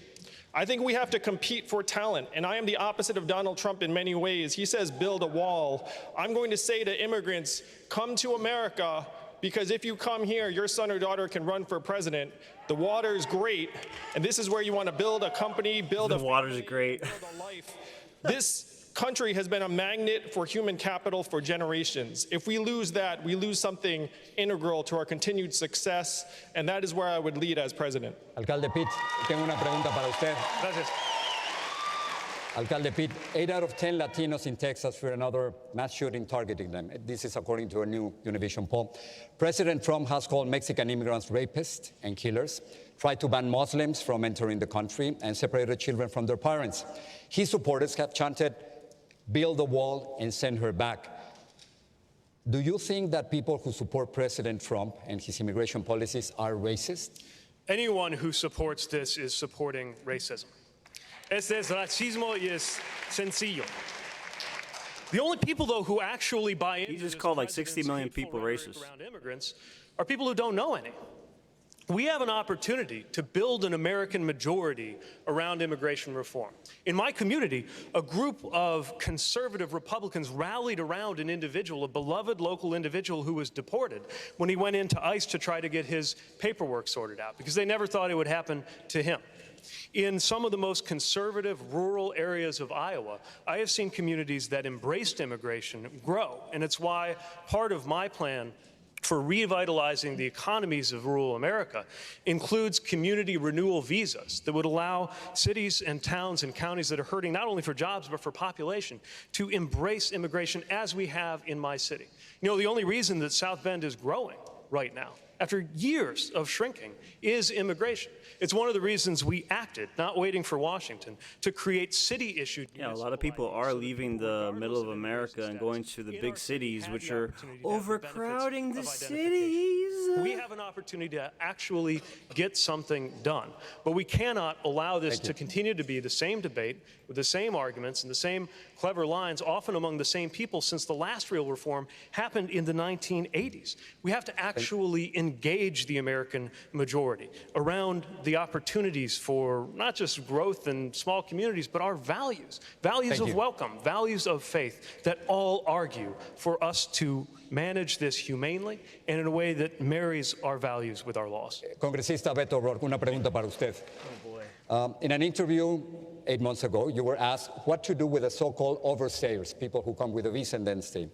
I think we have to compete for talent, and I am the opposite of Donald Trump in many ways. He says build a wall. I'm going to say to immigrants, come to America, because if you come here, your son or daughter can run for president. The water is great, and this is where you want to build a company, build The water's great. build a life. This country has been a magnet for human capital for generations. If we lose that, we lose something integral to our continued success, and that is where I would lead as president. Alcalde Pitt, tengo una pregunta para usted. Gracias. Alcalde Pitt, 8 out of 10 Latinos in Texas fear another mass shooting targeting them. This is according to a new Univision poll. President Trump has called Mexican immigrants rapists and killers, tried to ban Muslims from entering the country, and separated children from their parents. His supporters have chanted, build the wall and send her back. Do you think that people who support President Trump and his immigration policies are racist? Anyone who supports this is supporting racism. Este es racismo y es sencillo. The only people, though, who actually buy into just this called like 60 president's million hateful people rhetoric racist. around immigrants are people who don't know any. We have an opportunity to build an American majority around immigration reform. In my community, a group of conservative Republicans rallied around an individual, a beloved local individual who was deported when he went into ICE to try to get his paperwork sorted out, because they never thought it would happen to him. In some of the most conservative rural areas of Iowa, I have seen communities that embraced immigration grow, and it's why part of my plan for revitalizing the economies of rural America includes community renewal visas that would allow cities and towns and counties that are hurting not only for jobs but for population to embrace immigration as we have in my city. You know, the only reason that South Bend is growing right now, after years of shrinking, is immigration. It's one of the reasons we acted, not waiting for Washington, to create city-issued. Yeah, a lot of people are leaving the middle of America and going to the big cities, which are overcrowding the cities. We have an opportunity to actually get something done. But we cannot allow this to continue to be the same debate with the same arguments and the same clever lines, often among the same people, since the last real reform happened in the 1980s. We have to actually engage the American majority around the opportunities for not just growth in small communities, but our values, values of welcome, values of faith that all argue for us to manage this humanely and in a way that marries our values with our laws. Congresista Beto O'Rourke, una pregunta para usted. In an interview 8 months ago, you were asked what to do with the so-called overstayers, people who come with a visa and then stay.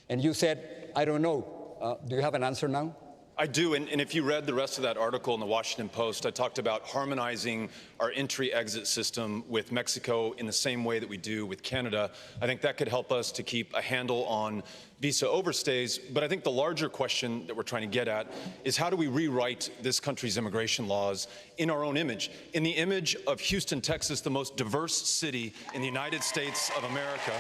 And you said, I don't know. Do you have an answer now? I do, and if you read the rest of that article in the Washington Post, I talked about harmonizing our entry-exit system with Mexico in the same way that we do with Canada. I think that could help us to keep a handle on visa overstays, but I think the larger question that we're trying to get at is how do we rewrite this country's immigration laws in our own image, in the image of Houston, Texas, the most diverse city in the United States of America,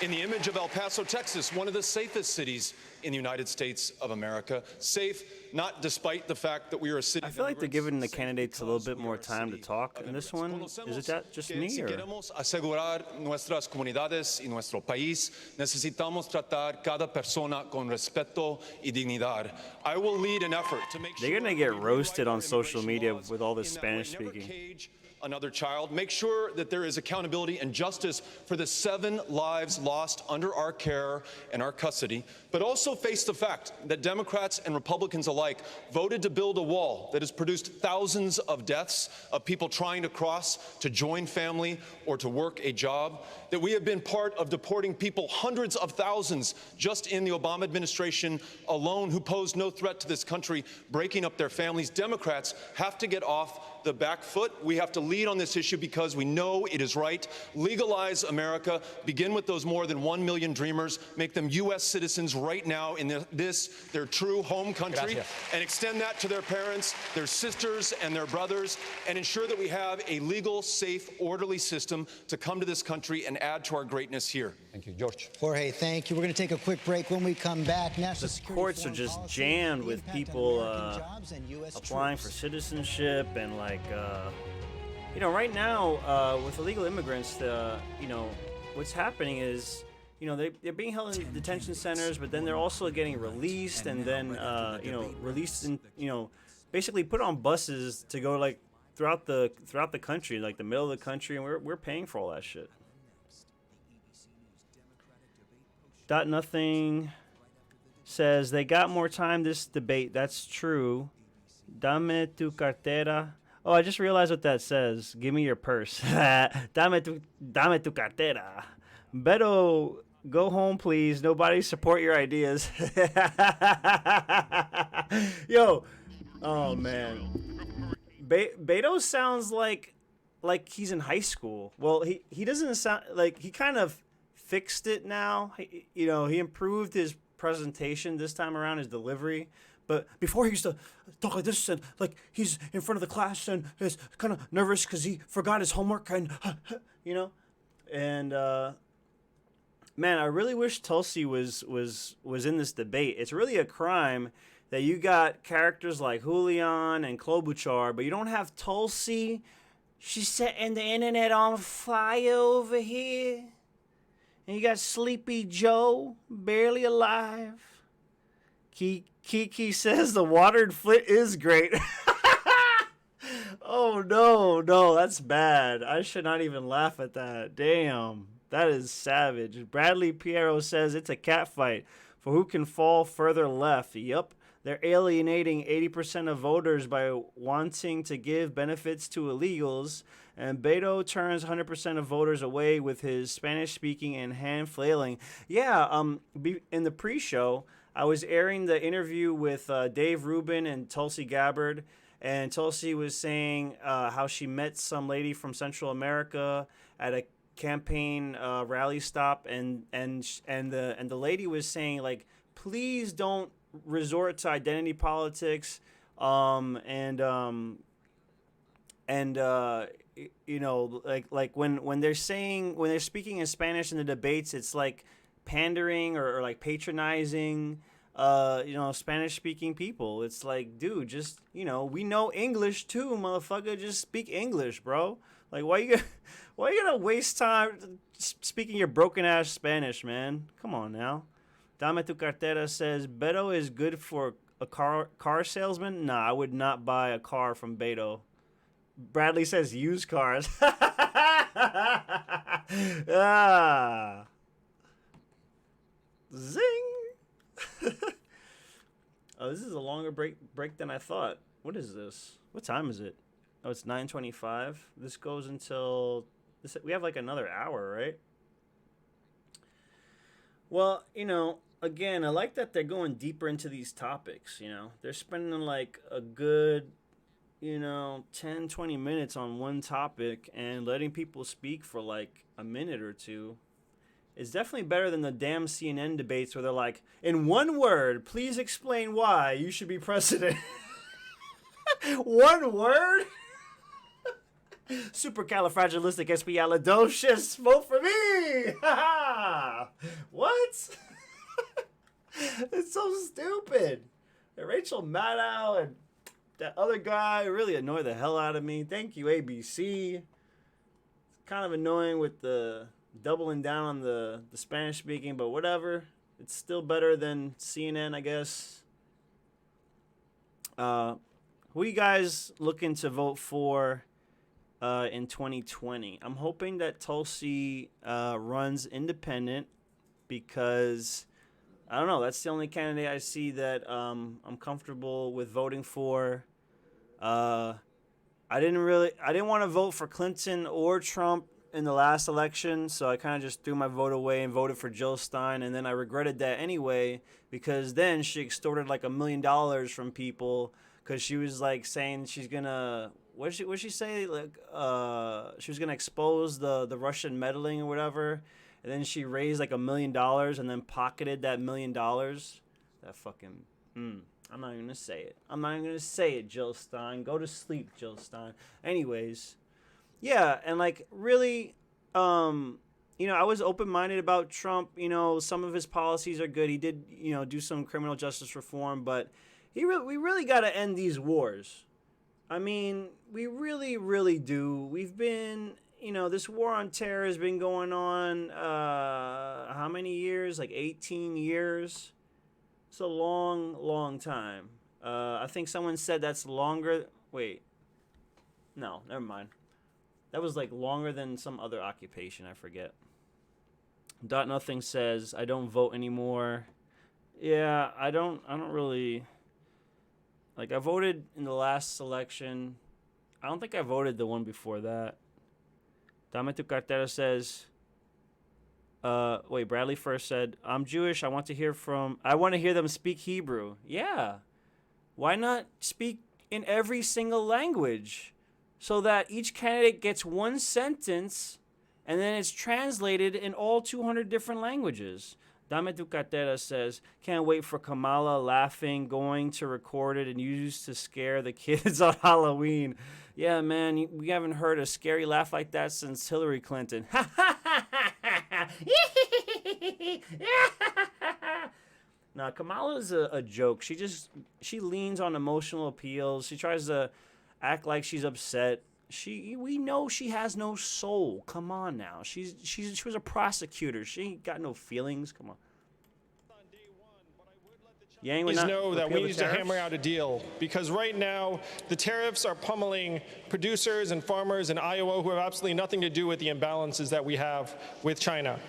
in the image of El Paso, Texas, one of the safest cities in the United States of America. Safe, not despite the fact that we are a city. I feel like they're giving the candidates a little bit more time to talk in this one. Is it that just me, Si or? queremos asegurar nuestras comunidades y nuestro país, necesitamos tratar cada persona con respeto y dignidad. I will lead an effort to make sure They're gonna get roasted on social media with all this in that way Spanish never speaking. cage another child, make sure that there is accountability and justice for the 7 lives lost under our care and our custody, but also face the fact that Democrats and Republicans alike voted to build a wall that has produced thousands of deaths of people trying to cross to join family or to work a job, that we have been part of deporting people, hundreds of thousands just in the Obama administration alone, who posed no threat to this country, breaking up their families. Democrats have to get off the back foot. We have to lead on this issue because we know it is right. Legalize America. Begin with those more than 1 million dreamers. Make them U.S. citizens right now in their true home country. Gracias. And extend that to their parents, their sisters, and their brothers, and ensure that we have a legal, safe, orderly system to come to this country and add to our greatness here. Thank you, George. Jorge, thank you. We're going to take a quick break. When we come back, national The security courts are foreign just policy, jammed the with impact on people American jobs and US applying for troops. citizenship and right now with illegal immigrants, what's happening is, they're being held in detention centers, but then they're also getting released and then, released and, basically put on buses to go throughout the country, like the middle of the country, and we're paying for all that shit. Dot Nothing says they got more time this debate. That's true. Dame tu cartera. Oh, I just realized what that says. Give me your purse. Dame tu cartera. Beto, go home, please. Nobody support your ideas. Yo, oh man. Beto sounds like he's in high school. Well, he doesn't sound like he kind of fixed it now. He improved his presentation this time around, his delivery. But before he used to talk like this, and like he's in front of the class and is kind of nervous because he forgot his homework, and And man, I really wish Tulsi was in this debate. It's really a crime that you got characters like Julian and Klobuchar, but you don't have Tulsi. She's setting the internet on fire over here. And you got Sleepy Joe, barely alive. Kiki says the watered flit is great. Oh, no, that's bad. I should not even laugh at that. Damn, that is savage. Bradley Piero says it's a cat fight for who can fall further left. Yup, they're alienating 80% of voters by wanting to give benefits to illegals. And Beto turns 100% of voters away with his Spanish speaking and hand flailing. Yeah, in the pre-show, I was airing the interview with Dave Rubin and Tulsi Gabbard, and Tulsi was saying how she met some lady from Central America at a campaign rally stop, and the lady was saying, like, please don't resort to identity politics, like when they're speaking in Spanish in the debates, it's like pandering or like patronizing Spanish speaking people. It's like, dude, just we know English too, motherfucker. Just speak English, bro. Like, why you gonna waste time speaking your broken ass Spanish, man? Come on now. Dame tu cartera says Beto is good for a car salesman. Nah, I would not buy a car from Beto. Bradley says used cars. Zing. Oh, this is a longer break than I thought. What is this? What time is it? Oh, it's 9:25. This goes until we have like another hour, right? Well, again, I like that they're going deeper into these topics, you know. They're spending like a good, 10, 20 minutes on one topic and letting people speak for like a minute or two. It's definitely better than the damn CNN debates where they're like, in one word, please explain why you should be president. One word? Supercalifragilisticexpialidocious. Vote for me. What? It's so stupid. And Rachel Maddow and that other guy really annoyed the hell out of me. Thank you, ABC. It's kind of annoying with the doubling down on the Spanish speaking, but whatever. It's still better than CNN, I guess. Who are you guys looking to vote for in 2020? I'm hoping that Tulsi runs independent because, I don't know, that's the only candidate I see that I'm comfortable with voting for. I didn't want to vote for Clinton or Trump in the last election, so I kind of just threw my vote away and voted for Jill Stein, and then I regretted that anyway because then she extorted like $1 million from people because she was like saying she's gonna what did she say, like she was gonna expose the Russian meddling or whatever, and then she raised like $1 million and then pocketed that $1 million. That fucking I'm not even gonna say it. I'm not even gonna say it, Jill Stein. Go to sleep, Jill Stein. Anyways. Yeah, and like really, I was open-minded about Trump. Some of his policies are good. He did, do some criminal justice reform, but we really got to end these wars. I mean, we really, really do. We've been, this war on terror has been going on, how many years? Like 18 years. It's a long, long time. I think someone said that's longer. Wait. No, never mind. That was like longer than some other occupation. I forget. Dot Nothing says, I don't vote anymore. Yeah, I don't really. Like, I voted in the last election. I don't think I voted the one before that. Dame Tu Cartera says, Bradley first said, I'm Jewish. I want to hear them speak Hebrew. Yeah. Why not speak in every single language? So that each candidate gets one sentence, and then it's translated in all 200 different languages. Dame Tu Cartera says, can't wait for Kamala laughing, going to record it and use to scare the kids on Halloween. Yeah, man, we haven't heard a scary laugh like that since Hillary Clinton. Nah, Kamala's a joke. She leans on emotional appeals. She tries to act like she's upset. We know she has no soul. Come on now. She was a prosecutor. She ain't got no feelings. Come on. Yang would Please not know that we repeal the need to tariffs? hammer out a deal because right now the tariffs are pummeling producers and farmers in Iowa who have absolutely nothing to do with the imbalances that we have with China.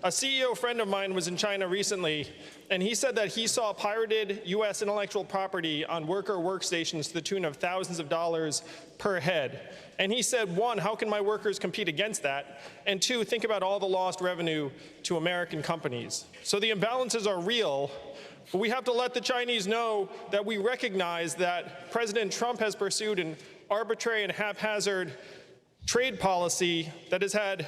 A CEO friend of mine was in China recently, and he said that he saw pirated U.S. intellectual property on worker workstations to the tune of thousands of dollars per head. And he said, one, how can my workers compete against that? And two, think about all the lost revenue to American companies. So the imbalances are real, but we have to let the Chinese know that we recognize that President Trump has pursued an arbitrary and haphazard trade policy that has had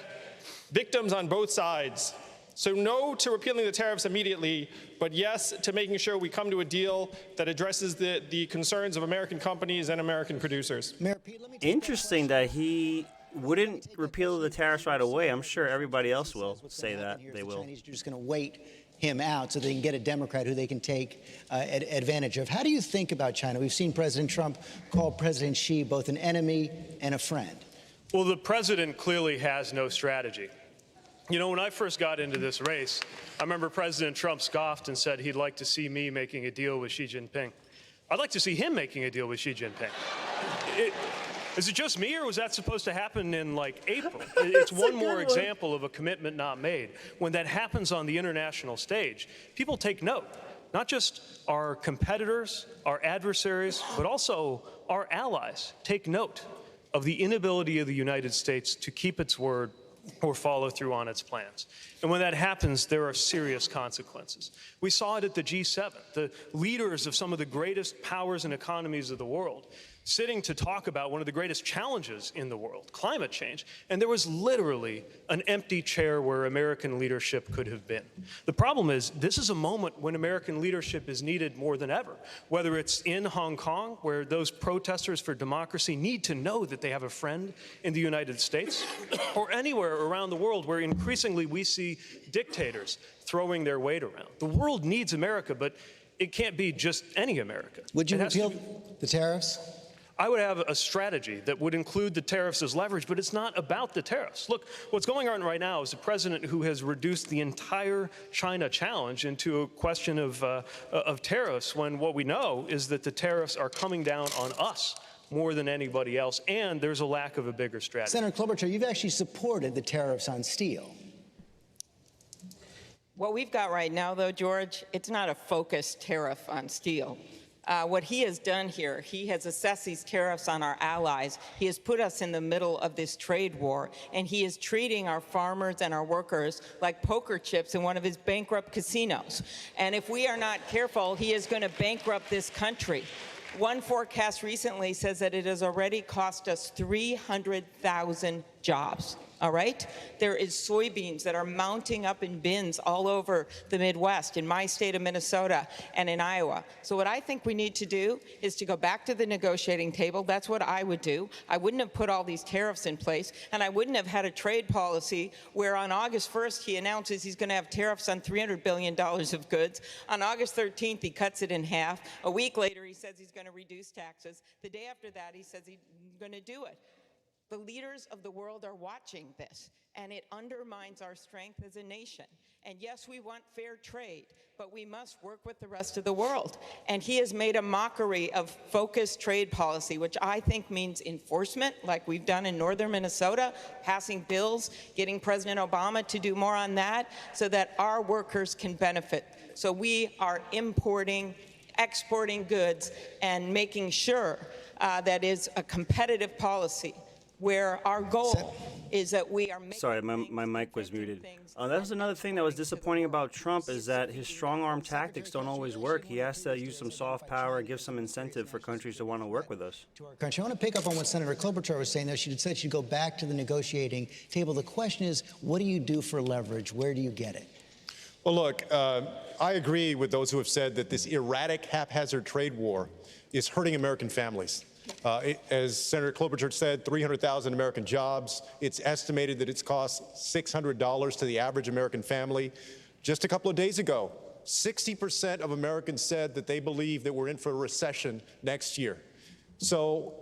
victims on both sides. So no to repealing the tariffs immediately, but yes to making sure we come to a deal that addresses the concerns of American companies and American producers. Interesting that he wouldn't repeal the tariffs right away. I'm sure everybody else will say that they will. The Chinese are just going to wait him out so they can get a Democrat who they can take advantage of. How do you think about China? We've seen President Trump call President Xi both an enemy and a friend. Well, the president clearly has no strategy. When I first got into this race, I remember President Trump scoffed and said he'd like to see me making a deal with Xi Jinping. I'd like to see him making a deal with Xi Jinping. Is it just me, or was that supposed to happen in, like, April? It's one more example of a commitment not made. When that happens on the international stage, people take note. Not just our competitors, our adversaries, but also our allies take note of the inability of the United States to keep its word or follow through on its plans. And when that happens, there are serious consequences. We saw it at the G7, the leaders of some of the greatest powers and economies of the world sitting to talk about one of the greatest challenges in the world, climate change, and there was literally an empty chair where American leadership could have been. The problem is, this is a moment when American leadership is needed more than ever, whether it's in Hong Kong, where those protesters for democracy need to know that they have a friend in the United States, or anywhere around the world where increasingly we see dictators throwing their weight around. The world needs America, but it can't be just any America. Would you repeal the tariffs? I would have a strategy that would include the tariffs as leverage, but it's not about the tariffs. Look, what's going on right now is a president who has reduced the entire China challenge into a question of tariffs, when what we know is that the tariffs are coming down on us more than anybody else, and there's a lack of a bigger strategy. Senator Klobuchar, you've actually supported the tariffs on steel. What we've got right now, though, George, it's not a focused tariff on steel. What he has done here, he has assessed these tariffs on our allies. He has put us in the middle of this trade war, and he is treating our farmers and our workers like poker chips in one of his bankrupt casinos. And if we are not careful, he is going to bankrupt this country. One forecast recently says that it has already cost us 300,000 jobs. All right? There is soybeans that are mounting up in bins all over the Midwest, in my state of Minnesota and in Iowa. So what I think we need to do is to go back to the negotiating table. That's what I would do. I wouldn't have put all these tariffs in place, and I wouldn't have had a trade policy where on August 1st he announces he's going to have tariffs on $300 billion of goods. On August 13th, he cuts it in half. A week later, he says he's going to reduce taxes. The day after that, he says he's going to do it. The leaders of the world are watching this, and it undermines our strength as a nation. And yes, we want fair trade, but we must work with the rest of the world. And he has made a mockery of focused trade policy, which I think means enforcement, like we've done in northern Minnesota, passing bills, getting President Obama to do more on that, so that our workers can benefit. So we are importing, exporting goods, and making sure that is a competitive policy, where our goal is that we are making... Sorry, my mic was muted. That was another thing that was disappointing about Trump, is that his strong-arm tactics don't always work. He has to use some soft power, give some incentive for countries to want to work with us. Country. I want to pick up on what Senator Klobuchar was saying there. She said she'd go back to the negotiating table. The question is, what do you do for leverage? Where do you get it? Well, look, I agree with those who have said that this erratic, haphazard trade war is hurting American families. As Senator Klobuchar said, 300,000 American jobs. It's estimated that it's cost $600 to the average American family. Just a couple of days ago, 60% of Americans said that they believe that we're in for a recession next year. So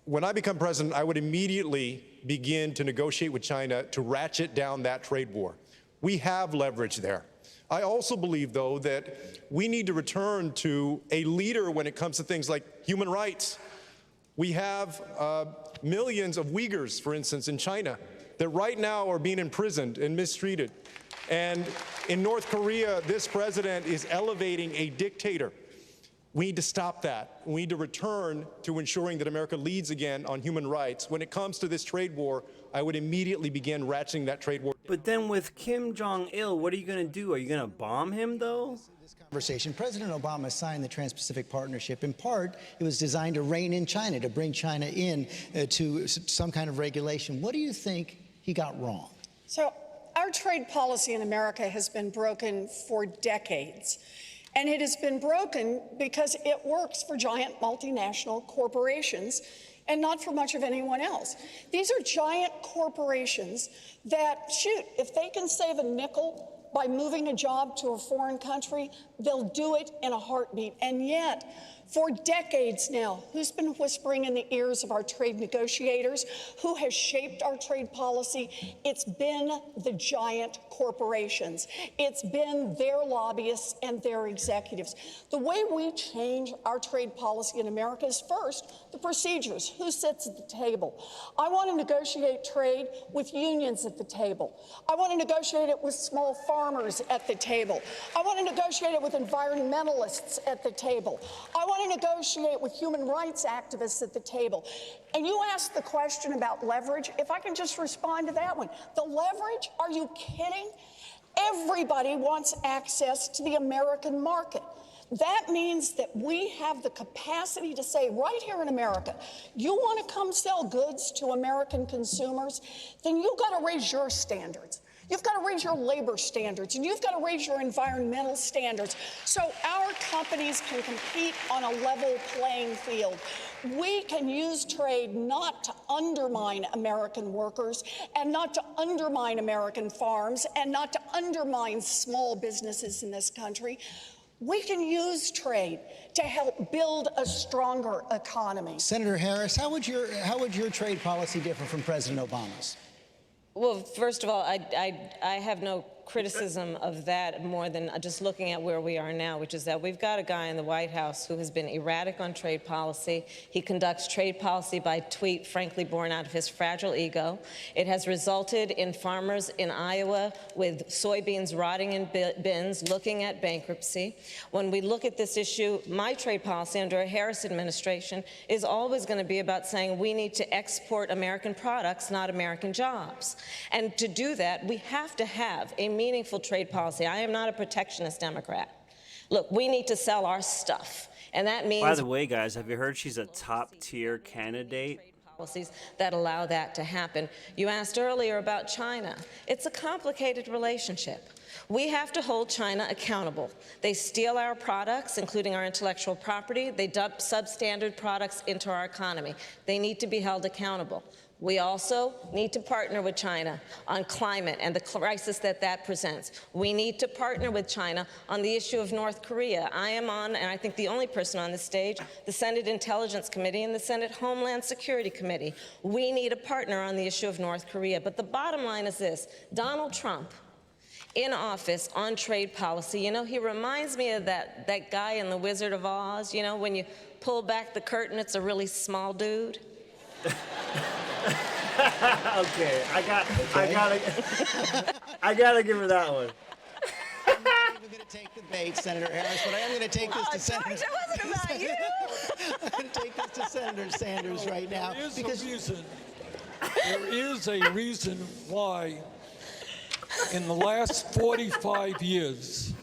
when I become president, I would immediately begin to negotiate with China to ratchet down that trade war. We have leverage there. I also believe, though, that we need to return to a leader when it comes to things like human rights. We have millions of Uyghurs, for instance, in China, that right now are being imprisoned and mistreated. And in North Korea, this president is elevating a dictator. We need to stop that. We need to return to ensuring that America leads again on human rights. When it comes to this trade war, I would immediately begin ratcheting that trade war. But then with Kim Jong-il, what are you going to do? Are you going to bomb him, though? Conversation. President Obama signed the Trans-Pacific Partnership. In part, it was designed to rein in China, to bring China in to some kind of regulation. What do you think he got wrong? So our trade policy in America has been broken for decades. And it has been broken because it works for giant multinational corporations and not for much of anyone else. These are giant corporations that, shoot, if they can save a nickel by moving a job to a foreign country, they'll do it in a heartbeat. And yet, for decades now, who's been whispering in the ears of our trade negotiators? Who has shaped our trade policy? It's been the giant corporations. It's been their lobbyists and their executives. The way we change our trade policy in America is, first, the procedures. Who sits at the table? I want to negotiate trade with unions at the table. I want to negotiate it with small farmers farmers at the table. I want to negotiate it with environmentalists at the table. I want to negotiate with human rights activists at the table. And you asked the question about leverage. If I can just respond to that one. The leverage? Are you kidding? Everybody wants access to the American market. That means that we have the capacity to say right here in America, you want to come sell goods to American consumers, then you've got to raise your standards. You've got to raise your labor standards, and you've got to raise your environmental standards so our companies can compete on a level playing field. We can use trade not to undermine American workers and not to undermine American farms and not to undermine small businesses in this country. We can use trade to help build a stronger economy. Senator Harris, how would your trade policy differ from President Obama's? Well, first of all, I have no criticism of that more than just looking at where we are now, which is that we've got a guy in the White House who has been erratic on trade policy. He conducts trade policy by tweet, frankly, born out of his fragile ego. It has resulted in farmers in Iowa with soybeans rotting in bins, looking at bankruptcy. When we look at this issue, my trade policy under a Harris administration is always going to be about saying we need to export American products, not American jobs. And to do that, we have to have a meaningful trade policy. I am not a protectionist Democrat. Look, we need to sell our stuff, and that means— By the way, guys, have you heard she's a top-tier candidate? Policies that allow that to happen. You asked earlier about China. It's a complicated relationship. We have to hold China accountable. They steal our products, including our intellectual property. They dump substandard products into our economy. They need to be held accountable. We also need to partner with China on climate and the crisis that presents. We need to partner with China on the issue of North Korea. I am on, and I think the only person on this stage, the Senate Intelligence Committee and the Senate Homeland Security Committee. We need a partner on the issue of North Korea. But the bottom line is this: Donald Trump, in office on trade policy, you know, he reminds me of that guy in The Wizard of Oz. You know, when you pull back the curtain, it's a really small dude. Okay, I gotta give her that one. I'm not even going to take the bait, Senator Harris, but I am going to take this to Senator. George, it wasn't about you. I'm going to take this to Senator Sanders right now There is a reason why, in the last 45 years,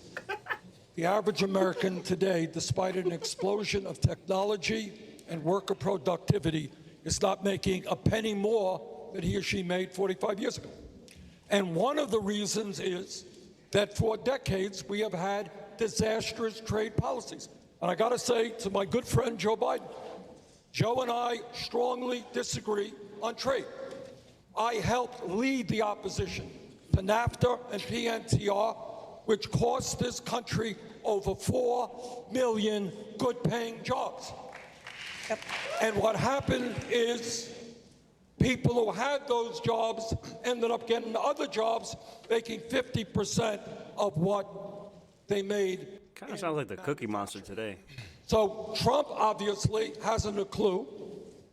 the average American today, despite an explosion of technology and worker productivity, is not making a penny more than he or she made 45 years ago. And one of the reasons is that for decades we have had disastrous trade policies. And I got to say to my good friend Joe Biden, Joe and I strongly disagree on trade. I helped lead the opposition to NAFTA and PNTR, which cost this country over 4 million good-paying jobs. And what happened is people who had those jobs ended up getting other jobs, making 50% of what they made. Kind of sounds like the Cookie Monster today. So Trump obviously hasn't a clue.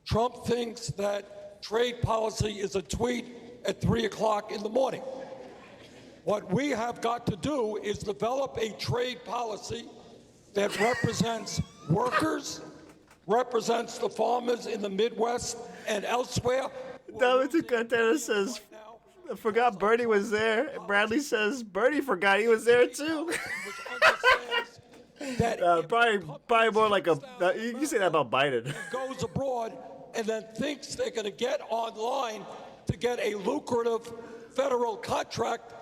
Trump thinks that trade policy is a tweet at 3 o'clock in the morning. What we have got to do is develop a trade policy that represents workers, represents the farmers in the Midwest and elsewhere. David Cantera says, I forgot Bernie was there. Bradley says, Bernie forgot he was there too. Probably more like a, you can say that about Biden. Goes abroad and then thinks they're going to get online to get a lucrative federal contract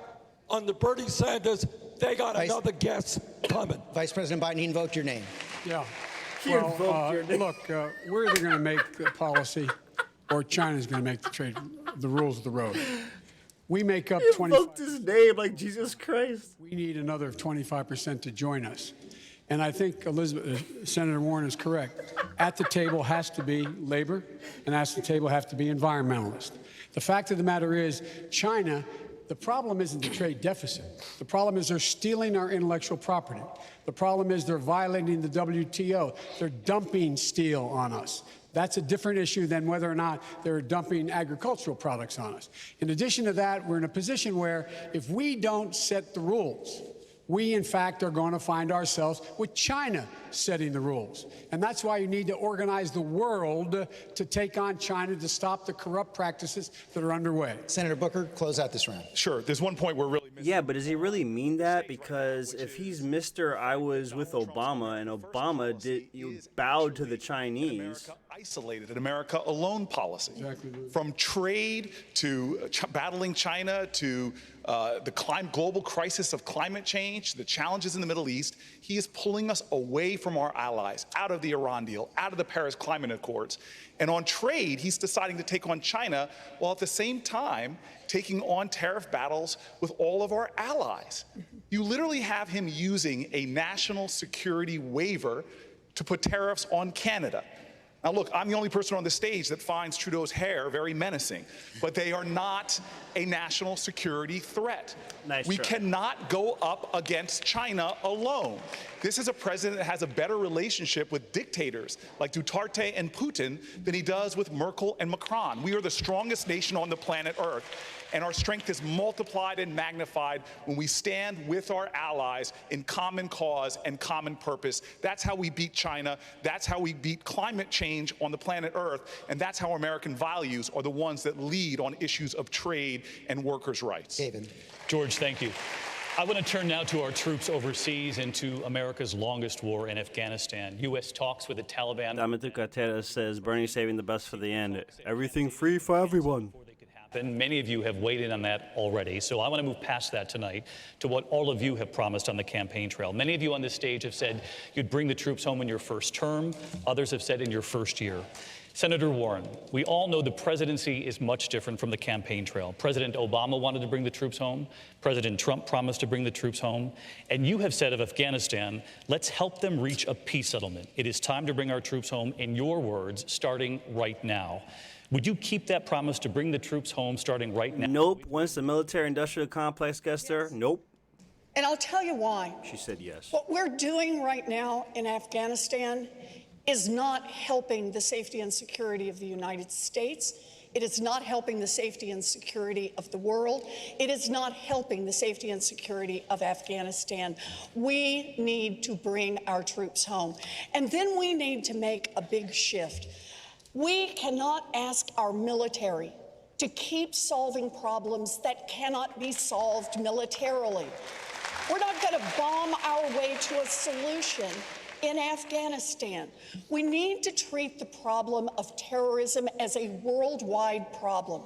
under Bernie Sanders. They got another guess coming. Vice President Biden, he invoked your name. Yeah. Well, look, we're either going to make the policy or China's going to make the rules of the road. We make up 25%. He invoked his name like Jesus Christ. We need another 25% to join us. And I think Senator Warren is correct. At the table has to be labor, and at the table have to be environmentalists. The fact of the matter is, China, the problem isn't the trade deficit. The problem is they're stealing our intellectual property. The problem is they're violating the WTO. They're dumping steel on us. That's a different issue than whether or not they're dumping agricultural products on us. In addition to that, we're in a position where if we don't set the rules, we, in fact, are going to find ourselves with China setting the rules. And that's why you need to organize the world to take on China to stop the corrupt practices that are underway. Senator Booker, close out this round. Sure. There's one point we're really missing. Yeah, but does he really mean that? Because if he's Mr. I was with Obama and Obama bowed to the Chinese. Isolated an America alone policy. Exactly. From trade to battling China to the global crisis of climate change, the challenges in the Middle East, he is pulling us away from our allies, out of the Iran deal, out of the Paris Climate Accords. And on trade, he's deciding to take on China while at the same time taking on tariff battles with all of our allies. You literally have him using a national security waiver to put tariffs on Canada. Now, look, I'm the only person on the stage that finds Trudeau's hair very menacing, but they are not a national security threat. Nice we try. cannot go up against China alone. This is a president that has a better relationship with dictators like Duterte and Putin than he does with Merkel and Macron. We are the strongest nation on the planet Earth, and our strength is multiplied and magnified when we stand with our allies in common cause and common purpose. That's how we beat China. That's how we beat climate change on the planet Earth. And that's how American values are the ones that lead on issues of trade and workers' rights. David. George, thank you. I want to turn now to our troops overseas and to America's longest war in Afghanistan. U.S. talks with the Taliban. Damitu Katera says Bernie saving the best for the end. Everything free for everyone. Many of you have weighed in on that already, so I want to move past that tonight to what all of you have promised on the campaign trail. Many of you on this stage have said you'd bring the troops home in your first term. Others have said in your first year. Senator Warren, we all know the presidency is much different from the campaign trail. President Obama wanted to bring the troops home. President Trump promised to bring the troops home. And you have said of Afghanistan, let's help them reach a peace settlement. It is time to bring our troops home, in your words, starting right now. Would you keep that promise to bring the troops home starting right now? Nope. Once the military-industrial complex gets there, nope. And I'll tell you why. She said yes. What we're doing right now in Afghanistan is not helping the safety and security of the United States. It is not helping the safety and security of the world. It is not helping the safety and security of Afghanistan. We need to bring our troops home. And then we need to make a big shift. We cannot ask our military to keep solving problems that cannot be solved militarily. We're not going to bomb our way to a solution in Afghanistan. We need to treat the problem of terrorism as a worldwide problem.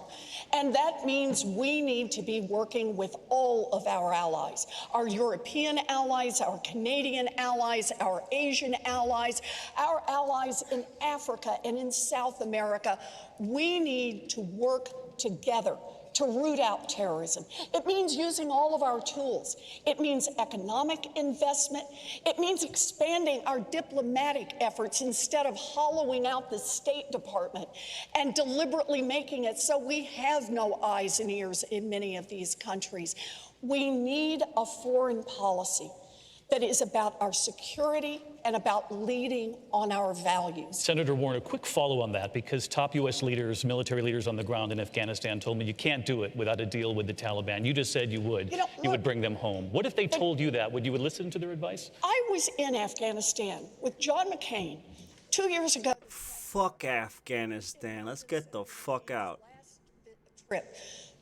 And that means we need to be working with all of our allies, our European allies, our Canadian allies, our Asian allies, our allies in Africa and in South America. We need to work together to root out terrorism. It means using all of our tools. It means economic investment. It means expanding our diplomatic efforts instead of hollowing out the State Department and deliberately making it so we have no eyes and ears in many of these countries. We need a foreign policy that is about our security and about leading on our values. Senator Warren, a quick follow on that, because top U.S. leaders, military leaders on the ground in Afghanistan told me you can't do it without a deal with the Taliban. You just said you would. You would bring them home. What if they told you that? Would you listen to their advice? I was in Afghanistan with John McCain 2 years ago. Fuck Afghanistan. Let's get the fuck out. Trip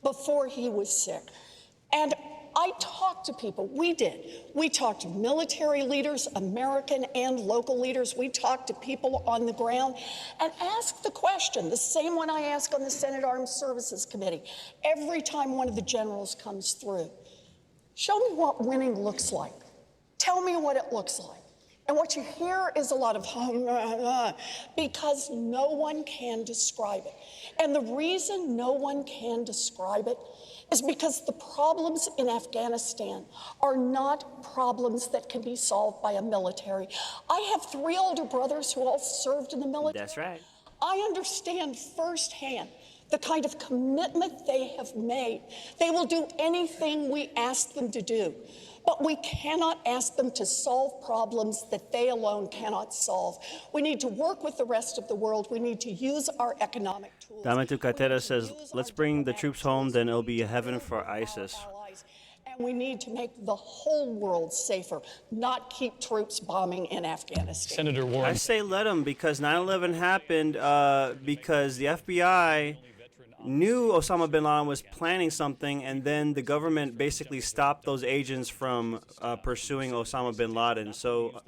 before he was sick. And I talked to people. We did. We talked to military leaders, American and local leaders. We talked to people on the ground and asked the question, the same one I ask on the Senate Armed Services Committee, every time one of the generals comes through. Show me what winning looks like. Tell me what it looks like. And what you hear is a lot of because no one can describe it. And the reason no one can describe it is because the problems in Afghanistan are not problems that can be solved by a military. I have 3 older brothers who all served in the military. That's right. I understand firsthand the kind of commitment they have made. They will do anything we ask them to do. but we cannot ask them to solve problems that they alone cannot solve. We need to work with the rest of the world. We need to use our economic tools. Damitu Katera says, let's bring the troops home, then it'll be a heaven for ISIS. And we need to make the whole world safer, not keep troops bombing in Afghanistan. Senator Warren. I say let them, because 9/11 happened because the FBI knew Osama bin Laden was planning something, and then the government basically stopped those agents from pursuing Osama bin Laden. So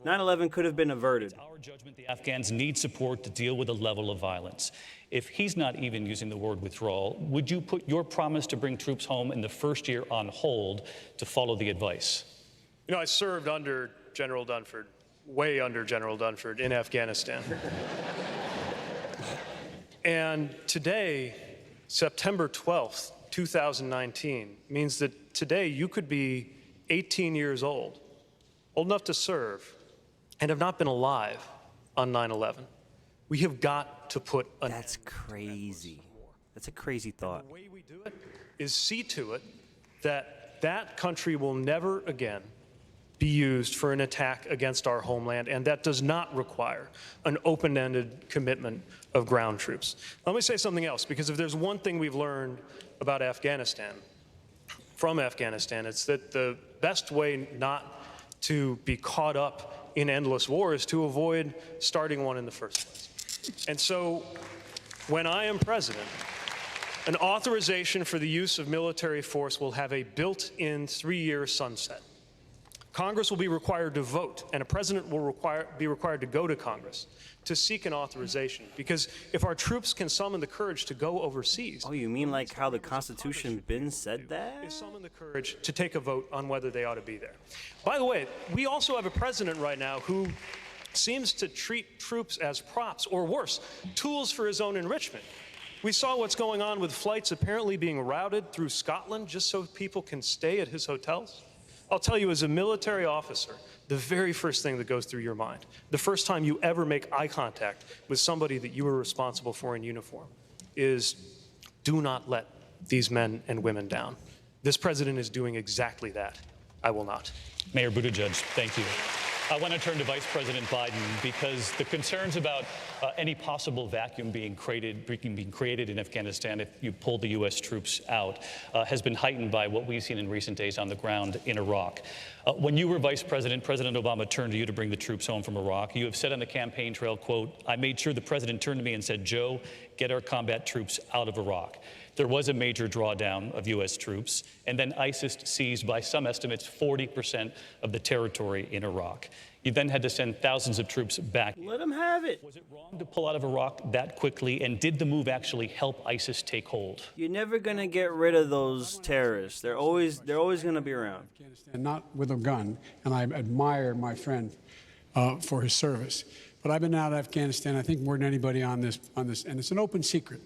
9/11 could have been averted. Our judgment, the Afghans need support to deal with the level of violence. If he's not even using the word withdrawal, would you put your promise to bring troops home in the first year on hold to follow the advice? You know, I served under General Dunford, way under General Dunford in Afghanistan. And today, September 12th, 2019, means that today you could be 18 years old enough to serve, and have not been alive on 9/11. We have got to put a... That's crazy. That's a crazy thought. The way we do it is see to it that that country will never again be used for an attack against our homeland, and that does not require an open-ended commitment of ground troops. Let me say something else, because if there's one thing we've learned about Afghanistan, from Afghanistan, it's that the best way not to be caught up in endless war is to avoid starting one in the first place. And so, when I am president, an authorization for the use of military force will have a built-in 3-year sunset. Congress will be required to vote, and a president will be required to go to Congress to seek an authorization. Because if our troops can summon the courage to go overseas... Oh, you mean like how the Constitution been said that? ...is summon the courage to take a vote on whether they ought to be there. By the way, we also have a president right now who seems to treat troops as props, or worse, tools for his own enrichment. We saw what's going on with flights apparently being routed through Scotland just so people can stay at his hotels. I'll tell you, as a military officer, the very first thing that goes through your mind, the first time you ever make eye contact with somebody that you are responsible for in uniform, is do not let these men and women down. This president is doing exactly that. I will not. Mayor Buttigieg, thank you. I want to turn to Vice President Biden, because the concerns about any possible vacuum being created in Afghanistan if you pull the U.S. troops out has been heightened by what we've seen in recent days on the ground in Iraq. When you were Vice President, President Obama turned to you to bring the troops home from Iraq. You have said on the campaign trail, quote, "I made sure the president turned to me and said, Joe, get our combat troops out of Iraq." There was a major drawdown of U.S. troops, and then ISIS seized, by some estimates, 40% of the territory in Iraq. You then had to send thousands of troops back. Let them have it. Was it wrong to pull out of Iraq that quickly, and did the move actually help ISIS take hold? You're never gonna get rid of those terrorists. They're always gonna be around. And not with a gun, and I admire my friend for his service. But I've been out of Afghanistan, I think, more than anybody on this, and it's an open secret.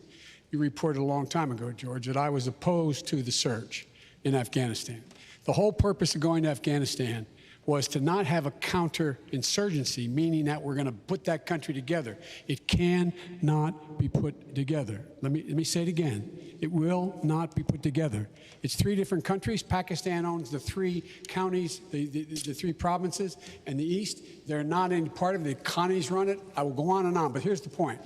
You reported a long time ago, George, that I was opposed to the surge in Afghanistan. The whole purpose of going to Afghanistan was to not have a counterinsurgency, meaning that we're going to put that country together. It cannot be put together. Let me say it again. It will not be put together. It's 3 different countries. Pakistan owns the 3 counties, the 3 provinces, and the east. They're not any part of it. The economies run it. I will go on and on, but here's the point.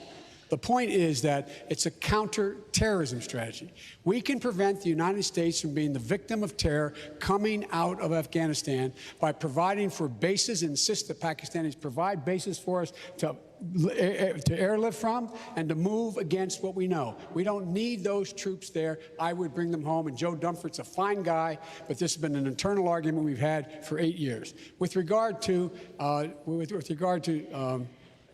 The point is that it's a counter-terrorism strategy. We can prevent the United States from being the victim of terror coming out of Afghanistan by providing for bases, insist that Pakistanis provide bases for us to airlift from and to move against what we know. We don't need those troops there. I would bring them home, and Joe Dunford's a fine guy, but this has been an internal argument we've had for 8 years. With regard to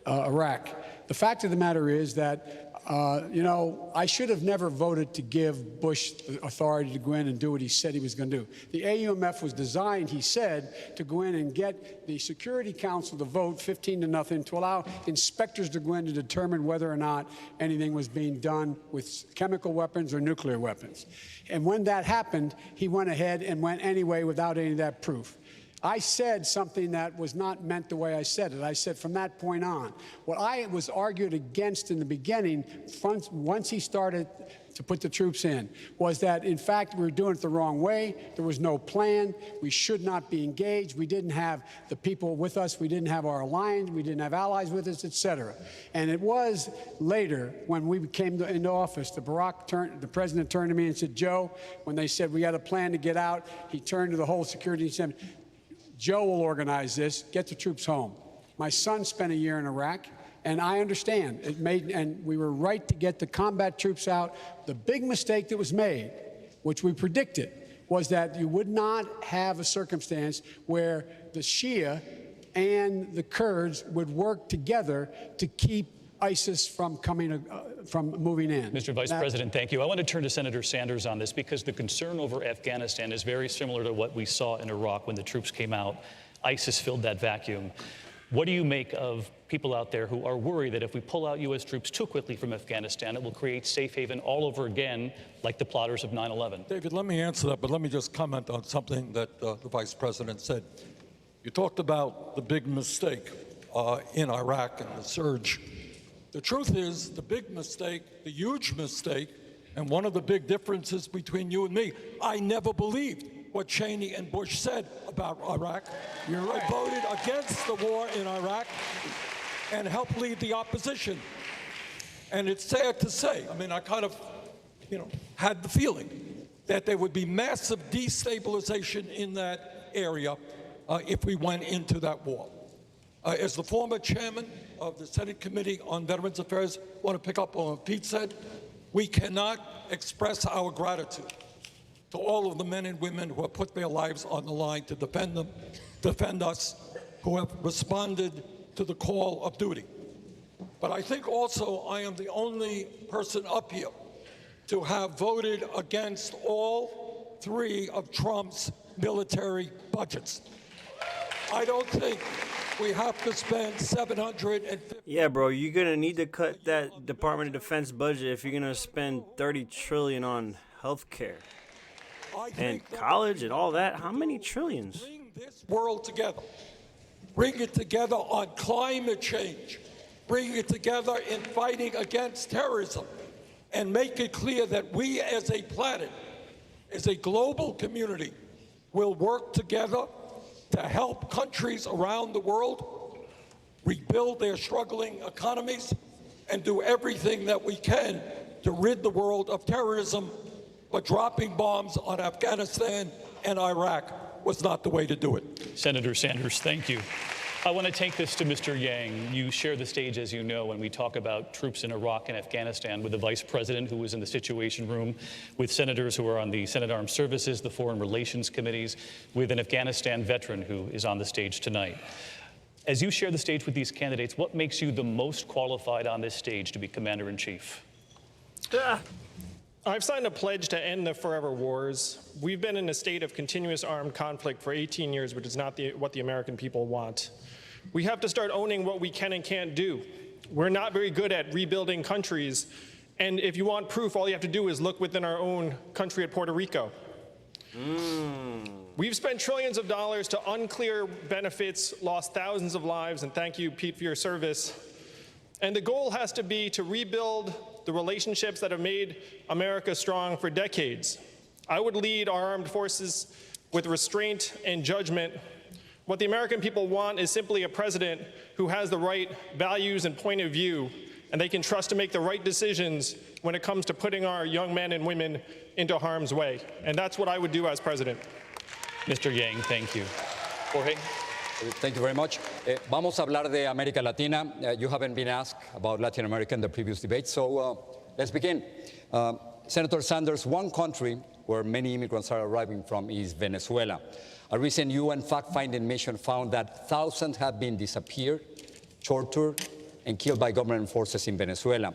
Iraq, the fact of the matter is that, I should have never voted to give Bush the authority to go in and do what he said he was going to do. The AUMF was designed, he said, to go in and get the Security Council to vote 15-0 to allow inspectors to go in to determine whether or not anything was being done with chemical weapons or nuclear weapons. And when that happened, he went ahead and went anyway without any of that proof. I said something that was not meant the way I said it. I said from that point on, what I was argued against in the beginning, once he started to put the troops in was that, in fact, we were doing it the wrong way. There was no plan. We should not be engaged. We didn't have the people with us. We didn't have our alliance. We didn't have allies with us, et cetera. And it was later, when we came into office, the president turned to me and said, Joe, when they said we had a plan to get out, he turned to the whole security and said, Joe will organize this, get the troops home. My son spent a year in Iraq, and I understand. And we were right to get the combat troops out. The big mistake that was made, which we predicted, was that you would not have a circumstance where the Shia and the Kurds would work together to keep ISIS from moving in. Mr. Vice President, thank you. I want to turn to Senator Sanders on this because the concern over Afghanistan is very similar to what we saw in Iraq when the troops came out. ISIS filled that vacuum. What do you make of people out there who are worried that if we pull out U.S. troops too quickly from Afghanistan, it will create safe haven all over again, like the plotters of 9/11? David, let me answer that, but let me just comment on something that the Vice President said. You talked about the big mistake in Iraq and the surge. The truth is, the big mistake, the huge mistake, and one of the big differences between you and me, I never believed what Cheney and Bush said about Iraq. I voted against the war in Iraq and helped lead the opposition. And it's sad to say, I mean, I kind of, had the feeling that there would be massive destabilization in that area if we went into that war. As the former chairman of the Senate Committee on Veterans Affairs, I want to pick up on what Pete said. We cannot express our gratitude to all of the men and women who have put their lives on the line to defend us, who have responded to the call of duty. But I think also I am the only person up here to have voted against all three of Trump's military budgets. I don't think we have to spend $750. Yeah, bro, you're gonna need to cut that Department of Defense budget if you're gonna spend $30 trillion on healthcare and college and all that. How many trillions? Bring this world together. Bring it together on climate change. Bring it together in fighting against terrorism. And make it clear that we as a planet, as a global community, will work together to help countries around the world rebuild their struggling economies and do everything that we can to rid the world of terrorism. But dropping bombs on Afghanistan and Iraq was not the way to do it. Senator Sanders, thank you. I want to take this to Mr. Yang. You share the stage, as you know, when we talk about troops in Iraq and Afghanistan with the Vice President who was in the Situation Room, with senators who are on the Senate Armed Services, the Foreign Relations Committees, with an Afghanistan veteran who is on the stage tonight. As you share the stage with these candidates, what makes you the most qualified on this stage to be Commander-in-Chief? I've signed a pledge to end the forever wars. We've been in a state of continuous armed conflict for 18 years, which is not what the American people want. We have to start owning what we can and can't do. We're not very good at rebuilding countries, and if you want proof, all you have to do is look within our own country at Puerto Rico. We've spent trillions of dollars to unclear benefits, lost thousands of lives, and thank you, Pete, for your service. And the goal has to be to rebuild the relationships that have made America strong for decades. I would lead our armed forces with restraint and judgment. What the American people want is simply a president who has the right values and point of view, and they can trust to make the right decisions when it comes to putting our young men and women into harm's way. And that's what I would do as president. Mr. Yang, thank you. Jorge? Thank you very much. Vamos a hablar de América Latina. You haven't been asked about Latin America in the previous debate, so let's begin. Senator Sanders, one country where many immigrants are arriving from is Venezuela. A recent UN fact-finding mission found that thousands have been disappeared, tortured, and killed by government forces in Venezuela.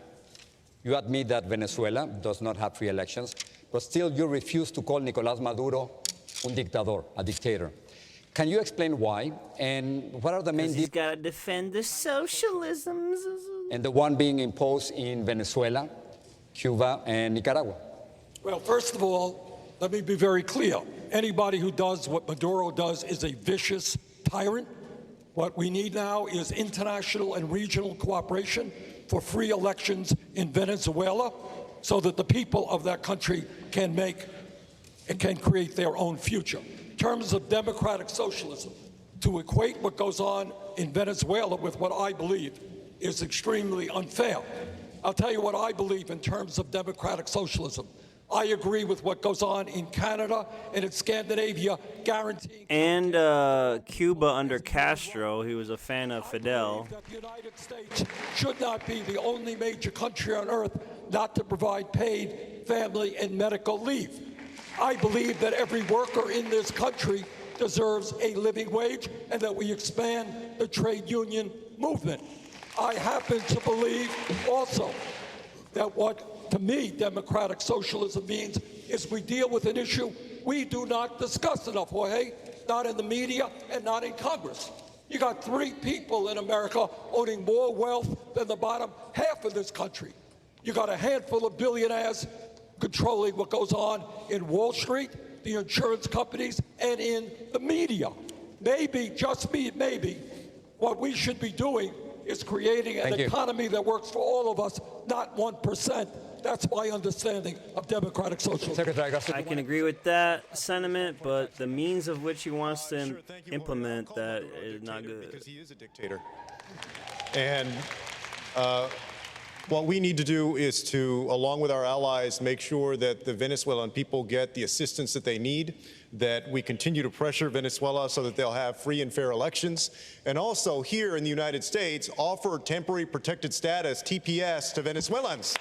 You admit that Venezuela does not have free elections, but still you refuse to call Nicolás Maduro un dictador, a dictator. Can you explain why, and what are the main... He's got to defend the socialism. And the one being imposed in Venezuela, Cuba, and Nicaragua? Well, first of all, let me be very clear. Anybody who does what Maduro does is a vicious tyrant. What we need now is international and regional cooperation for free elections in Venezuela. so that the people of that country can create their own future. In terms of democratic socialism, to equate what goes on in Venezuela with what I believe is extremely unfair. I'll tell you what I believe in terms of democratic socialism. I agree with what goes on in Canada and in Scandinavia, guaranteeing... And Cuba under Castro, he was a fan of Fidel. The United States should not be the only major country on earth not to provide paid family and medical leave. I believe that every worker in this country deserves a living wage and that we expand the trade union movement. I happen to believe also that what, to me, democratic socialism means is we deal with an issue we do not discuss enough, Jorge, not in the media and not in Congress. You got 3 people in America owning more wealth than the bottom half of this country. You got a handful of billionaires controlling what goes on in Wall Street, the insurance companies, and in the media. Maybe, just maybe, what we should be doing is creating an economy that works for all of us, not 1%. That's my understanding of democratic socialism. I can agree with that sentiment, but the means of which he wants to implement that is not good. Because he is a dictator. And what we need to do is to, along with our allies, make sure that the Venezuelan people get the assistance that they need, that we continue to pressure Venezuela so that they'll have free and fair elections, and also here in the United States, offer temporary protected status, TPS, to Venezuelans.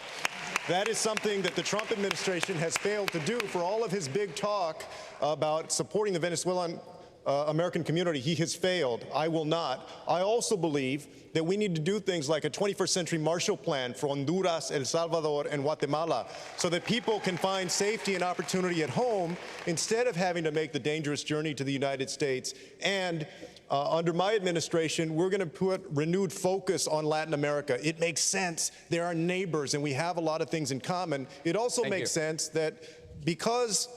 That is something that the Trump administration has failed to do. For all of his big talk about supporting the Venezuelan American community, he has failed. I will not. I also believe that we need to do things like a 21st century Marshall Plan for Honduras, El Salvador, and Guatemala so that people can find safety and opportunity at home instead of having to make the dangerous journey to the United States. And under my administration, we're going to put renewed focus on Latin America. It makes sense. They're our neighbors, and we have a lot of things in common. It also makes sense that because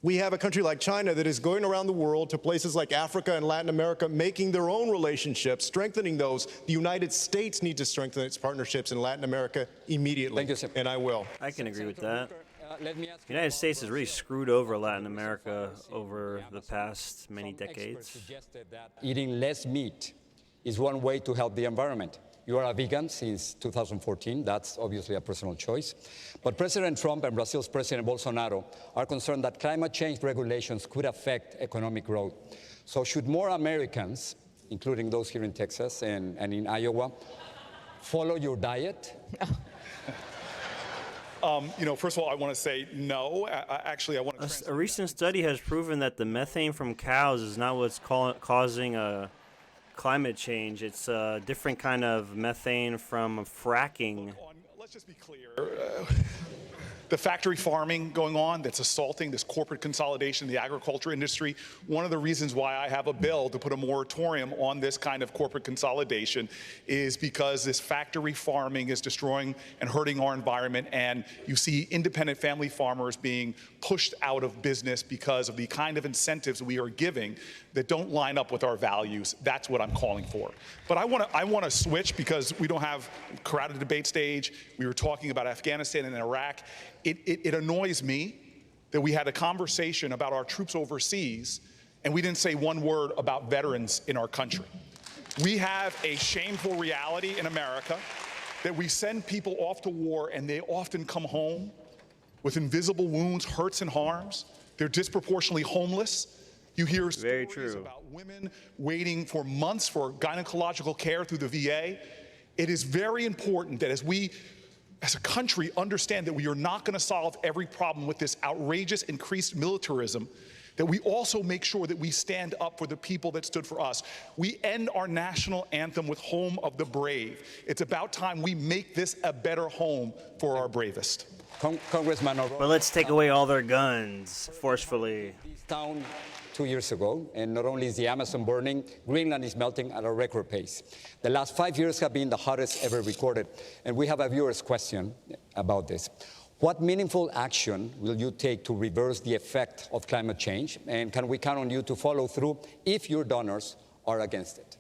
we have a country like China that is going around the world to places like Africa and Latin America, making their own relationships, strengthening those. The United States needs to strengthen its partnerships in Latin America immediately. Thank you, and I will. I can agree with that. The United States has really screwed over Latin America over the past many decades. Eating less meat is one way to help the environment. You are a vegan since 2014. That's obviously a personal choice. But President Trump and Brazil's President Bolsonaro are concerned that climate change regulations could affect economic growth. So should more Americans, including those here in Texas and in Iowa, follow your diet? First of all, I want to say no. Actually, I want to. A recent study has proven that the methane from cows is not what's causing climate change. It's a different kind of methane from fracking. Let's just be clear. The factory farming going on that's assaulting this corporate consolidation in the agriculture industry. One of the reasons why I have a bill to put a moratorium on this kind of corporate consolidation is because this factory farming is destroying and hurting our environment, and you see independent family farmers being pushed out of business because of the kind of incentives we are giving that don't line up with our values. That's what I'm calling for. But I want to switch because we don't have a crowded debate stage. We were talking about Afghanistan and Iraq. It annoys me that we had a conversation about our troops overseas and we didn't say one word about veterans in our country. We have a shameful reality in America that we send people off to war and they often come home with invisible wounds, hurts, and harms. They're disproportionately homeless. You hear stories about women waiting for months for gynecological care through the VA. It is very important that as we, as a country, understand that we are not going to solve every problem with this outrageous increased militarism, that we also make sure that we stand up for the people that stood for us. We end our national anthem with Home of the Brave. It's about time we make this a better home for our bravest. Congressman But let's take away all their guns forcefully. This town 2 years ago, and not only is the Amazon burning, Greenland is melting at a record pace. The last 5 years have been the hottest ever recorded, and we have a viewer's question about this. What meaningful action will you take to reverse the effect of climate change, and can we count on you to follow through if your donors are against it?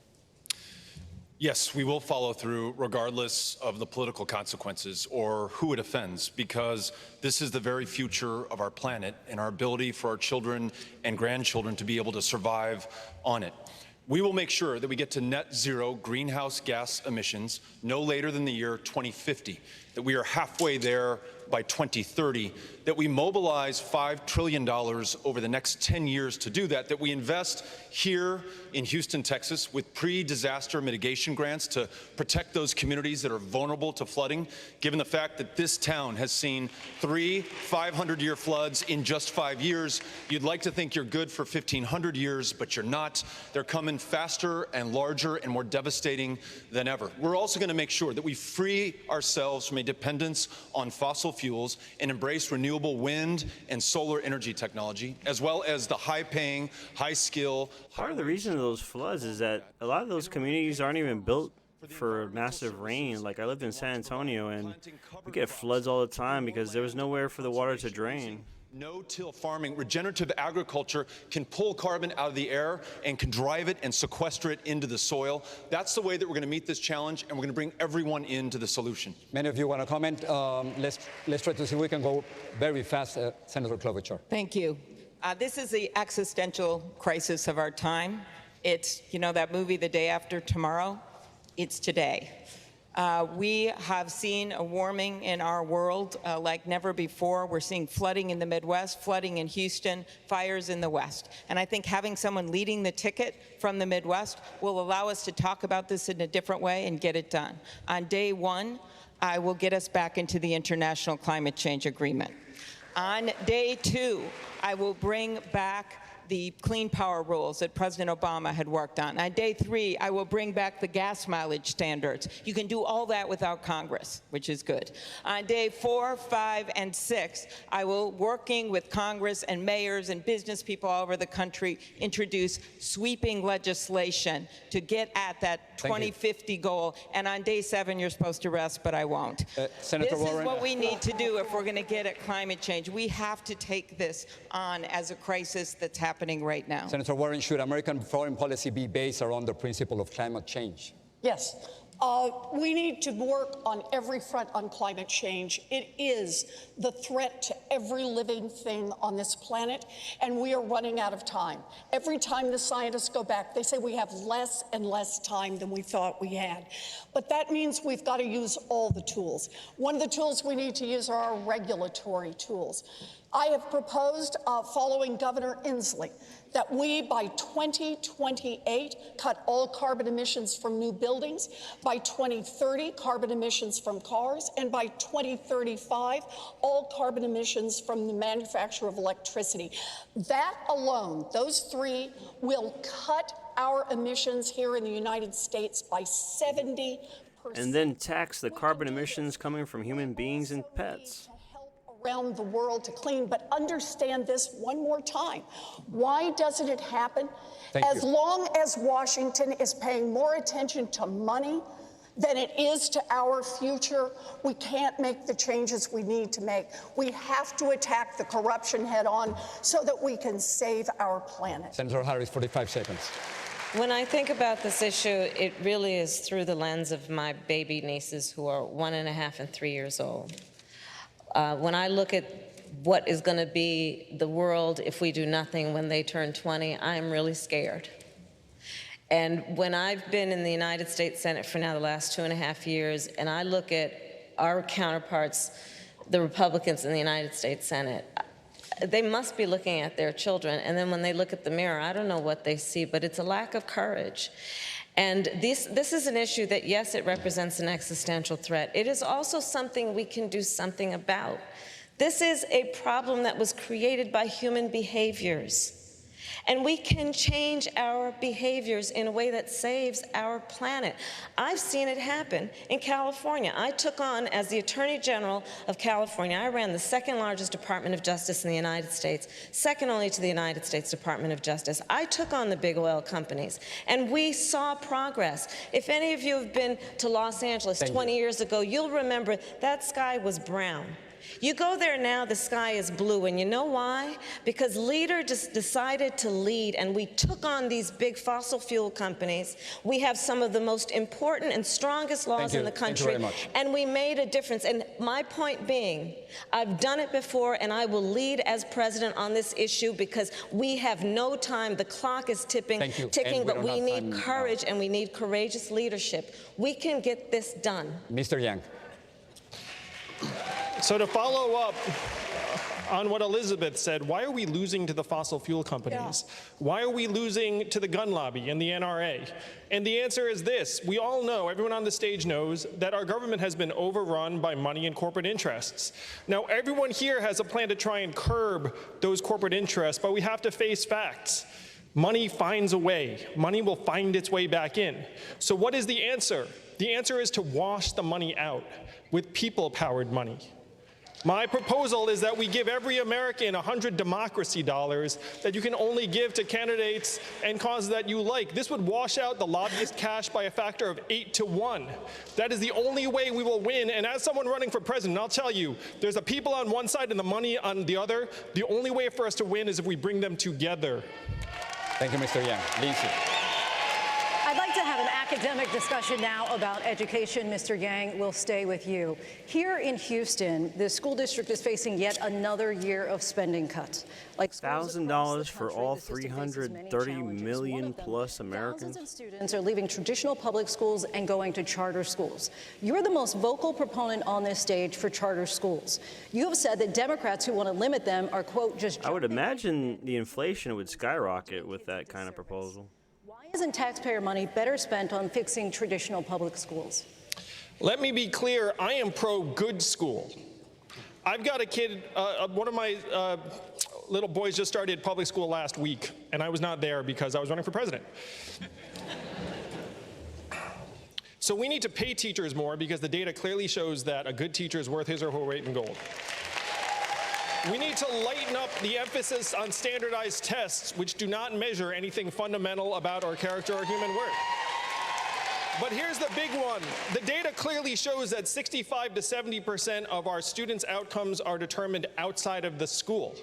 Yes, we will follow through regardless of the political consequences or who it offends, because this is the very future of our planet and our ability for our children and grandchildren to be able to survive on it. We will make sure that we get to net zero greenhouse gas emissions no later than the year 2050, that we are halfway there by 2030, that we mobilize $5 trillion over the next 10 years to do that, that we invest here in Houston, Texas, with pre-disaster mitigation grants to protect those communities that are vulnerable to flooding, given the fact that this town has seen 3 500-year floods in just 5 years. You'd like to think you're good for 1,500 years, but you're not. They're coming faster and larger and more devastating than ever. We're also going to make sure that we free ourselves from a dependence on fossil fuels and embrace renewable wind and solar energy technology, as well as the high-paying, high-skill. Part of the reason of those floods is that a lot of those communities aren't even built for massive rain. Like, I lived in San Antonio, and we get floods all the time because there was nowhere for the water to drain. No-till farming, regenerative agriculture can pull carbon out of the air and can drive it and sequester it into the soil. That's the way that we're going to meet this challenge, and we're going to bring everyone into the solution. Many of you want to comment. Let's try to see if we can go very fast. Senator Klobuchar. Thank you. This is the existential crisis of our time. It's, you know, that movie, The Day After Tomorrow? It's today. We have seen a warming in our world like never before. We're seeing flooding in the Midwest, flooding in Houston, fires in the West. And I think having someone leading the ticket from the Midwest will allow us to talk about this in a different way and get it done. On day one, I will get us back into the International Climate Change Agreement. On day two, I will bring back the clean power rules that President Obama had worked on. On day three, I will bring back the gas mileage standards. You can do all that without Congress, which is good. On day 4, 5, and 6, I will, working with Congress and mayors and business people all over the country, introduce sweeping legislation to get at that 2050 goal. And on day 7, you're supposed to rest, but I won't. Senator This Warren. is what we need to do if we're going to get at climate change. We have to take this on as a crisis that's happening right now. Senator Warren, should American foreign policy be based around the principle of climate change? Yes. We need to work on every front on climate change. It is the threat to every living thing on this planet, and we are running out of time. Every time the scientists go back, they say we have less and less time than we thought we had. But that means we've got to use all the tools. One of the tools we need to use are our regulatory tools. I have proposed, following Governor Inslee, that we, by 2028, cut all carbon emissions from new buildings, by 2030, carbon emissions from cars, and by 2035, all carbon emissions from the manufacture of electricity. That alone, those three, will cut our emissions here in the United States by 70%. And then tax the carbon emissions coming from human beings and pets. Around the world to clean, but understand this one more time. Why doesn't it happen? As long as Washington is paying more attention to money than it is to our future, we can't make the changes we need to make. We have to attack the corruption head on so that we can save our planet. Senator Harris, 45 seconds. When I think about this issue, it really is through the lens of my baby nieces who are 1.5 and 3 years old. When I look at what is going to be the world if we do nothing when they turn 20, I'm really scared. And when I've been in the United States Senate for now the last 2.5 years, and I look at our counterparts, the Republicans in the United States Senate, they must be looking at their children. And then when they look at the mirror, I don't know what they see, but it's a lack of courage. And this is an issue that, yes, it represents an existential threat. It is also something we can do something about. This is a problem that was created by human behaviors. And we can change our behaviors in a way that saves our planet. I've seen it happen in California. I took on, as the Attorney General of California, I ran the second largest Department of Justice in the United States, second only to the United States Department of Justice. I took on the big oil companies, and we saw progress. If any of you have been to Los Angeles 20 years ago, you'll remember that sky was brown. You go there now, the sky is blue, and you know why? Because leader just decided to lead, and we took on these big fossil fuel companies. We have some of the most important and strongest laws in the country, and we made a difference. And my point being, I've done it before, and I will lead as president on this issue because we have no time. The clock is ticking, but we need courage and we need courageous leadership. We can get this done. Mr. Yang. So to follow up on what Elizabeth said, why are we losing to the fossil fuel companies? Why are we losing to the gun lobby and the NRA? And the answer is this. We all know, everyone on the stage knows, that our government has been overrun by money and corporate interests. Now, everyone here has a plan to try and curb those corporate interests, but we have to face facts. Money finds a way. Money will find its way back in. So what is the answer? The answer is to wash the money out with people-powered money. My proposal is that we give every American 100 democracy dollars that you can only give to candidates and causes that you like. This would wash out the lobbyist cash by a factor of 8 to 1. That is the only way we will win. And as someone running for president, I'll tell you, there's the people on one side and the money on the other. The only way for us to win is if we bring them together. Thank you, Mr. Yang. Lindsay. I'd like to have an academic discussion now about education. Mr. Yang, we'll stay with you. Here in Houston, the school district is facing yet another year of spending cuts. Like $1,000 for all 330 million plus Americans. Thousands of students are leaving traditional public schools and going to charter schools. You're the most vocal proponent on this stage for charter schools. You have said that Democrats who want to limit them are, quote, just... I would imagine the inflation would skyrocket with that kind of proposal. Isn't taxpayer money better spent on fixing traditional public schools? Let me be clear, I am pro-good school. I've got a kid, one of my little boys just started public school last week, and I was not there because I was running for president. So we need to pay teachers more because the data clearly shows that a good teacher is worth his or her weight in gold. We need to lighten up the emphasis on standardized tests, which do not measure anything fundamental about our character or human worth. But here's the big one. The data clearly shows that 65 to 70% of our students' outcomes are determined outside of the school.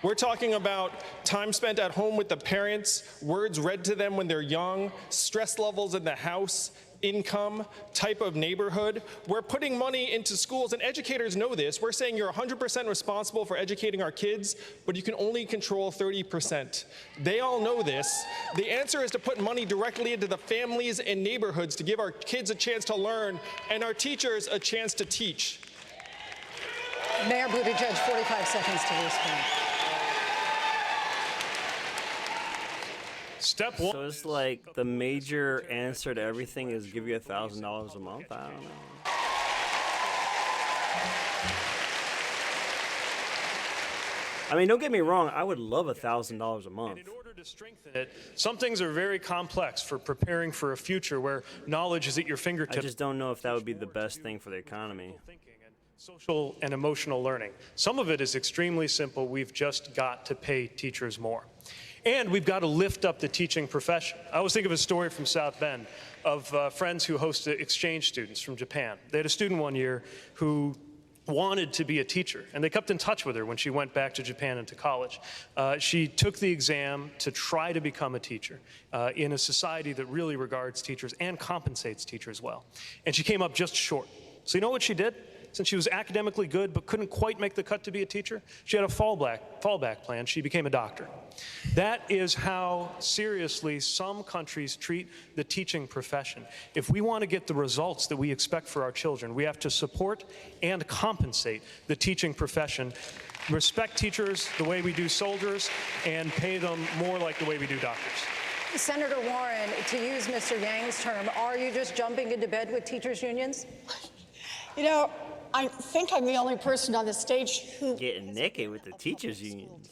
We're talking about time spent at home with the parents, words read to them when they're young, stress levels in the house, income, type of neighborhood. We're putting money into schools, and educators know this. We're saying you're 100% responsible for educating our kids, but you can only control 30%. They all know this. The answer is to put money directly into the families and neighborhoods to give our kids a chance to learn and our teachers a chance to teach. Mayor Buttigieg, 45 seconds to respond. Step one. So it's like the major answer to everything is give you $1,000 a month? I don't know. I mean, don't get me wrong. I would love $1,000 a month. In order to strengthen it, some things are very complex for preparing for a future where knowledge is at your fingertips. I just don't know if that would be the best thing for the economy. Social and emotional learning. Some of it is extremely simple. We've just got to pay teachers more. And we've got to lift up the teaching profession. I always think of a story from South Bend of friends who hosted exchange students from Japan. They had a student one year who wanted to be a teacher, and they kept in touch with her when she went back to Japan and to college. She took the exam to try to become a teacher in a society that really regards teachers and compensates teachers well. And she came up just short. So you know what she did? Since she was academically good but couldn't quite make the cut to be a teacher, she had a fallback plan. She became a doctor. That is how seriously some countries treat the teaching profession. If we want to get the results that we expect for our children, we have to support and compensate the teaching profession, respect teachers the way we do soldiers, and pay them more like the way we do doctors. Senator Warren, to use Mr. Yang's term, are you just jumping into bed with teachers' unions? You know, I think I'm the only person on the stage who... Getting naked with the teachers' unions.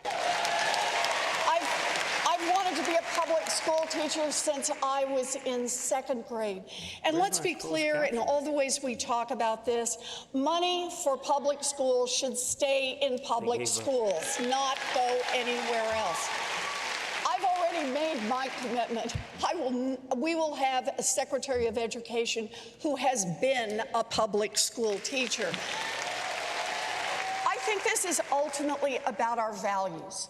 I've wanted to be a public school teacher since I was in second grade. And let's be clear in all the ways we talk about this, money for public schools should stay in public schools, not go anywhere else. I've already made my commitment. We will have a Secretary of Education who has been a public school teacher. think this is ultimately about our values.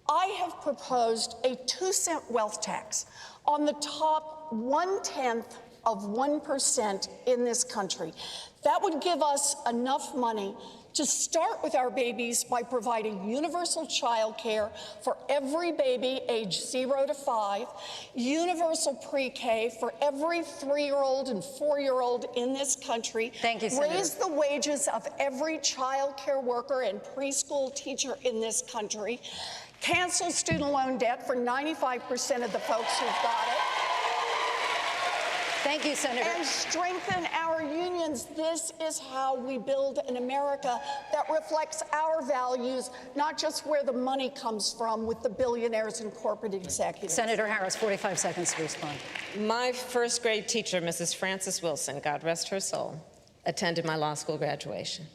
I have proposed a 2-cent wealth tax on the top 1/10 of 1% in this country. That would give us enough money to start with our babies by providing universal child care for every baby age 0 to 5, universal pre-K for every 3-year-old and 4-year-old in this country. Thank you, Senator. Raise the wages of every child care worker and preschool teacher in this country. Cancel student loan debt for 95% of the folks who've got it. Thank you, Senator. And strengthen our unions. This is how we build an America that reflects our values, not just where the money comes from with the billionaires and corporate executives. Senator Harris, 45 seconds to respond. My first grade teacher, Mrs. Frances Wilson, God rest her soul, attended my law school graduation.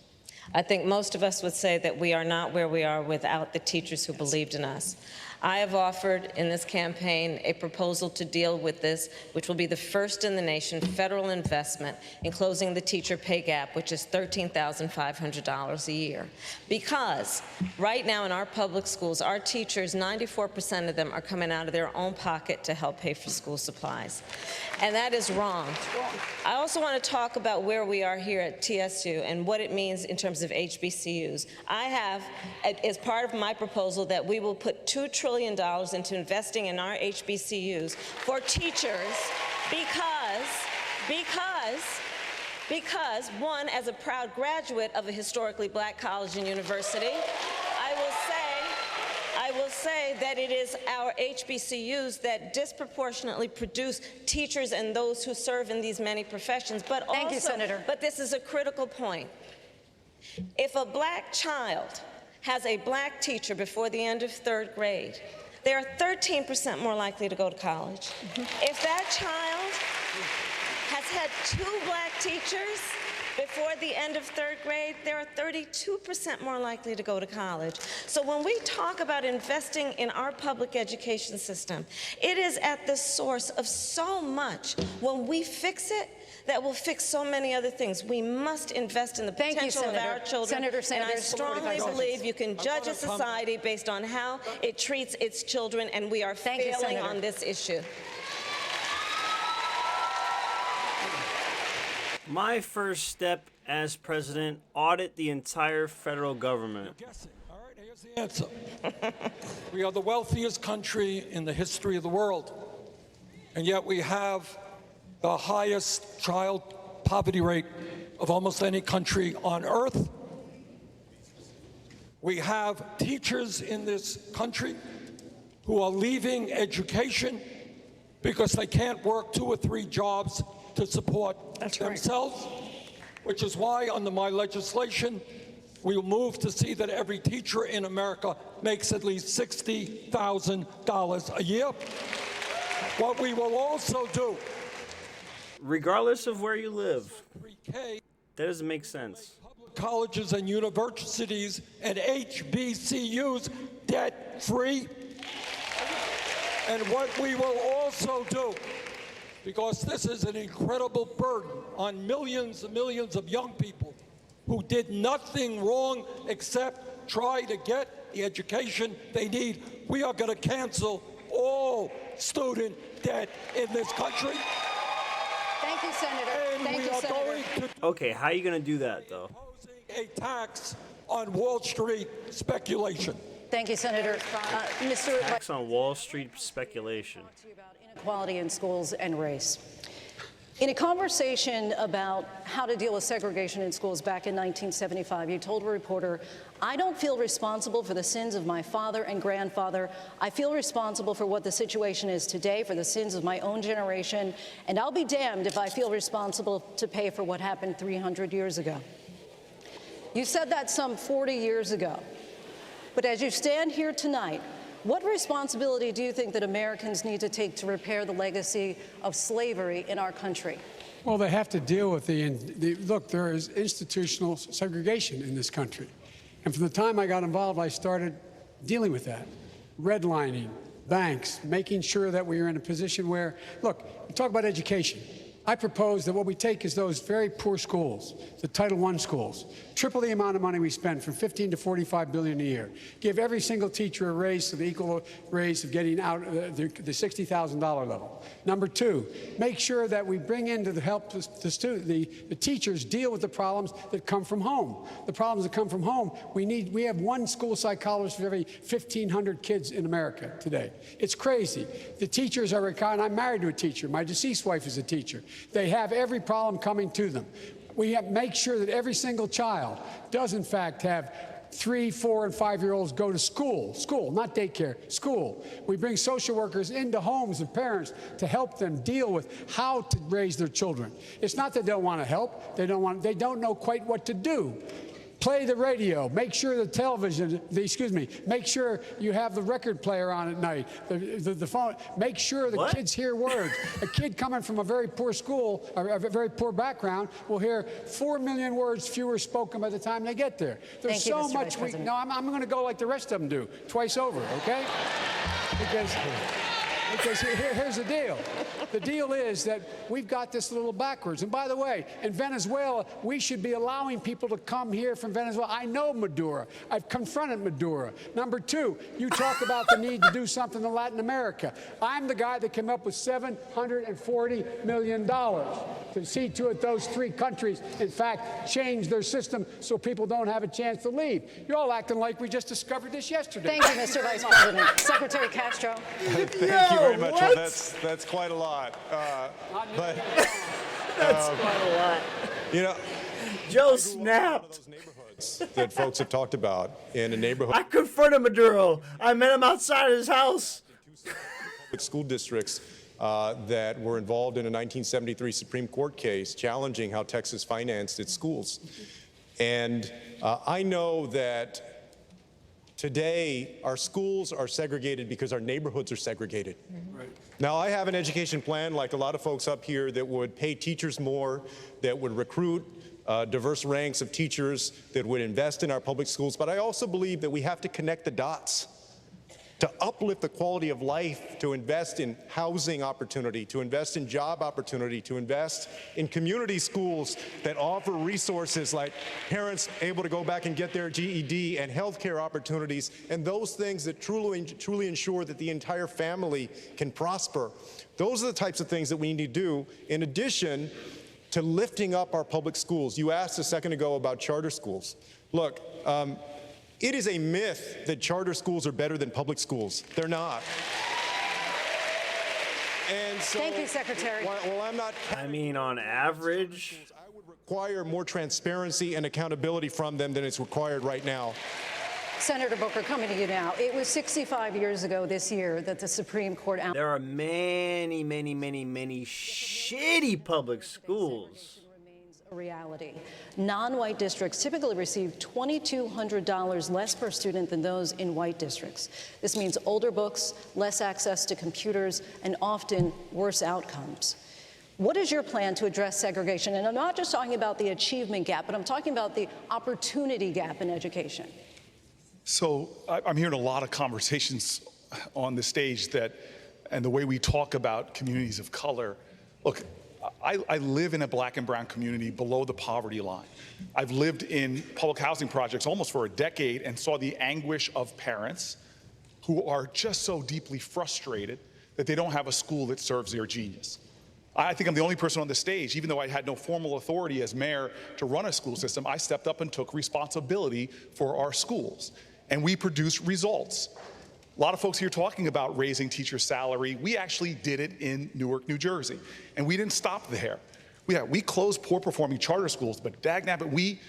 I think most of us would say that we are not where we are without the teachers who believed in us. I have offered in this campaign a proposal to deal with this, which will be the first in the nation federal investment in closing the teacher pay gap, which is $13,500 a year. Because right now in our public schools, our teachers, 94% of them are coming out of their own pocket to help pay for school supplies. And that is wrong. I also want to talk about where we are here at TSU and what it means in terms of HBCUs. I have, as part of my proposal, that we will put $2 trillion into investing in our HBCUs for teachers because one, as a proud graduate of a historically black college and university, I will say that it is our HBCUs that disproportionately produce teachers and those who serve in these many professions. But Thank you, Senator. But this is a critical point. If a black child has a black teacher before the end of 3rd grade, they are 13% more likely to go to college. If that child has had 2 black teachers before the end of 3rd grade, they are 32% more likely to go to college. So when we talk about investing in our public education system, it is at the source of so much. When we fix it, that will fix so many other things. We must invest in the potential of our children. And I strongly believe you can judge a society based on how it treats its children, and we are failing on this issue. My first step as president, audit the entire federal government. All right, here's the answer. We are the wealthiest country in the history of the world, and yet we have the highest child poverty rate of almost any country on earth. We have teachers in this country who are leaving education because they can't work 2 or 3 jobs to support themselves, which is why under my legislation, we will move to see that every teacher in America makes at least $60,000 a year. What we will also do, Regardless of where you live, that doesn't make sense. colleges and universities and HBCUs debt-free. And what we will also do, because this is an incredible burden on millions and millions of young people who did nothing wrong except try to get the education they need, we are going to cancel all student debt in this country. Thank you, Senator. And Thank we you, are Senator. going to Okay, how are you going to do that, though? a tax on Wall Street speculation. Thank you, Senator. Mr. Tax on Wall Street speculation. Inequality in schools and race. In a conversation about how to deal with segregation in schools back in 1975, you told a reporter, "I don't feel responsible for the sins of my father and grandfather. I feel responsible for what the situation is today, for the sins of my own generation, and I'll be damned if I feel responsible to pay for what happened 300 years ago." You said that some 40 years ago. But as you stand here tonight, what responsibility do you think that Americans need to take to repair the legacy of slavery in our country? Well, they have to deal with look, there is institutional segregation in this country. And from the time I got involved, I started dealing with that. Redlining, banks, making sure that we are in a position where, look, we talk about education. I propose that what we take is those very poor schools, the Title I schools, triple the amount of money we spend from $15 to $45 billion a year. Give every single teacher a raise to the equal raise of getting out the $60,000 level. Number two, make sure that we bring in to help the teachers deal with the problems that come from home. The problems that come from home, we have one school psychologist for every 1,500 kids in America today. It's crazy. The teachers are, and I'm married to a teacher. My deceased wife is a teacher. They have every problem coming to them. We have to make sure that every single child does, in fact, have 3-, 4-, and 5-year-olds go to school, not daycare, school. We bring social workers into homes of parents to help them deal with how to raise their children. It's not that they don't want to help. They don't know quite what to do. Play the radio. Make sure the television, make sure you have the record player on at night, the phone. Make sure the kids hear words. A kid coming from a very poor school, or a very poor background, will hear 4 million words fewer spoken by the time they get there. There's so much. No, I'm going to go like the rest of them do, twice over, okay? Because here's the deal. The deal is that we've got this a little backwards. And by the way, in Venezuela, we should be allowing people to come here from Venezuela. I know Maduro. I've confronted Maduro. Number two, you talk about the need to do something in Latin America. I'm the guy that came up with $740 million to see to it those three countries, in fact, change their system so people don't have a chance to leave. You're all acting like we just discovered this yesterday. Thank you, Mr. Vice President. Secretary Castro. Thank you very much. Well, that's quite a lot. That's quite a lot. You know, Joe snapped. That folks have talked about in a neighborhood. I confronted Maduro. I met him outside his house. School districts that were involved in a 1973 Supreme Court case challenging how Texas financed its schools. And I know that today our schools are segregated because our neighborhoods are segregated. Right. Now, I have an education plan, like a lot of folks up here, that would pay teachers more, that would recruit diverse ranks of teachers, that would invest in our public schools. But I also believe that we have to connect the dots to uplift the quality of life, to invest in housing opportunity, to invest in job opportunity, to invest in community schools that offer resources like parents able to go back and get their GED, and healthcare opportunities, and those things that truly ensure that the entire family can prosper. Those are the types of things that we need to do, in addition to lifting up our public schools. You asked a second ago about charter schools. Look, it is a myth that charter schools are better than public schools. They're not. And so, thank you, Secretary. Well, I'm not. I mean, on average, I would require more transparency and accountability from them than is required right now. Senator Booker, coming to you now. It was 65 years ago this year that the Supreme Court. There are many, many, many, many shitty public schools. A reality. Non-white districts typically receive $2,200 less per student than those in white districts. This means older books, less access to computers, and often worse outcomes. What is your plan to address segregation? And I'm not just talking about the achievement gap, but I'm talking about the opportunity gap in education. So I'm hearing a lot of conversations on the stage and the way we talk about communities of color. Look, I live in a black and brown community below the poverty line. I've lived in public housing projects almost for a decade and saw the anguish of parents who are just so deeply frustrated that they don't have a school that serves their genius. I think I'm the only person on the stage, even though I had no formal authority as mayor to run a school system, I stepped up and took responsibility for our schools. And we produced results. A lot of folks here talking about raising teacher salary. We actually did it in Newark, New Jersey. And we didn't stop there. We closed poor performing charter schools, but dagnabbit, we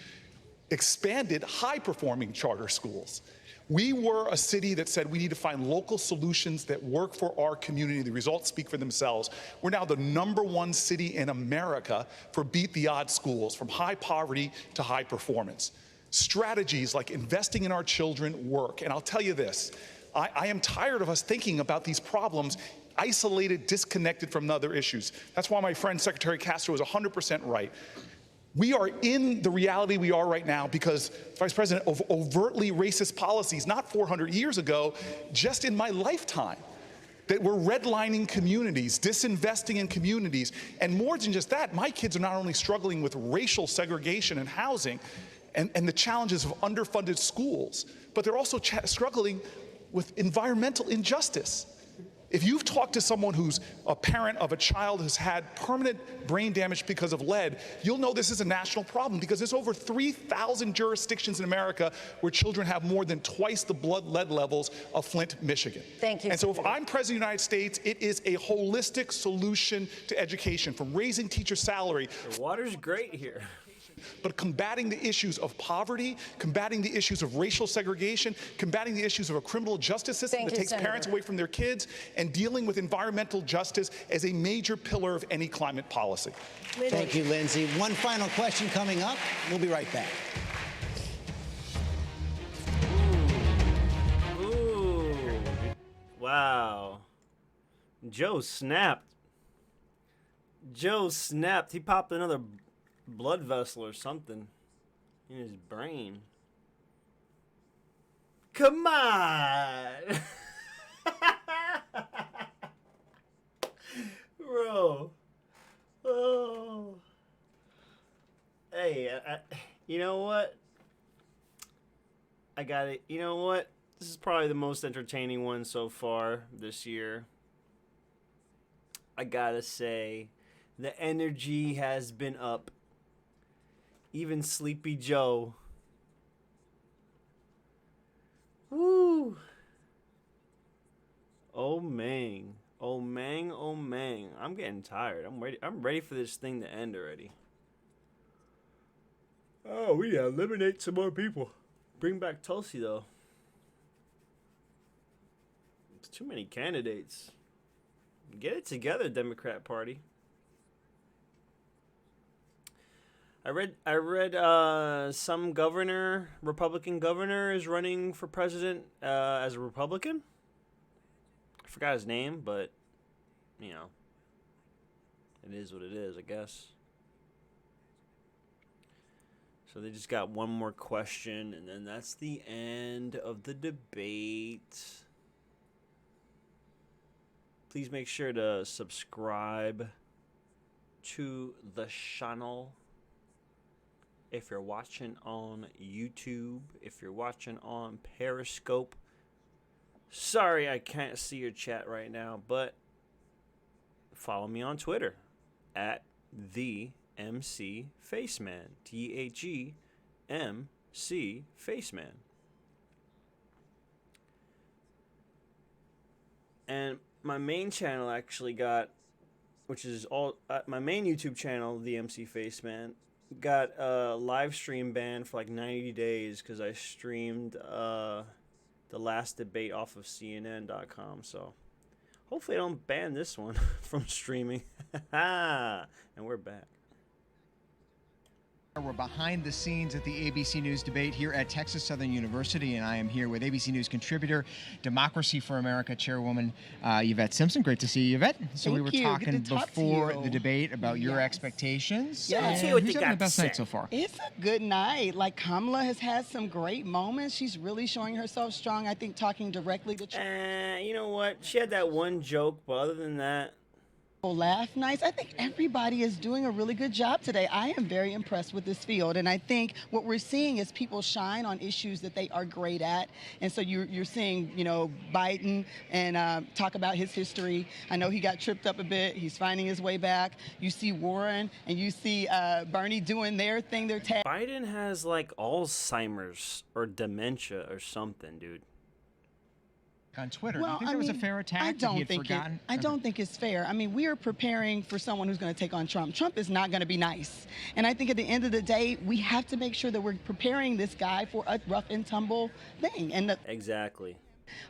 expanded high performing charter schools. We were a city that said we need to find local solutions that work for our community. The results speak for themselves. We're now the #1 city in America for beat the odds schools, from high poverty to high performance. Strategies like investing in our children work. And I'll tell you this, I am tired of us thinking about these problems isolated, disconnected from other issues. That's why my friend Secretary Castro is 100% right. We are in the reality we are right now because, Vice President, of overtly racist policies, not 400 years ago, just in my lifetime. that we're redlining communities, disinvesting in communities. And more than just that, my kids are not only struggling with racial segregation in housing and the challenges of underfunded schools, but they're also struggling with environmental injustice. If you've talked to someone who's a parent of a child who's had permanent brain damage because of lead, you'll know this is a national problem because there's over 3,000 jurisdictions in America where children have more than twice the blood lead levels of Flint, Michigan. Thank you. And so if I'm president of the United States, it is a holistic solution to education, from raising teacher salary. The water's great here. But combating the issues of poverty, combating the issues of racial segregation, combating the issues of a criminal justice system that takes parents away from their kids, and dealing with environmental justice as a major pillar of any climate policy. Thank you, Lindsey. One final question coming up. We'll be right back. Ooh. Wow. Joe snapped. Joe snapped. He popped another blood vessel or something in his brain. Come on. Bro. Oh. Hey, you know what? I got it. You know what? This is probably the most entertaining one so far this year. I gotta say, the energy has been up. Even Sleepy Joe. Woo. Oh, man. Oh, man. Oh, man. I'm getting tired. I'm ready for this thing to end already. Oh, we gotta eliminate some more people. Bring back Tulsi, though. It's too many candidates. Get it together, Democrat Party. I read some governor, Republican governor, is running for president as a Republican. I forgot his name, but, you know, it is what it is, I guess. So they just got one more question, and then that's the end of the debate. Please make sure to subscribe to the channel. If you're watching on YouTube, if you're watching on Periscope, sorry I can't see your chat right now, but follow me on Twitter at the MC Faceman, THEMC Faceman. And my main channel actually got, which is all my main YouTube channel, the MC Faceman, got a live stream ban for like 90 days because I streamed the last debate off of CNN.com. So hopefully I don't ban this one from streaming. And we're back. We're behind the scenes at the ABC News debate here at Texas Southern University, and I am here with ABC News contributor, Democracy for America chairwoman Yvette Simpson. Great to see you, Yvette. So we were talking before the debate about your expectations. Yeah. And who's having the best night so far? It's a good night. Like, Kamala has had some great moments. She's really showing herself strong, I think, talking directly to You know what? She had that one joke, but other than that, laugh nice. I think everybody is doing a really good job today. I am very impressed with this field, and I think what we're seeing is people shine on issues that they are great at. And so you're seeing, you know, Biden and talk about his history. I know he got tripped up a bit. He's finding his way back. You see Warren and you see Bernie doing their thing. Their tag. Biden has like Alzheimer's or dementia or something, dude. On Twitter, do you think there was a fair attack? I don't think it's fair. I mean, we are preparing for someone who's going to take on Trump. Trump is not going to be nice. And I think at the end of the day, we have to make sure that we're preparing this guy for a rough and tumble thing. And exactly.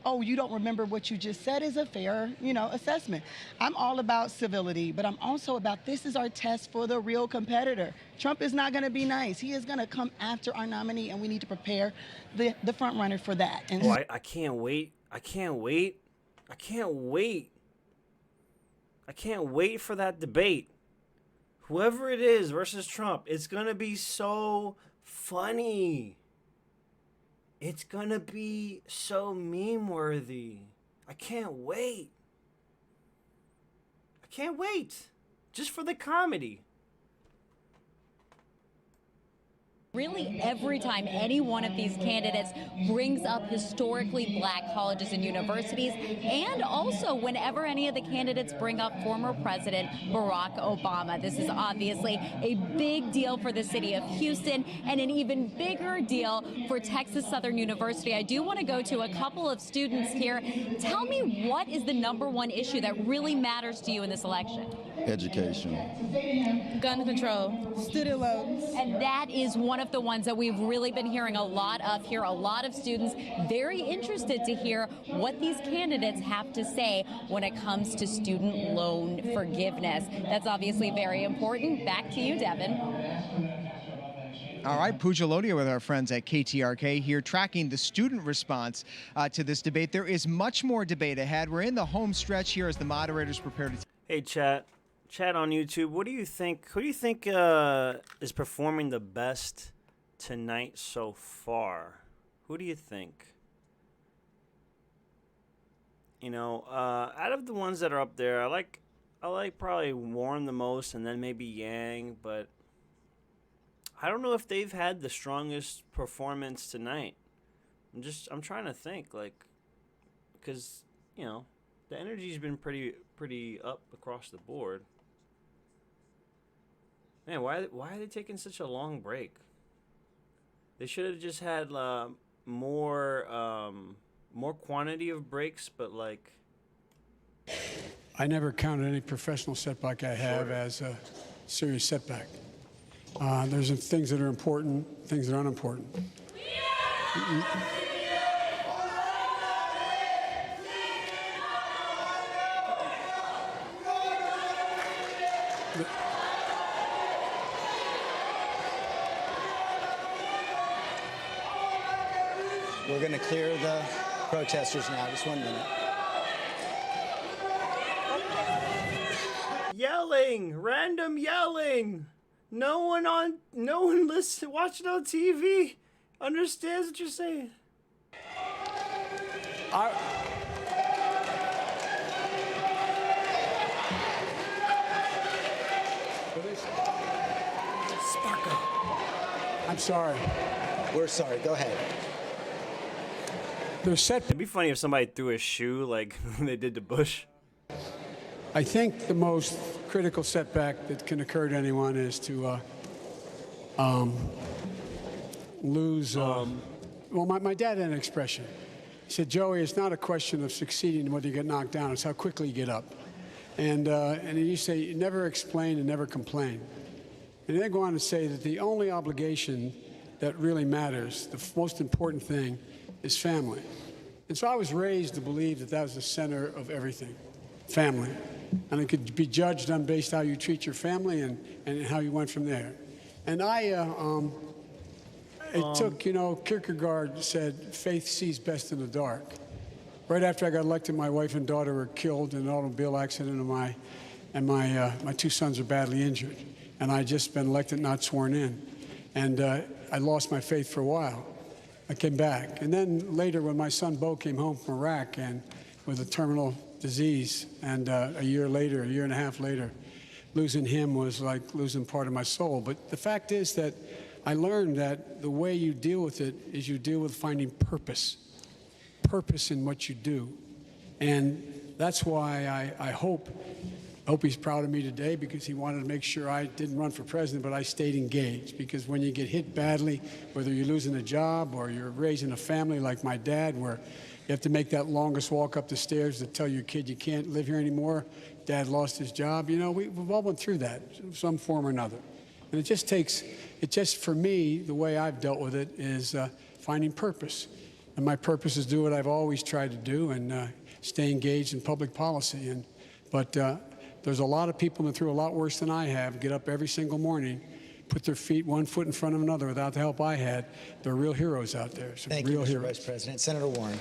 Oh, you don't remember what you just said is a fair, you know, assessment. I'm all about civility, but I'm also about this is our test for the real competitor. Trump is not going to be nice. He is going to come after our nominee, and we need to prepare the front runner for that. And I can't wait. I can't wait. I can't wait. I can't wait for that debate. Whoever it is versus Trump, it's going to be so funny. It's going to be so meme-worthy. I can't wait. can't wait. Just for the comedy. Really, every time any one of these candidates brings up historically black colleges and universities, and also whenever any of the candidates bring up former President Barack Obama. This is obviously a big deal for the city of Houston and an even bigger deal for Texas Southern University. I do want to go to a couple of students here. Tell me, what is the #1 issue that really matters to you in this election? Education. Gun control. Student loans. And that is one of the ones that we've really been hearing a lot of here. A lot of students very interested to hear what these candidates have to say when it comes to student loan forgiveness. That's obviously very important. Back to you, Devin. All right, Pooja Lodia with our friends at KTRK here tracking the student response to this debate. There is much more debate ahead. We're in the home stretch here as the moderators prepare to... Hey, chat on YouTube. What do you think? Who do you think is performing the best tonight so far? Who do you think? You know, out of the ones that are up there, I like probably Warren the most, and then maybe Yang, but I don't know if they've had the strongest performance tonight. I'm trying to think, like, because, you know, the energy's been pretty up across the board. Man, why are they taking such a long break? They should have just had more quantity of breaks, but like. I never counted any professional setback I have as a serious setback. There's things that are important, things that are unimportant. We're going to clear the protesters now. Just 1 minute. Yelling, random yelling. No one watching on TV understands what you're saying. Sparko. I'm sorry. We're sorry. Go ahead. It'd be funny if somebody threw a shoe like they did to Bush. I think the most critical setback that can occur to anyone is to lose. Well, my dad had an expression. He said, "Joey, it's not a question of succeeding whether you get knocked down; it's how quickly you get up." And he used to say, "Never explain and never complain." And then go on to say that the only obligation that really matters, the most important thing, is family. And so I was raised to believe that that was the center of everything, family. And it could be judged on based how you treat your family and how you went from there. And it took, Kierkegaard said, faith sees best in the dark. Right after I got elected, my wife and daughter were killed in an automobile accident, and my 2 sons are badly injured. And I just been elected, not sworn in. And I lost my faith for a while. I came back. And then later, when my son Bo came home from Iraq and with a terminal disease, and a year and a half later, losing him was like losing part of my soul. But the fact is that I learned that the way you deal with it is you deal with finding purpose in what you do. And that's why I hope he's proud of me today, because he wanted to make sure I didn't run for president, but I stayed engaged. Because when you get hit badly, whether you're losing a job or you're raising a family like my dad, where you have to make that longest walk up the stairs to tell your kid you can't live here anymore, dad lost his job, we've all went through that, some form or another. And it just for me, the way I've dealt with it is finding purpose. And my purpose is do what I've always tried to do and stay engaged in public policy. But there's a lot of people that through a lot worse than I have, get up every single morning, put their feet 1 foot in front of another without the help I had. They're real heroes out there. Thank you, Mr. Vice President. Senator Warren.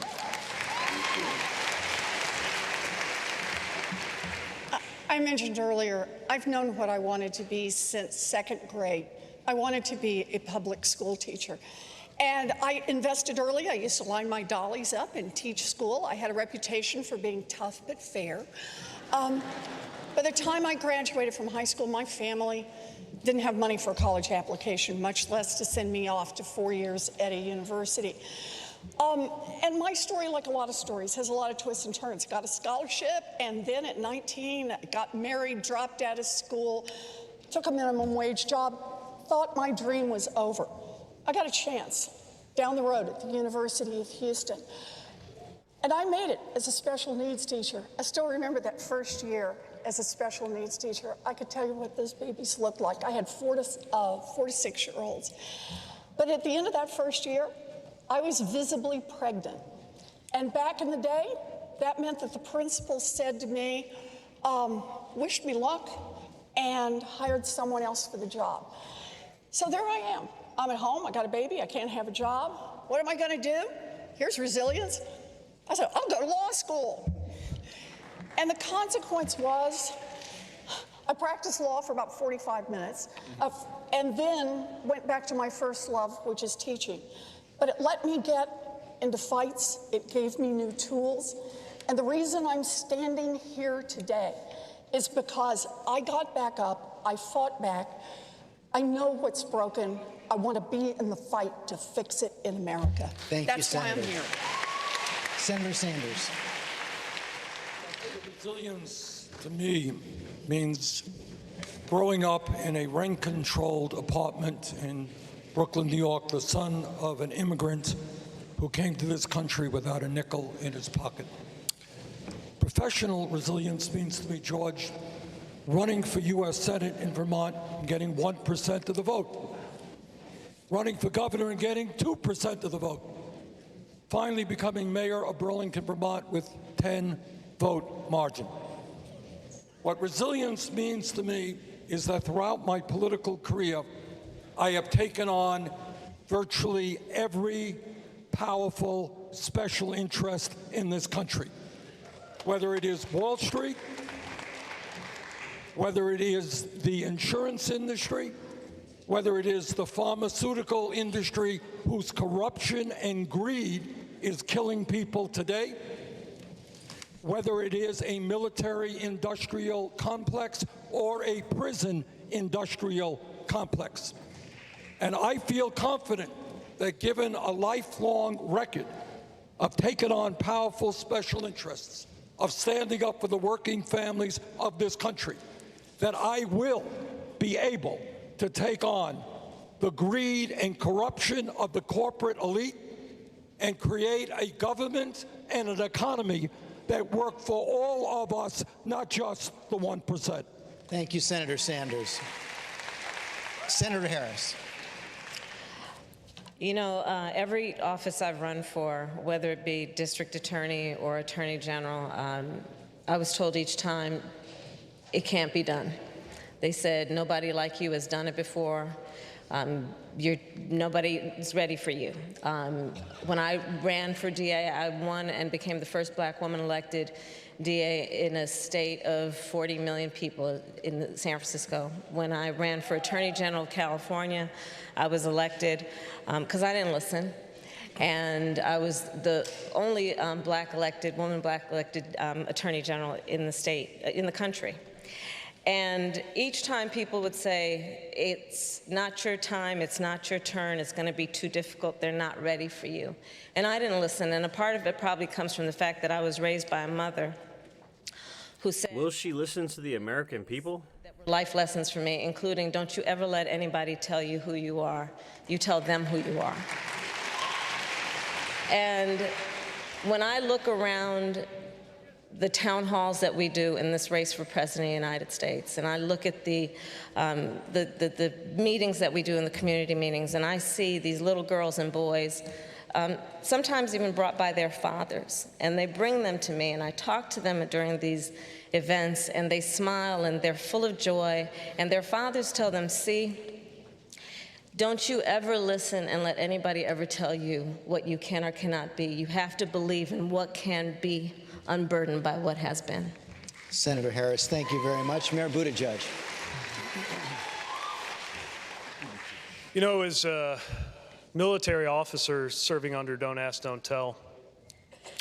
I mentioned earlier, I've known what I wanted to be since 2nd grade. I wanted to be a public school teacher. And I invested early. I used to line my dollies up and teach school. I had a reputation for being tough but fair. By the time I graduated from high school, my family didn't have money for a college application, much less to send me off to 4 years at a university. And my story, like a lot of stories, has a lot of twists and turns. Got a scholarship, and then at 19, got married, dropped out of school, took a minimum wage job, thought my dream was over. I got a chance down the road at the University of Houston. And I made it as a special needs teacher. I still remember that first year as a special needs teacher. I could tell you what those babies looked like. I had 4 to 6-year-olds. But at the end of that first year, I was visibly pregnant. And back in the day, that meant that the principal said to me, wished me luck, and hired someone else for the job. So there I am. I'm at home, I got a baby, I can't have a job. What am I gonna do? Here's resilience. I said, I'll go to law school. And the consequence was, I practiced law for about 45 minutes, and then went back to my first love, which is teaching. But it let me get into fights, it gave me new tools, and the reason I'm standing here today is because I got back up, I fought back, I know what's broken, I want to be in the fight to fix it in America. Thank you, That's why I'm Senator. here. Senator Sanders. Resilience, to me, means growing up in a rent-controlled apartment in Brooklyn, New York, the son of an immigrant who came to this country without a nickel in his pocket. Professional resilience means to me, George, running for U.S. Senate in Vermont and getting 1% of the vote. Running for governor and getting 2% of the vote. Finally becoming mayor of Burlington, Vermont with 10-vote margin. What resilience means to me is that throughout my political career, I have taken on virtually every powerful special interest in this country. Whether it is Wall Street, whether it is the insurance industry, whether it is the pharmaceutical industry whose corruption and greed is killing people today, whether it is a military-industrial complex or a prison-industrial complex. And I feel confident that given a lifelong record of taking on powerful special interests, of standing up for the working families of this country, that I will be able to take on the greed and corruption of the corporate elite and create a government and an economy that work for all of us, not just the 1%. Thank you, Senator Sanders. Senator Harris. You know, every office I've run for, whether it be district attorney or attorney general, I was told each time, it can't be done. They said, nobody like you has done it before. Nobody is ready for you. When I ran for DA, I won and became the first black woman elected DA in a state of 40 million people in San Francisco. When I ran for Attorney General of California, I was elected because I didn't listen. And I was the only woman black elected Attorney General in the state, in the country. And each time people would say, it's not your time, it's not your turn, it's going to be too difficult, they're not ready for you. And I didn't listen, and a part of it probably comes from the fact that I was raised by a mother who said, will she listen to the American people? Life lessons for me, including don't you ever let anybody tell you who you are. You tell them who you are. And when I look around the town halls that we do in this race for President of the United States, and I look at the meetings that we do in the community meetings, and I see these little girls and boys, sometimes even brought by their fathers, and they bring them to me, and I talk to them during these events, and they smile, and they're full of joy, and their fathers tell them, see, don't you ever listen and let anybody ever tell you what you can or cannot be. You have to believe in what can be, unburdened by what has been. Senator Harris, thank you very much. Mayor Buttigieg. You know, as a military officer serving under Don't Ask, Don't Tell,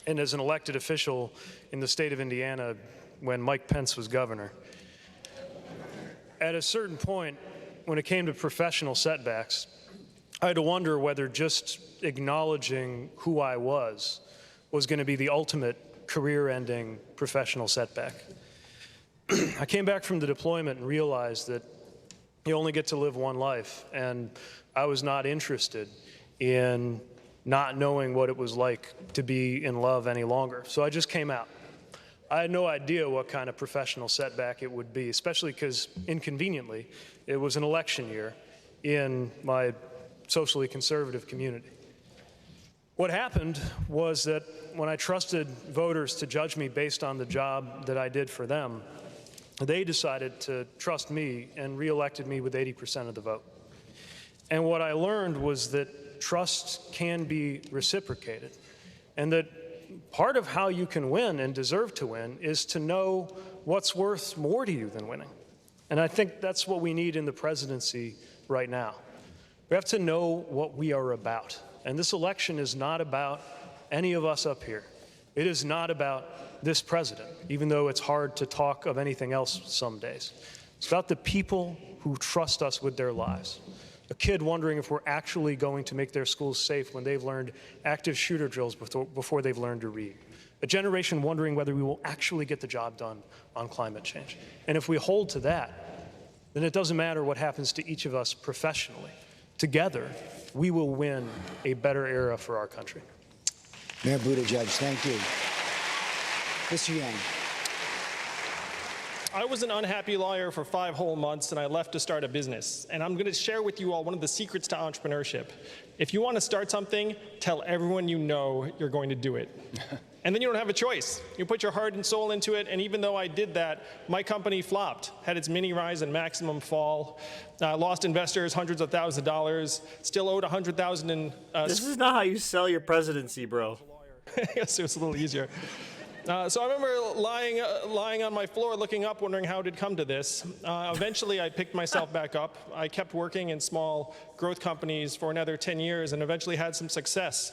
and as an elected official in the state of Indiana when Mike Pence was governor, at a certain point, when it came to professional setbacks, I had to wonder whether just acknowledging who I was going to be the ultimate career-ending professional setback. I came back from the deployment and realized that you only get to live one life, and I was not interested in not knowing what it was like to be in love any longer. So I just came out. I had no idea what kind of professional setback it would be, especially because, inconveniently, it was an election year in my socially conservative community. What happened was that when I trusted voters to judge me based on the job that I did for them, they decided to trust me and reelected me with 80% of the vote. And what I learned was that trust can be reciprocated, and that part of how you can win and deserve to win is to know what's worth more to you than winning. And I think that's what we need in the presidency right now. We have to know what we are about. And this election is not about any of us up here. It is not about this president, even though it's hard to talk of anything else some days. It's about the people who trust us with their lives. A kid wondering if we're actually going to make their schools safe when they've learned active shooter drills before they've learned to read. A generation wondering whether we will actually get the job done on climate change. And if we hold to that, then it doesn't matter what happens to each of us professionally. Together, we will win a better era for our country. Mayor Buttigieg, thank you. Mr. Yang. I was an unhappy lawyer for 5 whole months, and I left to start a business. And I'm going to share with you all one of the secrets to entrepreneurship. If you want to start something, tell everyone you know you're going to do it. And then you don't have a choice. You put your heart and soul into it, and even though I did that, my company flopped, had its mini rise and maximum fall, lost investors hundreds of thousands of dollars, still owed $100,000 in... This is not how you sell your presidency, bro. Yes, it was a little easier. So I remember lying on my floor, looking up, wondering how it had come to this. Eventually, I picked myself back up. I kept working in small growth companies for another 10 years and eventually had some success.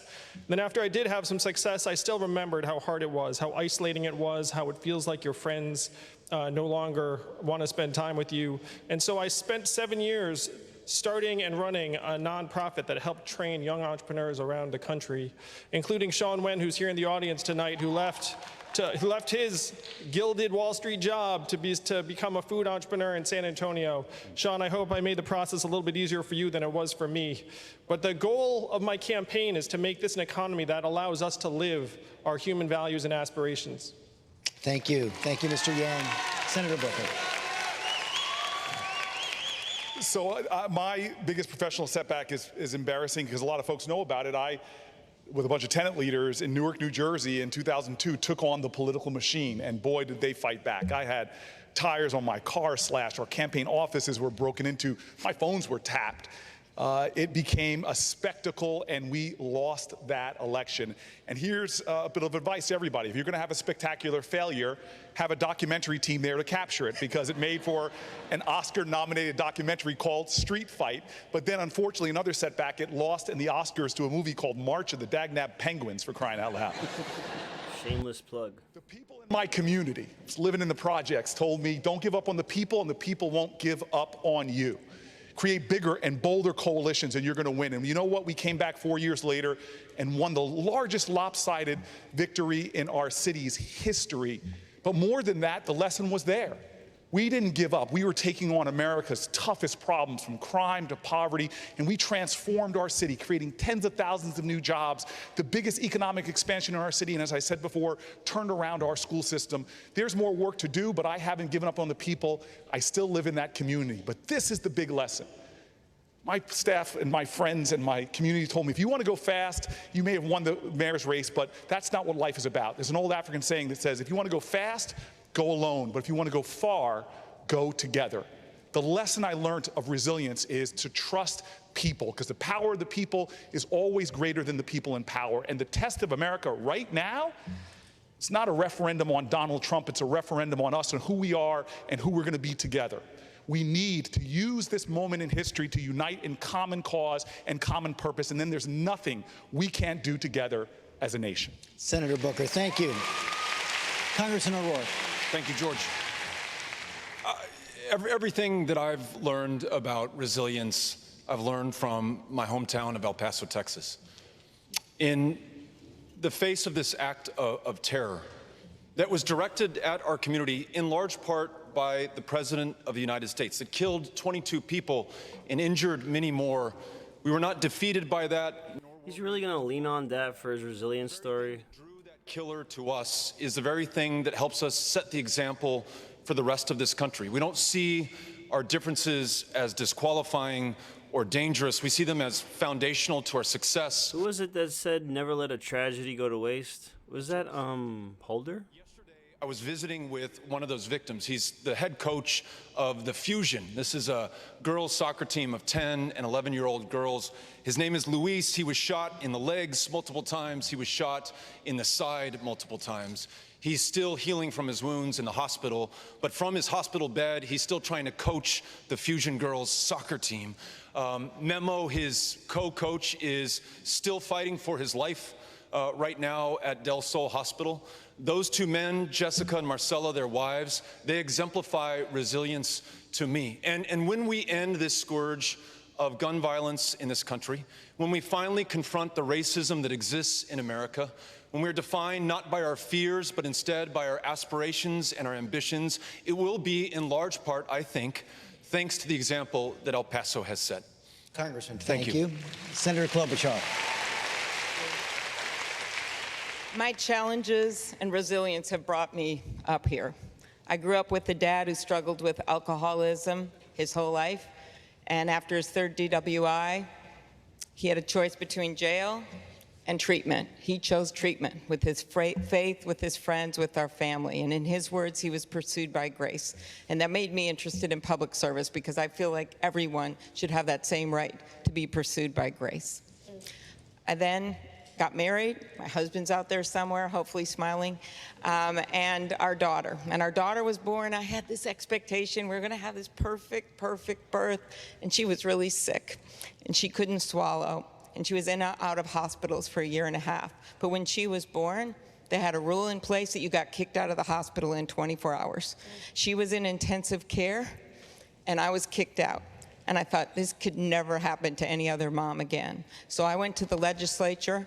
Then after I did have some success, I still remembered how hard it was, how isolating it was, how it feels like your friends no longer want to spend time with you. And so I spent 7 years starting and running a nonprofit that helped train young entrepreneurs around the country, including Sean Wen, who's here in the audience tonight, who left his gilded Wall Street job to become a food entrepreneur in San Antonio. Sean, I hope I made the process a little bit easier for you than it was for me. But the goal of my campaign is to make this an economy that allows us to live our human values and aspirations. Thank you. Thank you, Mr. Yang. Senator Booker. So my biggest professional setback is embarrassing because a lot of folks know about it. I, with a bunch of tenant leaders in Newark, New Jersey in 2002, took on the political machine, and boy, did they fight back. I had tires on my car slashed, our campaign offices were broken into, my phones were tapped. It became a spectacle, and we lost that election. And here's a bit of advice to everybody. If you're going to have a spectacular failure, have a documentary team there to capture it, because it made for an Oscar-nominated documentary called Street Fight. But then, unfortunately, another setback, it lost in the Oscars to a movie called March of the Dagnab Penguins, for crying out loud. Shameless plug. The people in my community, living in the projects, told me, don't give up on the people, and the people won't give up on you. Create bigger and bolder coalitions, and you're going to win. And you know what? We came back 4 years later and won the largest lopsided victory in our city's history. But more than that, the lesson was there. We didn't give up. We were taking on America's toughest problems, from crime to poverty, and we transformed our city, creating tens of thousands of new jobs, the biggest economic expansion in our city, and as I said before, turned around our school system. There's more work to do, but I haven't given up on the people. I still live in that community. But this is the big lesson. My staff and my friends and my community told me, if you want to go fast, you may have won the mayor's race, but that's not what life is about. There's an old African saying that says, if you want to go fast, go alone, but if you want to go far, go together. The lesson I learned of resilience is to trust people, because the power of the people is always greater than the people in power. And the test of America right now, it's not a referendum on Donald Trump, it's a referendum on us and who we are and who we're going to be together. We need to use this moment in history to unite in common cause and common purpose, and then there's nothing we can't do together as a nation. Senator Booker, thank you. Congressman O'Rourke. Thank you, George. Everything that I've learned about resilience, I've learned from my hometown of El Paso, Texas. In the face of this act of terror that was directed at our community in large part by the President of the United States, that killed 22 people and injured many more, we were not defeated by that. He's really going to lean on that for his resilience story. Killer to us is the very thing that helps us set the example for the rest of this country. We don't see our differences as disqualifying or dangerous. We see them as foundational to our success. Who was it that said never let a tragedy go to waste? Was that Holder? I was visiting with one of those victims. He's the head coach of the Fusion. This is a girls' soccer team of 10 and 11-year-old girls. His name is Luis. He was shot in the legs multiple times. He was shot in the side multiple times. He's still healing from his wounds in the hospital, but from his hospital bed, he's still trying to coach the Fusion girls' soccer team. Memo, his co-coach, is still fighting for his life right now at Del Sol Hospital. Those two men, Jessica and Marcella, their wives, they exemplify resilience to me. And when we end this scourge of gun violence in this country, when we finally confront the racism that exists in America, when we're defined not by our fears, but instead by our aspirations and our ambitions, it will be in large part, I think, thanks to the example that El Paso has set. Congressman, Thank thank you. you. Senator Klobuchar. My challenges and resilience have brought me up here. I grew up with a dad who struggled with alcoholism his whole life, and after his third DWI, he had a choice between jail and treatment. He chose treatment with his faith, with his friends, with our family, and in his words, he was pursued by grace. And that made me interested in public service because I feel like everyone should have that same right to be pursued by grace. I then got married. My husband's out there somewhere, hopefully smiling, and our daughter. And our daughter was born. I had this expectation we're going to have this perfect birth, and she was really sick, and she couldn't swallow, and she was in and out of hospitals for 1.5 years. But when she was born, they had a rule in place that you got kicked out of the hospital in 24 hours. She was in intensive care, and I was kicked out. And I thought, this could never happen to any other mom again. So I went to the legislature,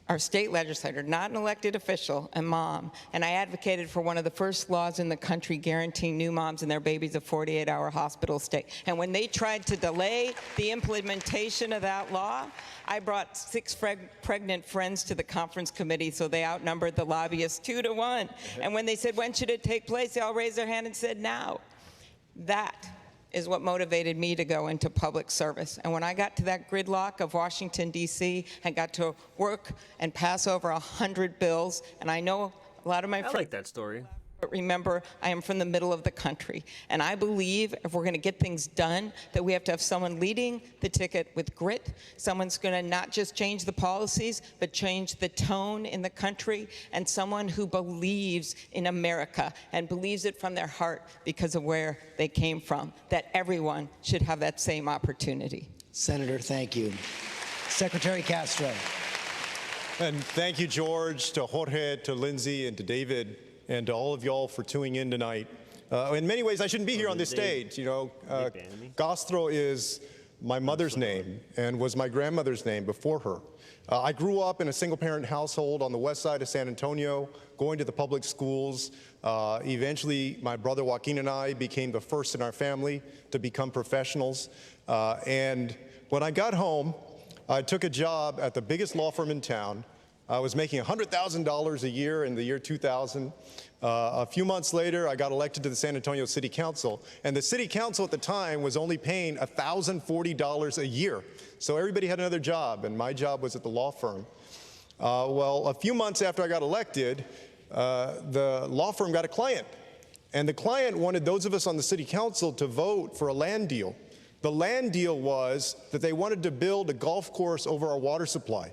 our state legislator, not an elected official, a mom, and I advocated for one of the first laws in the country guaranteeing new moms and their babies a 48-hour hospital stay. And when they tried to delay the implementation of that law, I brought 6 pregnant friends to the conference committee, so they outnumbered the lobbyists 2 to 1. And when they said, when should it take place, they all raised their hand and said, now. That is what motivated me to go into public service. And when I got to that gridlock of Washington, D.C., and got to work and pass over 100 bills, and I know a lot of my friends... I like that story. But remember, I am from the middle of the country, and I believe if we're going to get things done, that we have to have someone leading the ticket with grit, someone's going to not just change the policies, but change the tone in the country, and someone who believes in America and believes it from their heart because of where they came from, that everyone should have that same opportunity. Senator, thank you. Secretary Castro. And thank you, George, to Jorge, to Lindsay, and to David, and to all of y'all for tuning in tonight. In many ways, I shouldn't be here on this stage. You know, Castro is my mother's name and was my grandmother's name before her. I grew up in a single-parent household on the west side of San Antonio, going to the public schools. Eventually, my brother Joaquin and I became the first in our family to become professionals. And when I got home, I took a job at the biggest law firm in town. I was making $100,000 a year in the year 2000. A few months later, I got elected to the San Antonio City Council, and the City Council at the time was only paying $1,040 a year. So everybody had another job, and my job was at the law firm. Well, a few months after I got elected, the law firm got a client, and the client wanted those of us on the City Council to vote for a land deal. The land deal was that they wanted to build a golf course over our water supply,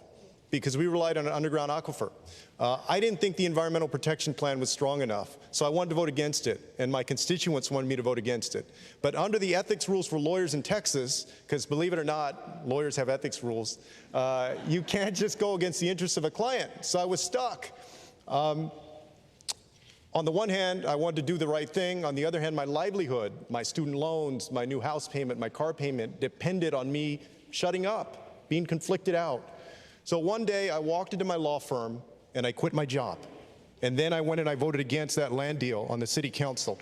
because we relied on an underground aquifer. I didn't think the Environmental Protection Plan was strong enough, so I wanted to vote against it, and my constituents wanted me to vote against it. But under the ethics rules for lawyers in Texas, because believe it or not, lawyers have ethics rules, you can't just go against the interests of a client, so I was stuck. On the one hand, I wanted to do the right thing. On the other hand, my livelihood, my student loans, my new house payment, my car payment depended on me shutting up, being conflicted out. So one day I walked into my law firm and I quit my job. And then I went and I voted against that land deal on the city council.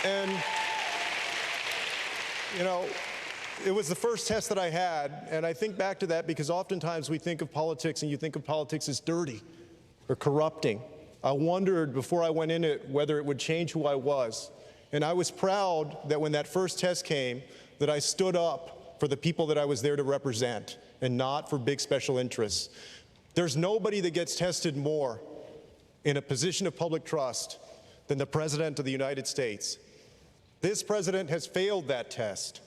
And, you know, it was the first test that I had, and I think back to that because oftentimes we think of politics and you think of politics as dirty or corrupting. I wondered before I went in it whether it would change who I was. And I was proud that when that first test came, that I stood up for the people that I was there to represent and not for big special interests. There's nobody that gets tested more in a position of public trust than the President of the United States. This president has failed that test.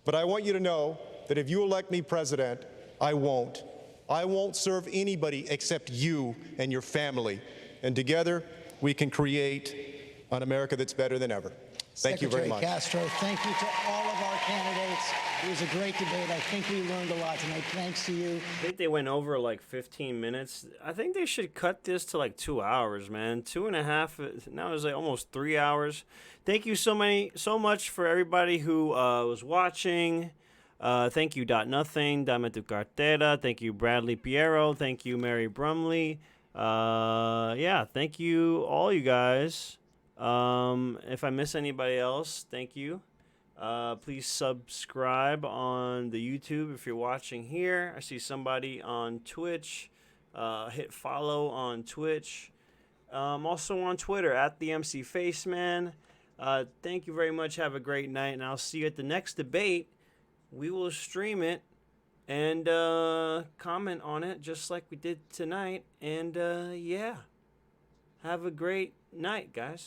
But I want you to know that if you elect me president, I won't. I won't serve anybody except you and your family. And together, we can create an America that's better than ever. Thank you very much. Secretary Castro, thank you to all of our candidates. It was a great debate. I think we learned a lot tonight. Thanks to you. I think they went over like 15 minutes. I think they should cut this to like 2 hours, man. 2.5. Now it's like almost 3 hours. Thank you so much for everybody who was watching. Thank you, Dot Nothing, Dame tu Cartera. Thank you, Bradley Piero. Thank you, Mary Brumley. Yeah, thank you, all you guys. If I miss anybody else, thank you. Please subscribe on the YouTube if you're watching here. I see somebody on Twitch. Hit follow on Twitch. Also on Twitter at the MC Faceman. Thank you very much. Have a great night, and I'll see you at the next debate. We will stream it and comment on it just like we did tonight. And yeah, have a great night, guys.